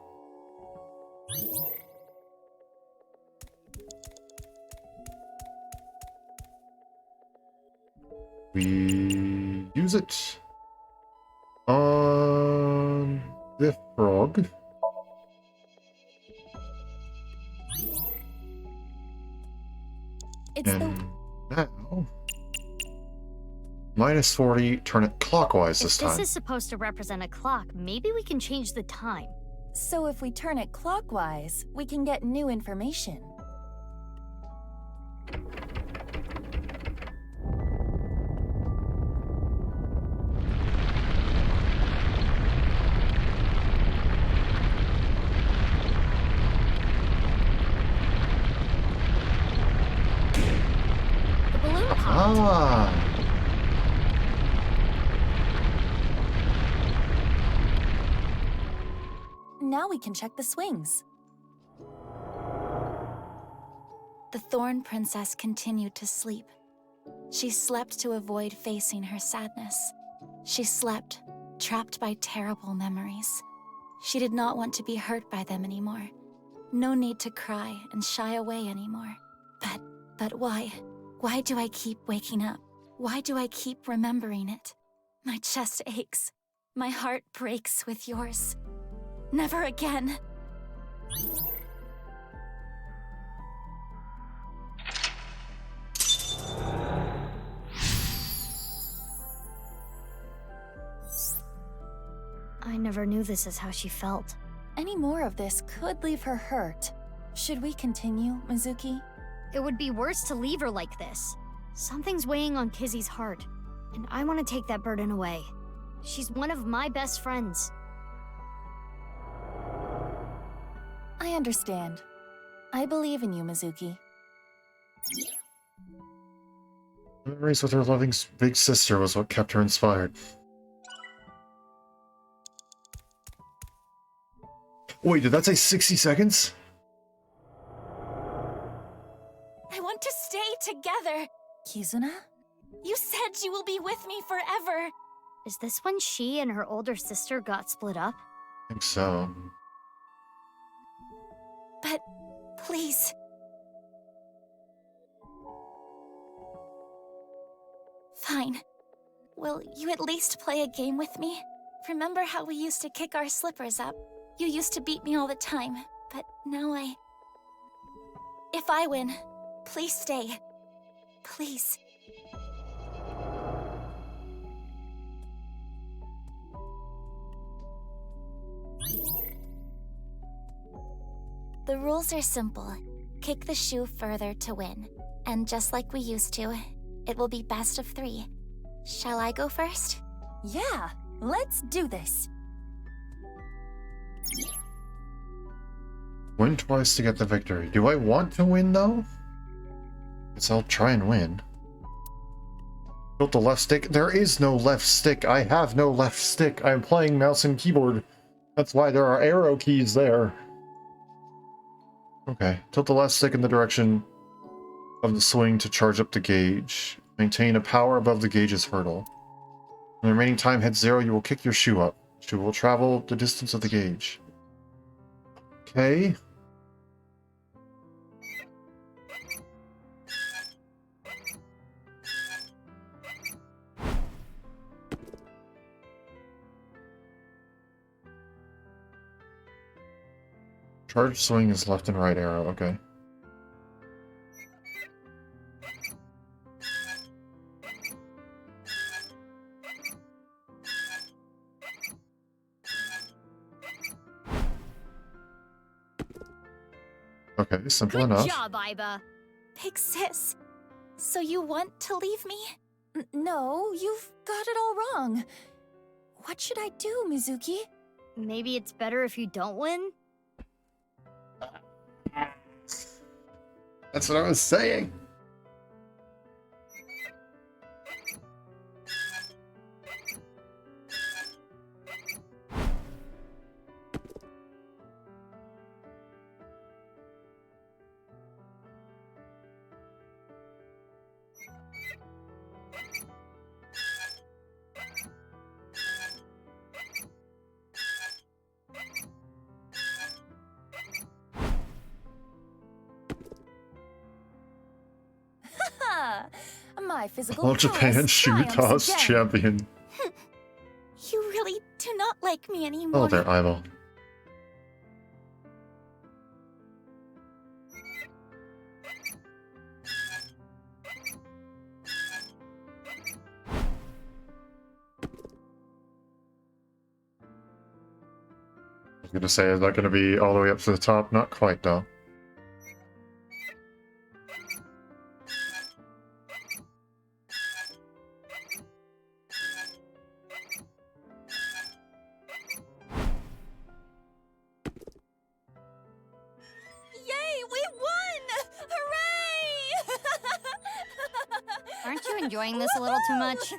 We use it on the frog. And now, minus 40, turn it clockwise this time. If this is supposed to represent a clock, maybe we can change the time. So if we turn it clockwise, we can get new information. Now we can check the swings. The Thorn Princess continued to sleep. She slept to avoid facing her sadness. She slept, trapped by terrible memories. She did not want to be hurt by them anymore. No need to cry and shy away anymore. But why? Why do I keep waking up? Why do I keep remembering it? My chest aches. My heart breaks with yours. Never again. I never knew this is how she felt. Any more of this could leave her hurt. Should we continue, Mizuki? It would be worse to leave her like this. Something's weighing on Kizzy's heart, and I want to take that burden away. She's one of my best friends. I understand. I believe in you, Mizuki. Memories with her loving big sister was what kept her inspired. Wait, did that say 60 seconds? I want to stay together. Kizuna? You said you will be with me forever. Is this when she and her older sister got split up? I think so. But please. Fine. Will you at least play a game with me? Remember how we used to kick our slippers up? You used to beat me all the time, but now If I win, please stay. Please. The rules are simple. Kick the shoe further to win. And just like we used to, it will be best of 3. Shall I go first? Yeah, let's do this. Win twice to get the victory. Do I want to win, though? Guess I'll try and win. Tilt the left stick. There is no left stick. I have no left stick. I'm playing mouse and keyboard. That's why there are arrow keys there. Okay. Tilt the left stick in the direction of the swing to charge up the gauge. Maintain a power above the gauge's hurdle. When the remaining time hits 0, you will kick your shoe up. Shoe will travel the distance of the gauge. Okay. Charge swing is left and right arrow, okay. Okay, simple enough. Good job, Aiba. Big sis, so you want to leave me? No, you've got it all wrong. What should I do, Mizuki? Maybe it's better if you don't win? That's what I was saying. My physical All Japan shoe toss champion. You really do not like me anymore. Oh, there, Aiba. I was gonna say, is that gonna be all the way up to the top? Not quite, though. Enjoying this a little too much?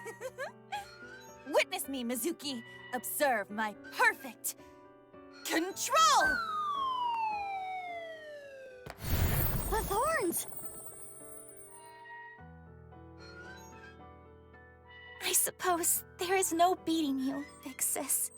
Witness me, Mizuki. Observe my perfect control! The thorns! I suppose there is no beating you, big sis.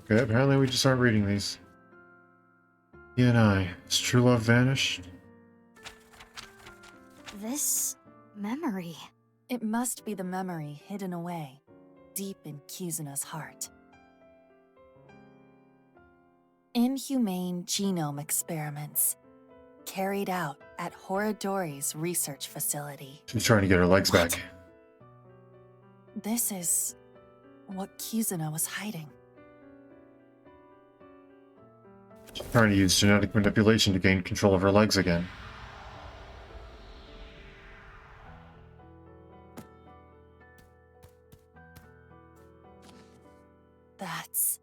Okay, apparently we just aren't reading these. He and I. Has true love vanished? This memory. It must be the memory hidden away, deep in Kizuna's heart. Inhumane genome experiments carried out at Horadori's research facility. She's trying to get her legs back. This is what Kizuna was hiding. She's trying to use genetic manipulation to gain control of her legs again. That's...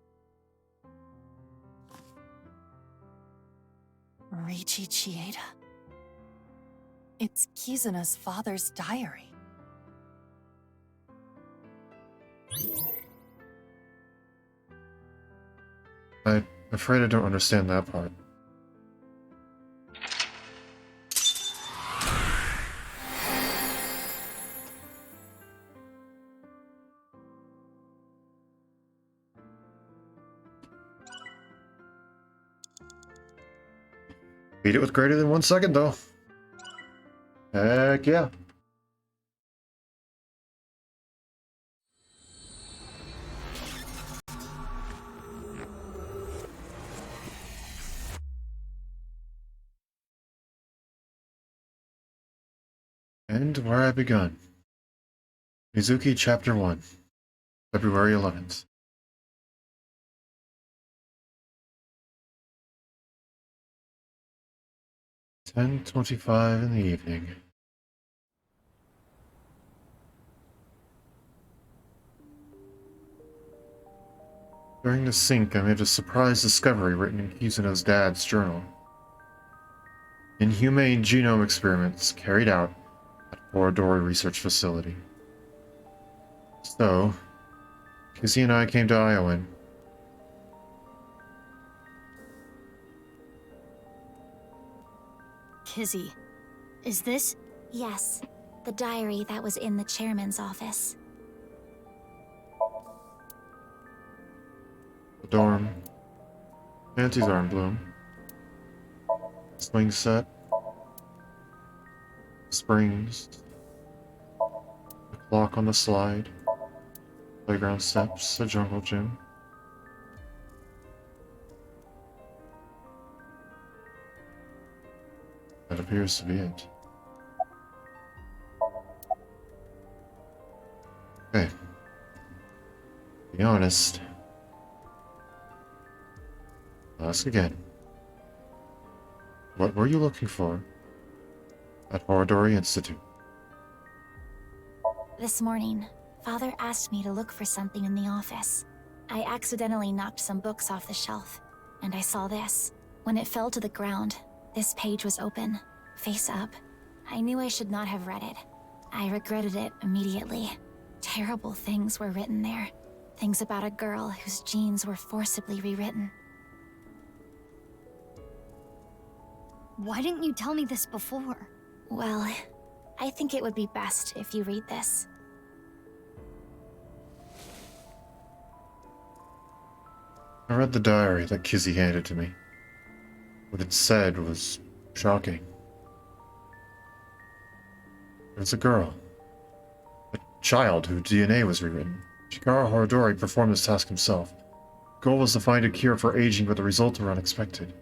Ryuki Chieda. It's Kizuna's father's diary. I'm afraid I don't understand that part. Beat it with greater than 1 second, though. Heck yeah. And where I begun. Mizuki Chapter 1, February 11th. 10:25 in the evening. During the sync, I made a surprise discovery written in Kizuna's dad's journal. Inhumane genome experiments carried out at Horadori Research Facility. So, Kizzy and I came to Iowan. Kizzy, is this? Yes, the diary that was in the chairman's office. The dorm. Panties are in bloom. Swing set. Springs. The clock on the slide. Playground steps. A jungle gym. That appears to be it. Okay. To be honest. I'll ask again. What were you looking for at Horadori Institute? This morning, Father asked me to look for something in the office. I accidentally knocked some books off the shelf, and I saw this. When it fell to the ground, this page was open, face up. I knew I should not have read it. I regretted it immediately. Terrible things were written there. Things about a girl whose genes were forcibly rewritten. Why didn't you tell me this before? Well, I think it would be best if you read this. I read the diary that Kizzy handed to me. What it said was shocking. There's a girl. A child whose DNA was rewritten. Shikara Horadori performed this task himself. The goal was to find a cure for aging, but the results were unexpected.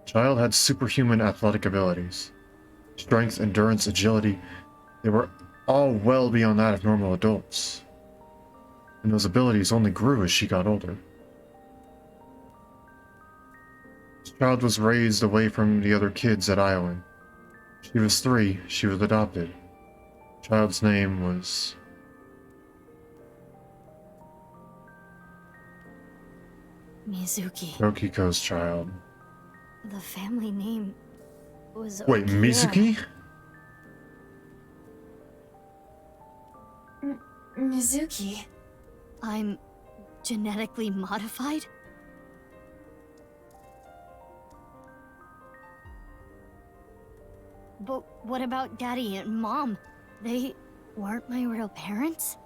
The child had superhuman athletic abilities. Strength, endurance, agility. They were all well beyond that of normal adults. And those abilities only grew as she got older. This child was raised away from the other kids at Iowan. She was 3, she was adopted. The child's name was... Mizuki. Yokiko's child. The family name was Wait, Okiera. Mizuki? Mizuki. I'm genetically modified? But what about Daddy and Mom? They weren't my real parents?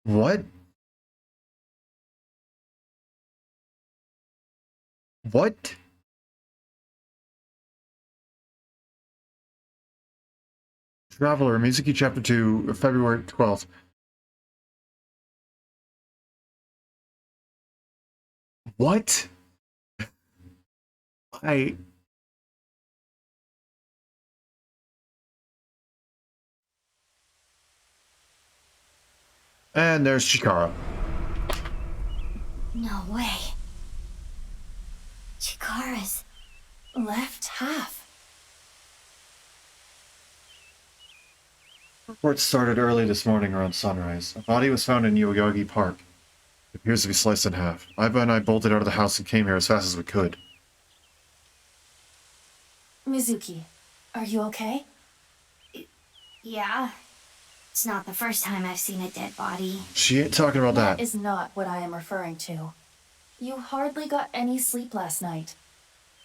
What? What? Traveler, Mizuki Chapter 2, February 12th. What? And there's Chikara. No way. Chikara's left half. Reports started early this morning around sunrise. A body was found in Yoyogi Park. It appears to be sliced in half. Aiba and I bolted out of the house and came here as fast as we could. Mizuki, are you okay? Yeah. It's not the first time I've seen a dead body. She ain't talking about that. That is not what I am referring to. You hardly got any sleep last night.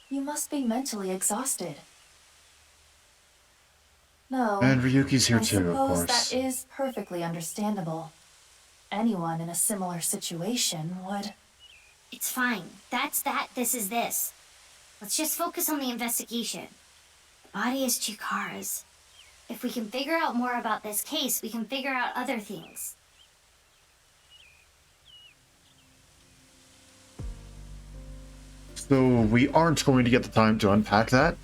You must be mentally exhausted. No. And Ryuki's here I too, of suppose course. that is perfectly understandable. Anyone in a similar situation would... It's fine. That's that, this is this. Let's just focus on the investigation. The body is Chikara's. If we can figure out more about this case, we can figure out other things. So we aren't going to get the time to unpack that?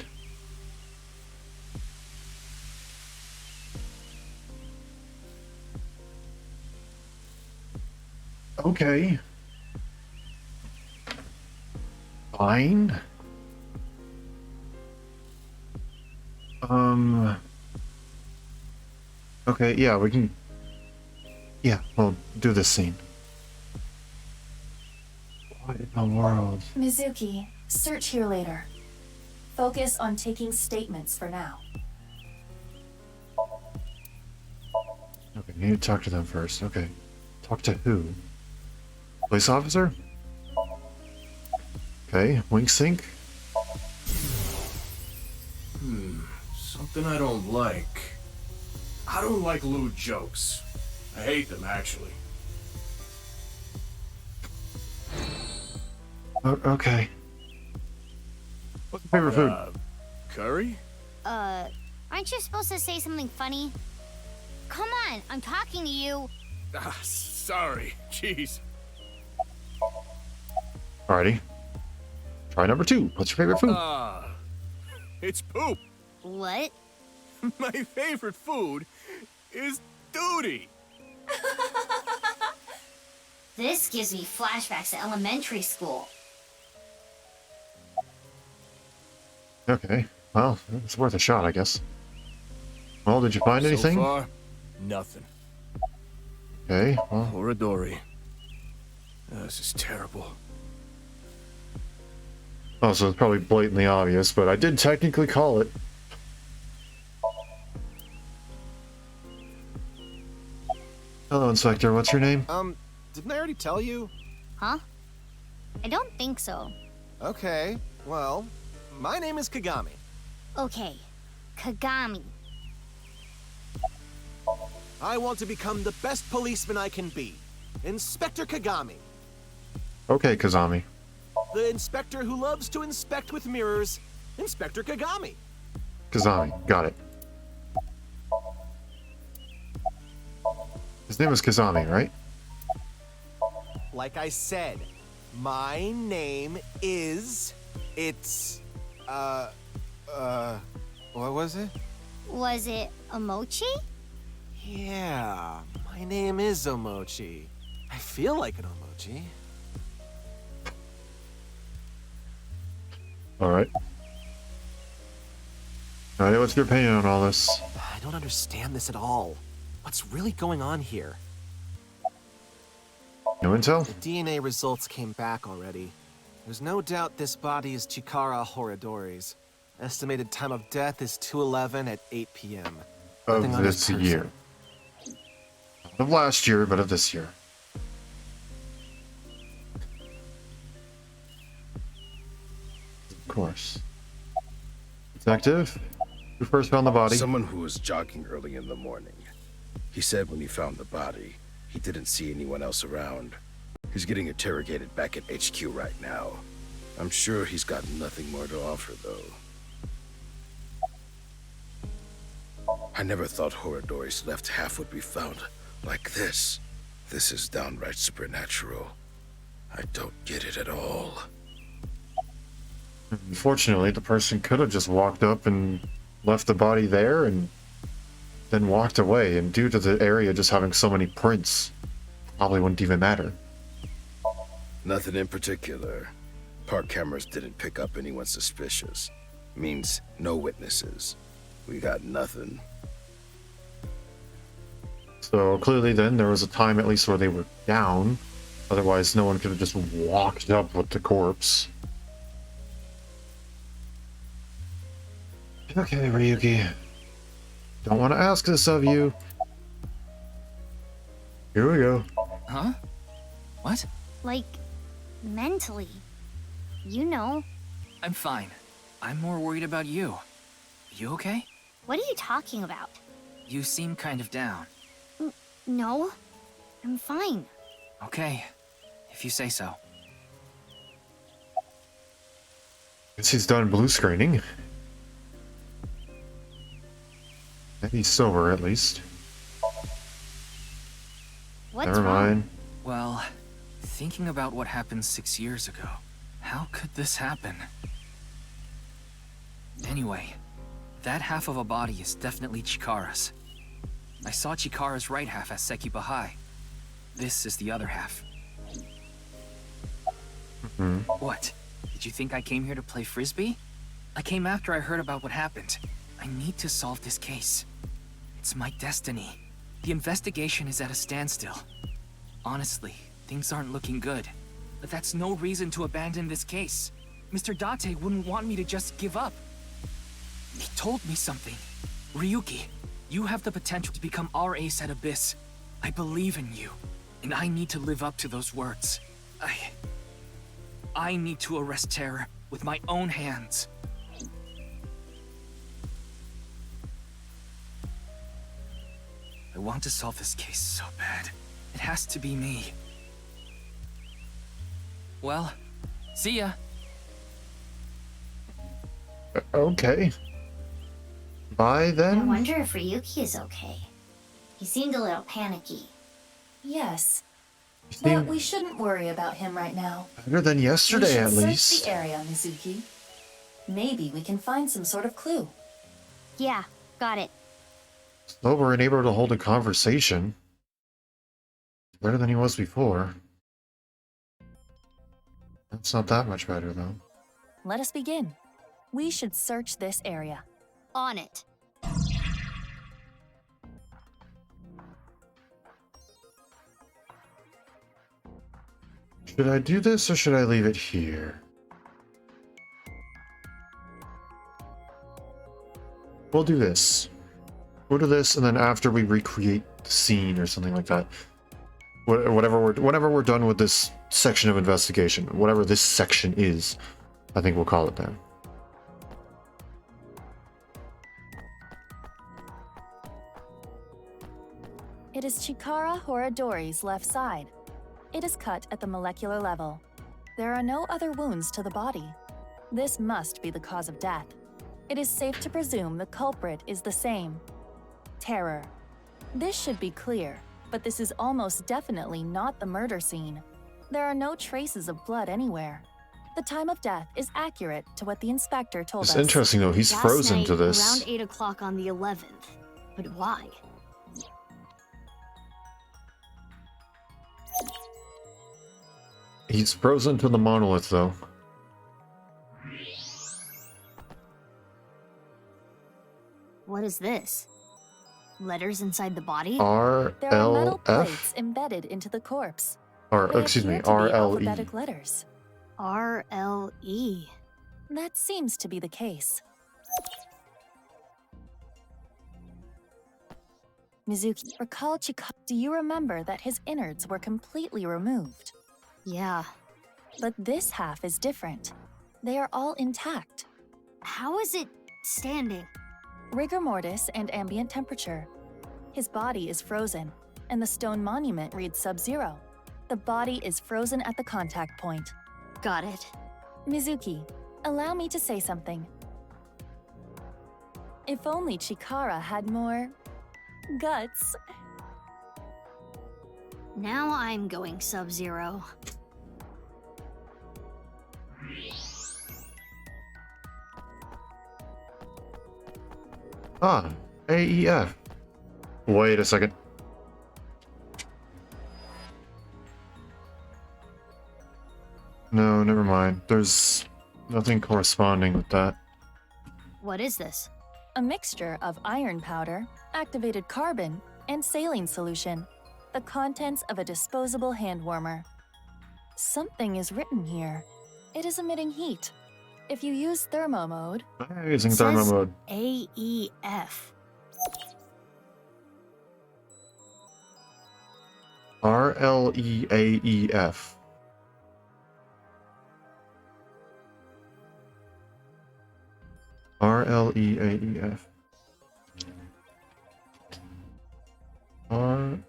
Okay. Fine. Okay, yeah, we can... Yeah, we'll do this scene. What in the world? Mizuki, search here later. Focus on taking statements for now. Okay, need to talk to them first. Okay. Talk to who? Police officer? Okay, wink sync. Something I don't like. I don't like lewd jokes. I hate them, actually. Okay. What's your favorite food? Curry? Aren't you supposed to say something funny? Come on, I'm talking to you. Sorry. Jeez. Alrighty. Try number 2. What's your favorite food? It's poop. What? My favorite food is duty. This gives me flashbacks to elementary school. Okay. Well, it's worth a shot, I guess. Well, did you find anything? So far, nothing. Okay, well... Oradori. This is terrible. Oh, so it's probably blatantly obvious, but I did technically call it. Hello, Inspector. What's your name? Didn't I already tell you? Huh? I don't think so. Okay, well, my name is Kagami. Okay, Kagami. I want to become the best policeman I can be. Inspector Kagami. Okay, Kazami. The inspector who loves to inspect with mirrors. Inspector Kagami. Kazami. Got it. His name was Kazami, right? Like I said, my name is... What was was it? Was it a mochi? Yeah, my name is Omochi. I feel like an Omochi. Alright. Alright, what's your opinion on all this? I don't understand this at all. What's really going on here? No intel? The DNA results came back already. There's no doubt this body is Chikara Horadori's. Estimated time of death is 2:11 at 8 p.m. Of Nothing on this person. year. Not of last year, but of this year. Of course. Detective, who first found the body? Someone who was jogging early in the morning. He said when he found the body, he didn't see anyone else around. He's getting interrogated back at HQ right now. I'm sure he's got nothing more to offer, though. I never thought Horadori's left half would be found like this. This is downright supernatural. I don't get it at all. Unfortunately, the person could have just walked up and left the body there and then walked away, and due to the area just having so many prints, probably wouldn't even matter. Nothing in particular. Park cameras didn't pick up anyone suspicious. Means no witnesses. We got nothing. So clearly then there was a time at least where they were down. Otherwise no one could have just walked up with the corpse. Okay, Ryuki. Don't want to ask this of you. Here we go. Huh? What? Like, mentally. You know. I'm fine. I'm more worried about you. You okay? What are you talking about? You seem kind of down. No, I'm fine. Okay, if you say so. Guess he's done blue screening. Maybe sober at least. What's Never wrong? mind. Well, thinking about what happened 6 years ago, how could this happen? Anyway, that half of a body is definitely Chikara's. I saw Chikara's right half as Sekiba High. This is the other half. What? Did you think I came here to play Frisbee? I came after I heard about what happened. I need to solve this case. It's my destiny. The investigation is at a standstill. Honestly, things aren't looking good. But that's no reason to abandon this case. Mr. Date wouldn't want me to just give up. He told me something. Ryuki, you have the potential to become our ace at Abyss. I believe in you, and I need to live up to those words. I need to arrest terror with my own hands. I want to solve this case so bad. It has to be me. Well, see ya. Okay. Bye then? I wonder if Ryuki is okay. He seemed a little panicky. Yes. You But seem we shouldn't worry about him right now. better than yesterday we at should least. search the area, Mizuki. Maybe we can find some sort of clue. Yeah, got it. Sober and able to hold a conversation. Better than he was before. That's not that much better though. Let us begin. We should search this area. On it. Should I do this or should I leave it here? We'll do this. We'll do this, and then after we recreate the scene or something like that, whenever we're done with this section of investigation, whatever this section is, I think we'll call it there. It is Chikara Horadori's left side. It is cut at the molecular level. There are no other wounds to the body. This must be the cause of death. It is safe to presume the culprit is the same. Terror. This should be clear, but this is almost definitely not the murder scene. There are no traces of blood anywhere. The time of death is accurate to what the inspector told us. It's interesting though, he's Last frozen night, to this. Around 8 o'clock on the 11th. But why? He's frozen to the monolith though. What is this? Letters inside the body? There are metal RLF? plates embedded into the corpse. Or, They excuse me, appear to be RLE. alphabetic letters. RLE. That seems to be the case. Mizuki, recall Chikara. Do you remember that his innards were completely removed? Yeah. But this half is different. They are all intact. How is it standing? Rigor mortis and ambient temperature. His body is frozen, and the stone monument reads sub-zero. The body is frozen at the contact point. Got it. Mizuki, allow me to say something. If only Chikara had more guts. Now I'm going sub-zero. Ah, AEF. Wait a second. No, never mind. There's nothing corresponding with that. What is this? A mixture of iron powder, activated carbon, and saline solution. The contents of a disposable hand warmer. Something is written here. It is emitting heat. If you use thermo mode... I'm using thermo mode. AEF. RLEAEF. RLEAEF. RLEAEF.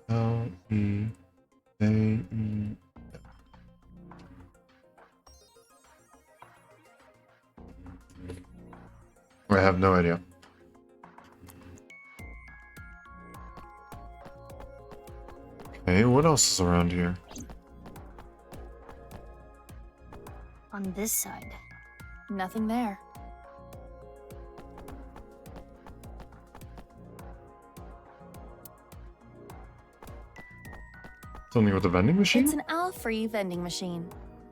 I have no idea. Okay, what else is around here? On this side. Nothing there. Something with a vending machine? It's an alcohol-free vending machine.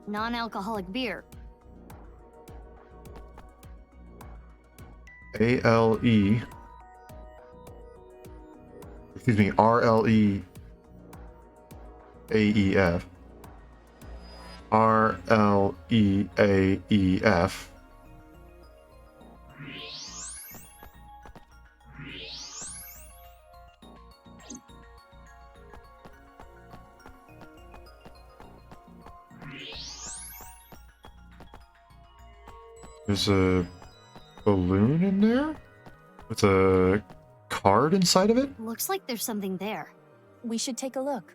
Non-alcoholic beer. ALE. Excuse me, RLE AEF. RLEAEF. There's a balloon in there with a card inside of it? Looks like there's something there. We should take a look.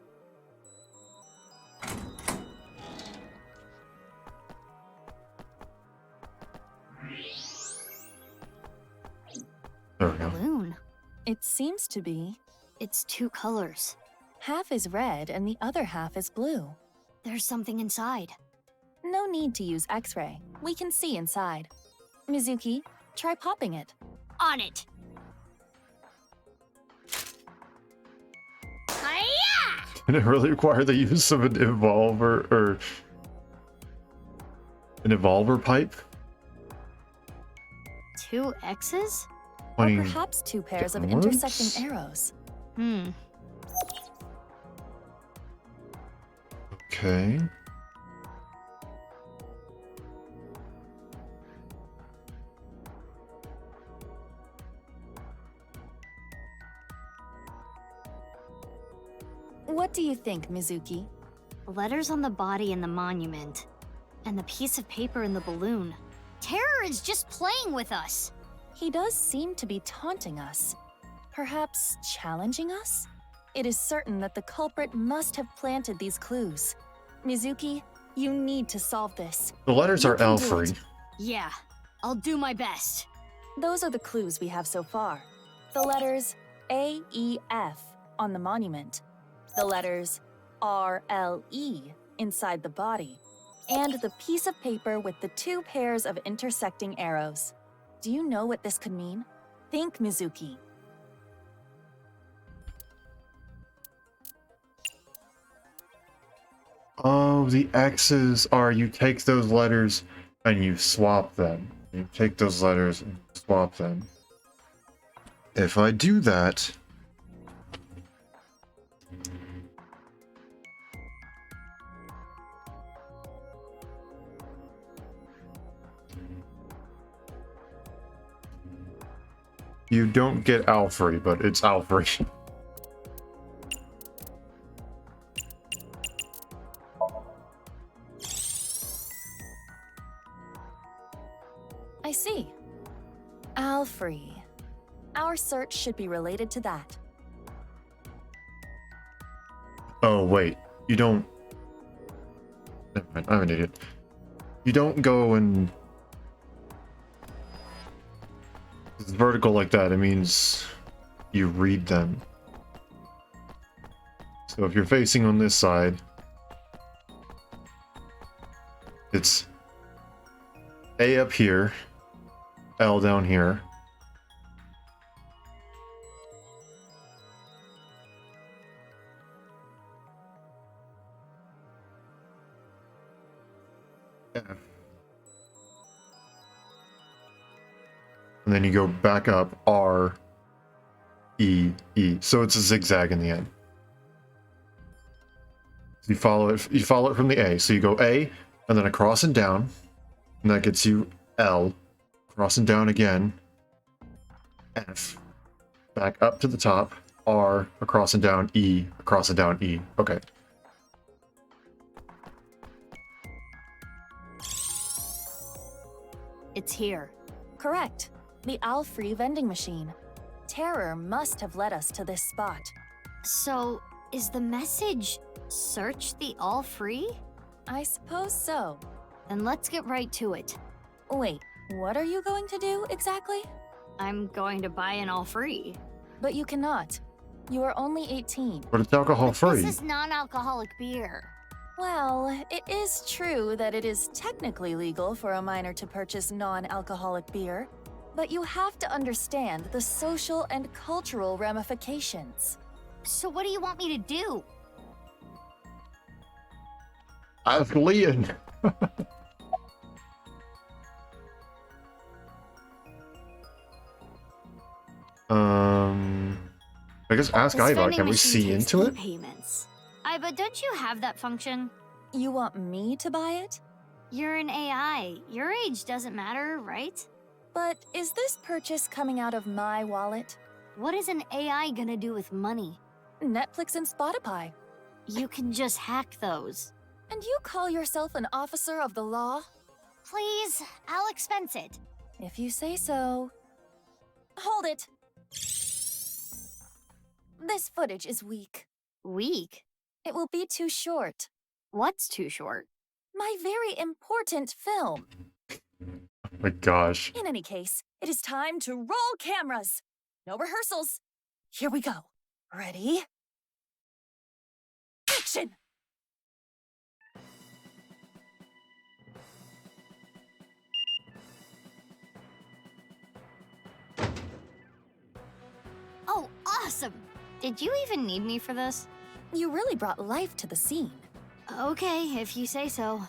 There we go. Balloon. It seems to be. It's two colors. Half is red and the other half is blue. There's something inside. No need to use X-ray. We can see inside. Mizuki, try popping it. On it. Hi-ya! Did it really require the use of an evolver or an evolver pipe? Two X's? Or perhaps two pairs of intersecting arrows. Okay. What do you think, Mizuki? Letters on the body in the monument. And the piece of paper in the balloon. Terror is just playing with us. He does seem to be taunting us. Perhaps challenging us? It is certain that the culprit must have planted these clues. Mizuki, you need to solve this. The letters are L-free. Yeah, I'll do my best. Those are the clues we have so far. The letters AEF on the monument. The letters RLE inside the body. and the piece of paper with the 2 pairs of intersecting arrows. Do you know what this could mean? Think, Mizuki. Oh, the X's are you take those letters and you swap them. You take those letters and swap them. If I do that... You don't get Alfrey, but it's Alfrey. I see. Alfrey. Our search should be related to that. Oh, wait. You don't... Never mind, I'm an idiot. You don't go and... It's vertical like that, it means you read them. So if you're facing on this side, it's A up here, L down here. F. And then you go back up, R, E, E. So it's a zigzag in the end. So you follow it from the A. So you go A, and then across and down, and that gets you L, cross and down again, F, back up to the top, R, across and down, E, across and down, E. Okay. It's here. Correct. The Alfrey vending machine. Terror must have led us to this spot. So, is the message, search the All-Free? I suppose so. Then let's get right to it. Wait, what are you going to do exactly? I'm going to buy an All-Free. But you cannot. You are only 18. But it's alcohol free. This is non-alcoholic beer. Well, it is true that it is technically legal for a minor to purchase non-alcoholic beer, but you have to understand the social and cultural ramifications. So what do you want me to do? Ask Leon. I guess ask Aiba, can we see into it? Payments. Aiba, don't you have that function? You want me to buy it? You're an AI. Your age doesn't matter, right? But is this purchase coming out of my wallet? What is an AI gonna do with money? Netflix and Spotify. You can just hack those. And you call yourself an officer of the law? Please, I'll expense it. If you say so. Hold it. This footage is weak. Weak? It will be too short. What's too short? My very important film. Oh my gosh. In any case, it is time to roll cameras. No rehearsals. Here we go. Ready? Action! Oh, awesome! Did you even need me for this? You really brought life to the scene. Okay, if you say so.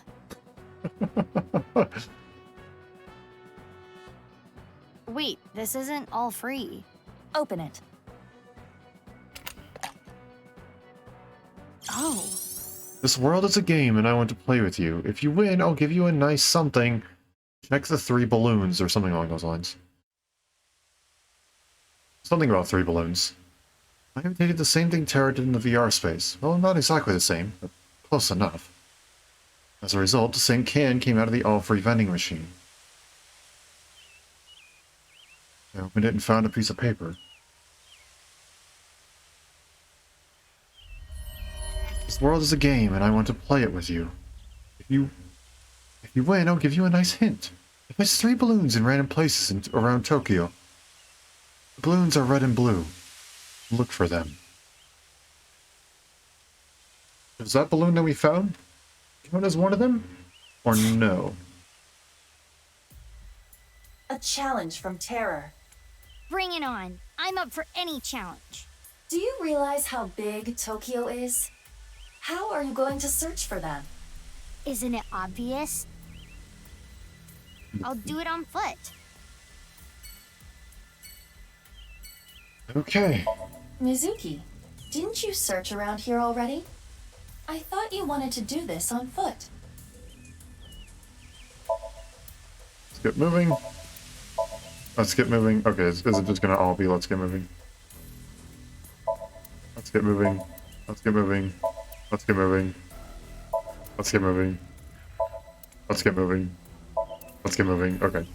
Wait, this isn't all free. Open it. Oh. This world is a game and I want to play with you. If you win, I'll give you a nice something. Check the 3 balloons or something along those lines. Something about 3 balloons. I imitated the same thing Terra did in the VR space. Well, not exactly the same, but close enough. As a result, the same can came out of the all-free vending machine. I opened it and found a piece of paper. This world is a game, and I want to play it with you. If you win, I'll give you a nice hint. I placed 3 balloons in random places around Tokyo. The balloons are red and blue. Look for them. Is that balloon that we found count as one of them? Or no? A challenge from Terror. Bring it on. I'm up for any challenge. Do you realize how big Tokyo is? How are you going to search for them? Isn't it obvious? I'll do it on foot. Okay. Mizuki, didn't you search around here already? I thought you wanted to do this on foot. Let's get moving. Let's get moving. Okay, is it just gonna all be let's get moving? Let's get moving. Let's get moving. Let's get moving. Let's get moving. Let's get moving. Let's get moving. Okay.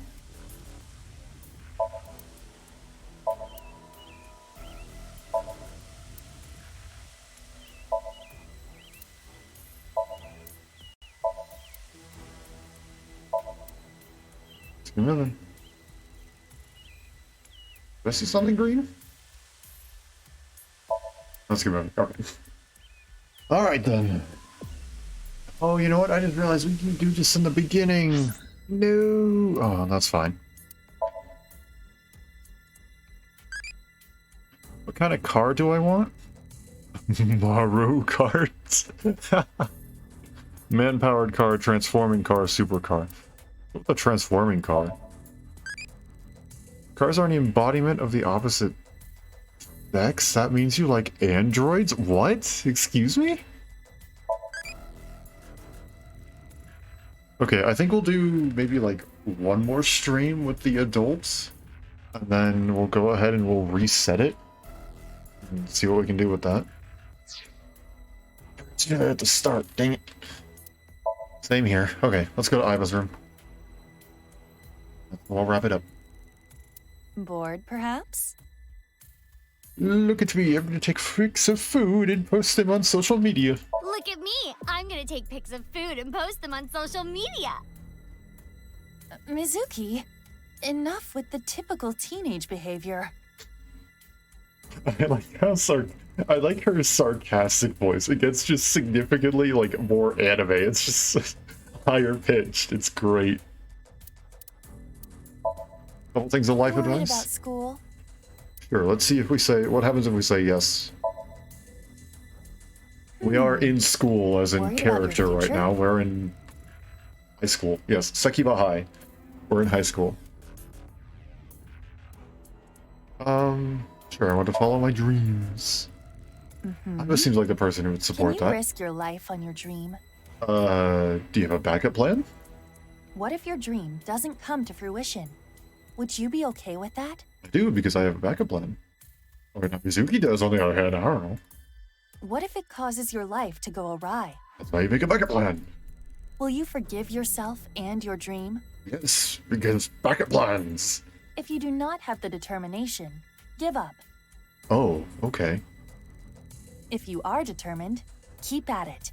Let's get moving. Did I see something green? Let's get moving. Okay. Alright then. Oh, you know what? I just realized we can do this in the beginning. No. Oh, that's fine. What kind of car do I want? Maru carts. Man-powered car, transforming car, supercar. What's a transforming car? Cars are an embodiment of the opposite sex? That means you like androids? What? Excuse me? Okay, I think we'll do maybe like one more stream with the adults, and then we'll go ahead and we'll reset it and see what we can do with that. It's at the start, dang it. Same here. Okay, let's go to Aiba's room. We'll wrap it up. Bored, perhaps? Look at me, I'm gonna take pics of food and post them on social media. Look at me! I'm gonna take pics of food and post them on social media! Mizuki, enough with the typical teenage behavior. I like her sarcastic voice. It gets just significantly like more anime. It's just higher pitched. It's great. Couple things of life Worried advice. about school? Sure. Let's see if we say. What happens if we say yes? We are in school, as in Worried about your character right future? now. We're in high school. Yes, Sekiba High. We're in high school. Sure. I want to follow my dreams. This seems like the person who would Can support you that. risk your life on your dream? Do you have a backup plan? What if your dream doesn't come to fruition? Would you be okay with that? I do, because I have a backup plan. Or now Mizuki does, on the other hand. I don't know. What if it causes your life to go awry? That's why you make a backup plan. Will you forgive yourself and your dream? Yes, because backup plans. If you do not have the determination, give up. Oh, okay. If you are determined, keep at it.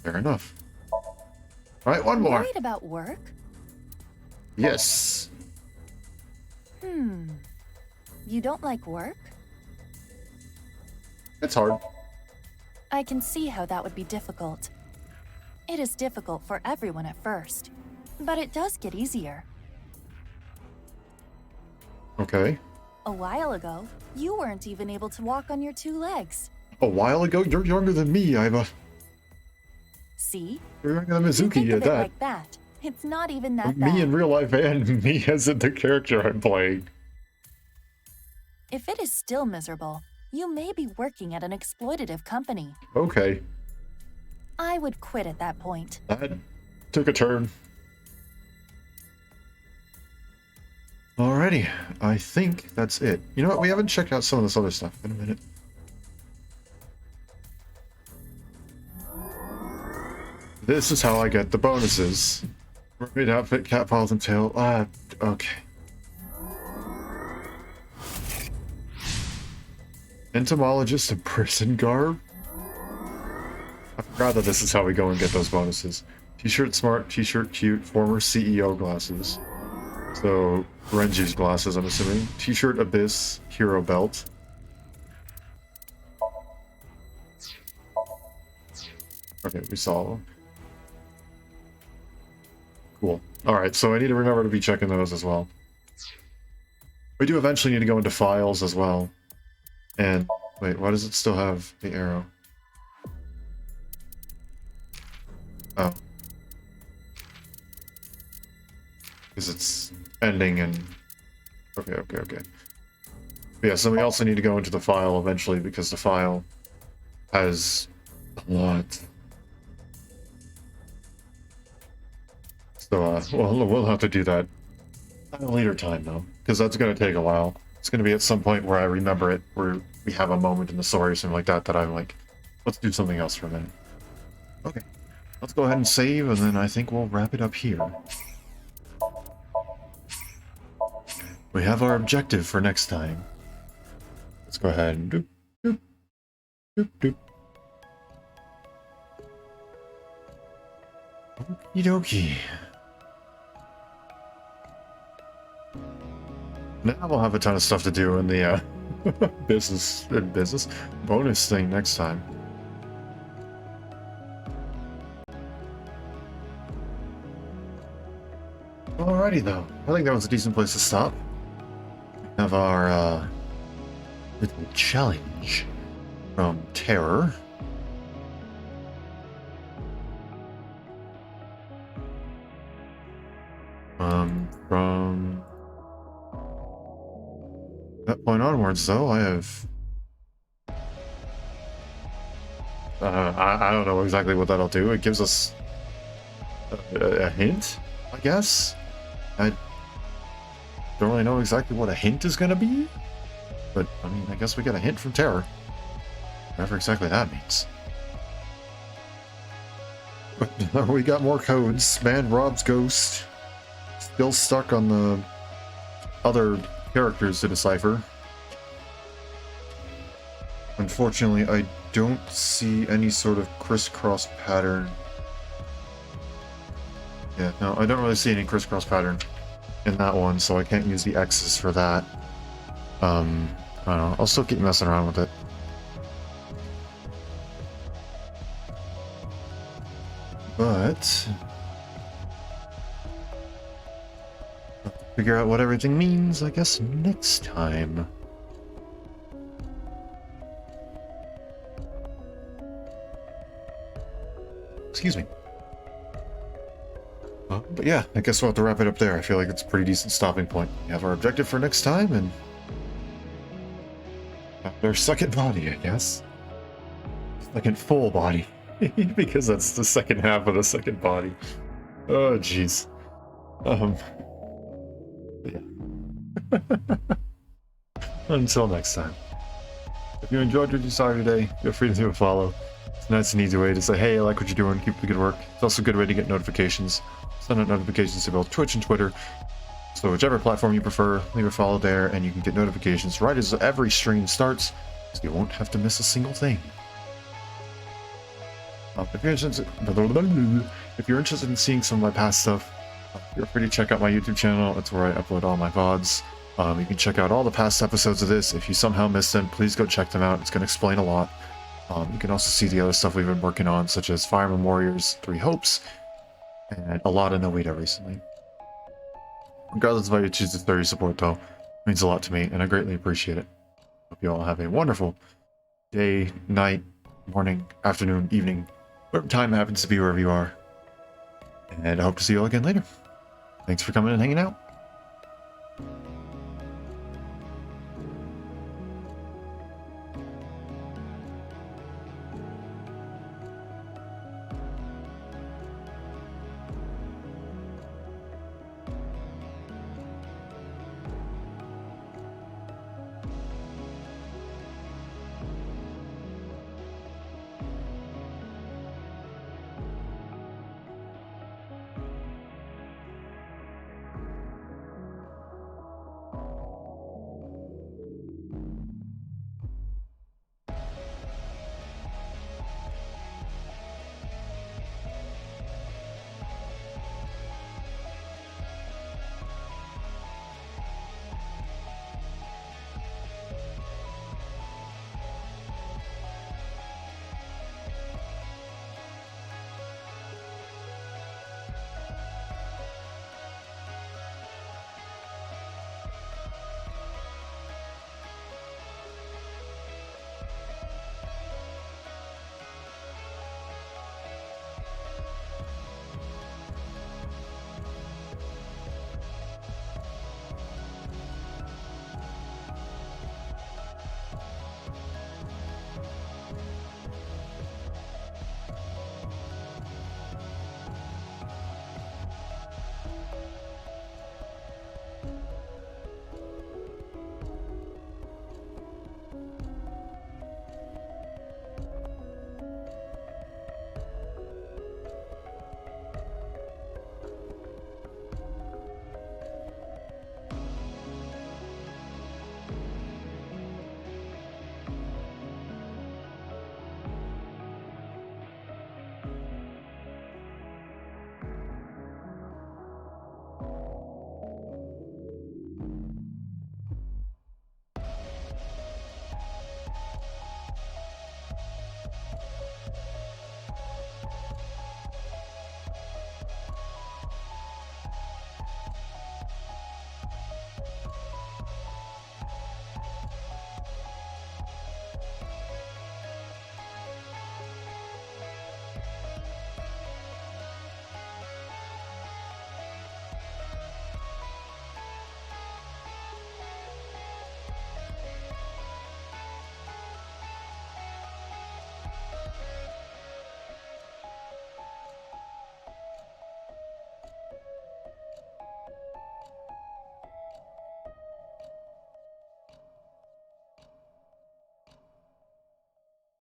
Fair enough. Alright, one more. Worried about work? Yes. You don't like work? It's hard. I can see how that would be difficult. It is difficult for everyone at first, but it does get easier. Okay. A while ago, you weren't even able to walk on your 2 legs. A while ago, you're younger than me, Aiba. See? You're younger than You Mizuki think of at it that. like that. It's not even that bad. Me in real life and me as in the character I'm playing. If it is still miserable, you may be working at an exploitative company. Okay. I would quit at that point. That took a turn. Alrighty, I think that's it. You know what? We haven't checked out some of this other stuff in a minute. This is how I get the bonuses. Mermaid outfit, cat paws and tail. Okay. Entomologist and prison garb? I forgot that this is how we go and get those bonuses. T-shirt smart, t-shirt cute, former CEO glasses. So, Renji's glasses, I'm assuming. T-shirt abyss, hero belt. Okay, we saw Cool. Alright, so I need to remember to be checking those as well. We do eventually need to go into files as well. And, wait, why does it still have the arrow? Oh. Because it's ending and... Okay. Yeah, so we also need to go into the file eventually because the file has a lot. So, we'll have to do that at a later time, though, because that's going to take a while. It's going to be at some point where I remember it, where we have a moment in the story or something like that, that I'm like, let's do something else for a minute. Okay, let's go ahead and save, and then I think we'll wrap it up here. We have our objective for next time. Let's go ahead and doop, doop, doop, doop. Okie dokie. Now we'll have a ton of stuff to do in the business bonus thing next time. Alrighty though, I think that was a decent place to stop. We have our little challenge from Terror. From that point onwards, though, I have... I don't know exactly what that'll do. It gives us a hint, I guess. I don't really know exactly what a hint is going to be, but, I mean, I guess we got a hint from Terror. Whatever exactly that means. But we got more codes. Man robs Ghost. Still stuck on the other characters to decipher. Unfortunately, I don't see any sort of crisscross pattern. Yeah, no, I don't really see any crisscross pattern in that one, so I can't use the X's for that. I don't know, I'll still keep messing around with it. But... figure out what everything means, I guess, next time. Excuse me. But yeah, I guess we'll have to wrap it up there. I feel like it's a pretty decent stopping point. We have our objective for next time, and... our second body, I guess. Second full body. Because that's the second half of the second body. Oh, jeez. Yeah. Until next time. If you enjoyed what you saw today, feel free to do a follow. It's a nice and easy way to say, hey, I like what you're doing, keep up the good work. It's also a good way to get notifications. Send out notifications to both Twitch and Twitter. So whichever platform you prefer, leave a follow there, and you can get notifications right as every stream starts, so you won't have to miss a single thing. If you're interested in seeing some of my past stuff, feel free to check out my YouTube channel. That's where I upload all my VODs. You can check out all the past episodes of this. If you somehow missed them, please go check them out. It's going to explain a lot. You can also see the other stuff we've been working on, such as Fireman Warriors 3 Hopes, and a lot of Noita recently. Regardless of how you choose to throw your support, though, it means a lot to me, and I greatly appreciate it. Hope you all have a wonderful day, night, morning, afternoon, evening, whatever time happens to be wherever you are. And I hope to see you all again later. Thanks for coming and hanging out.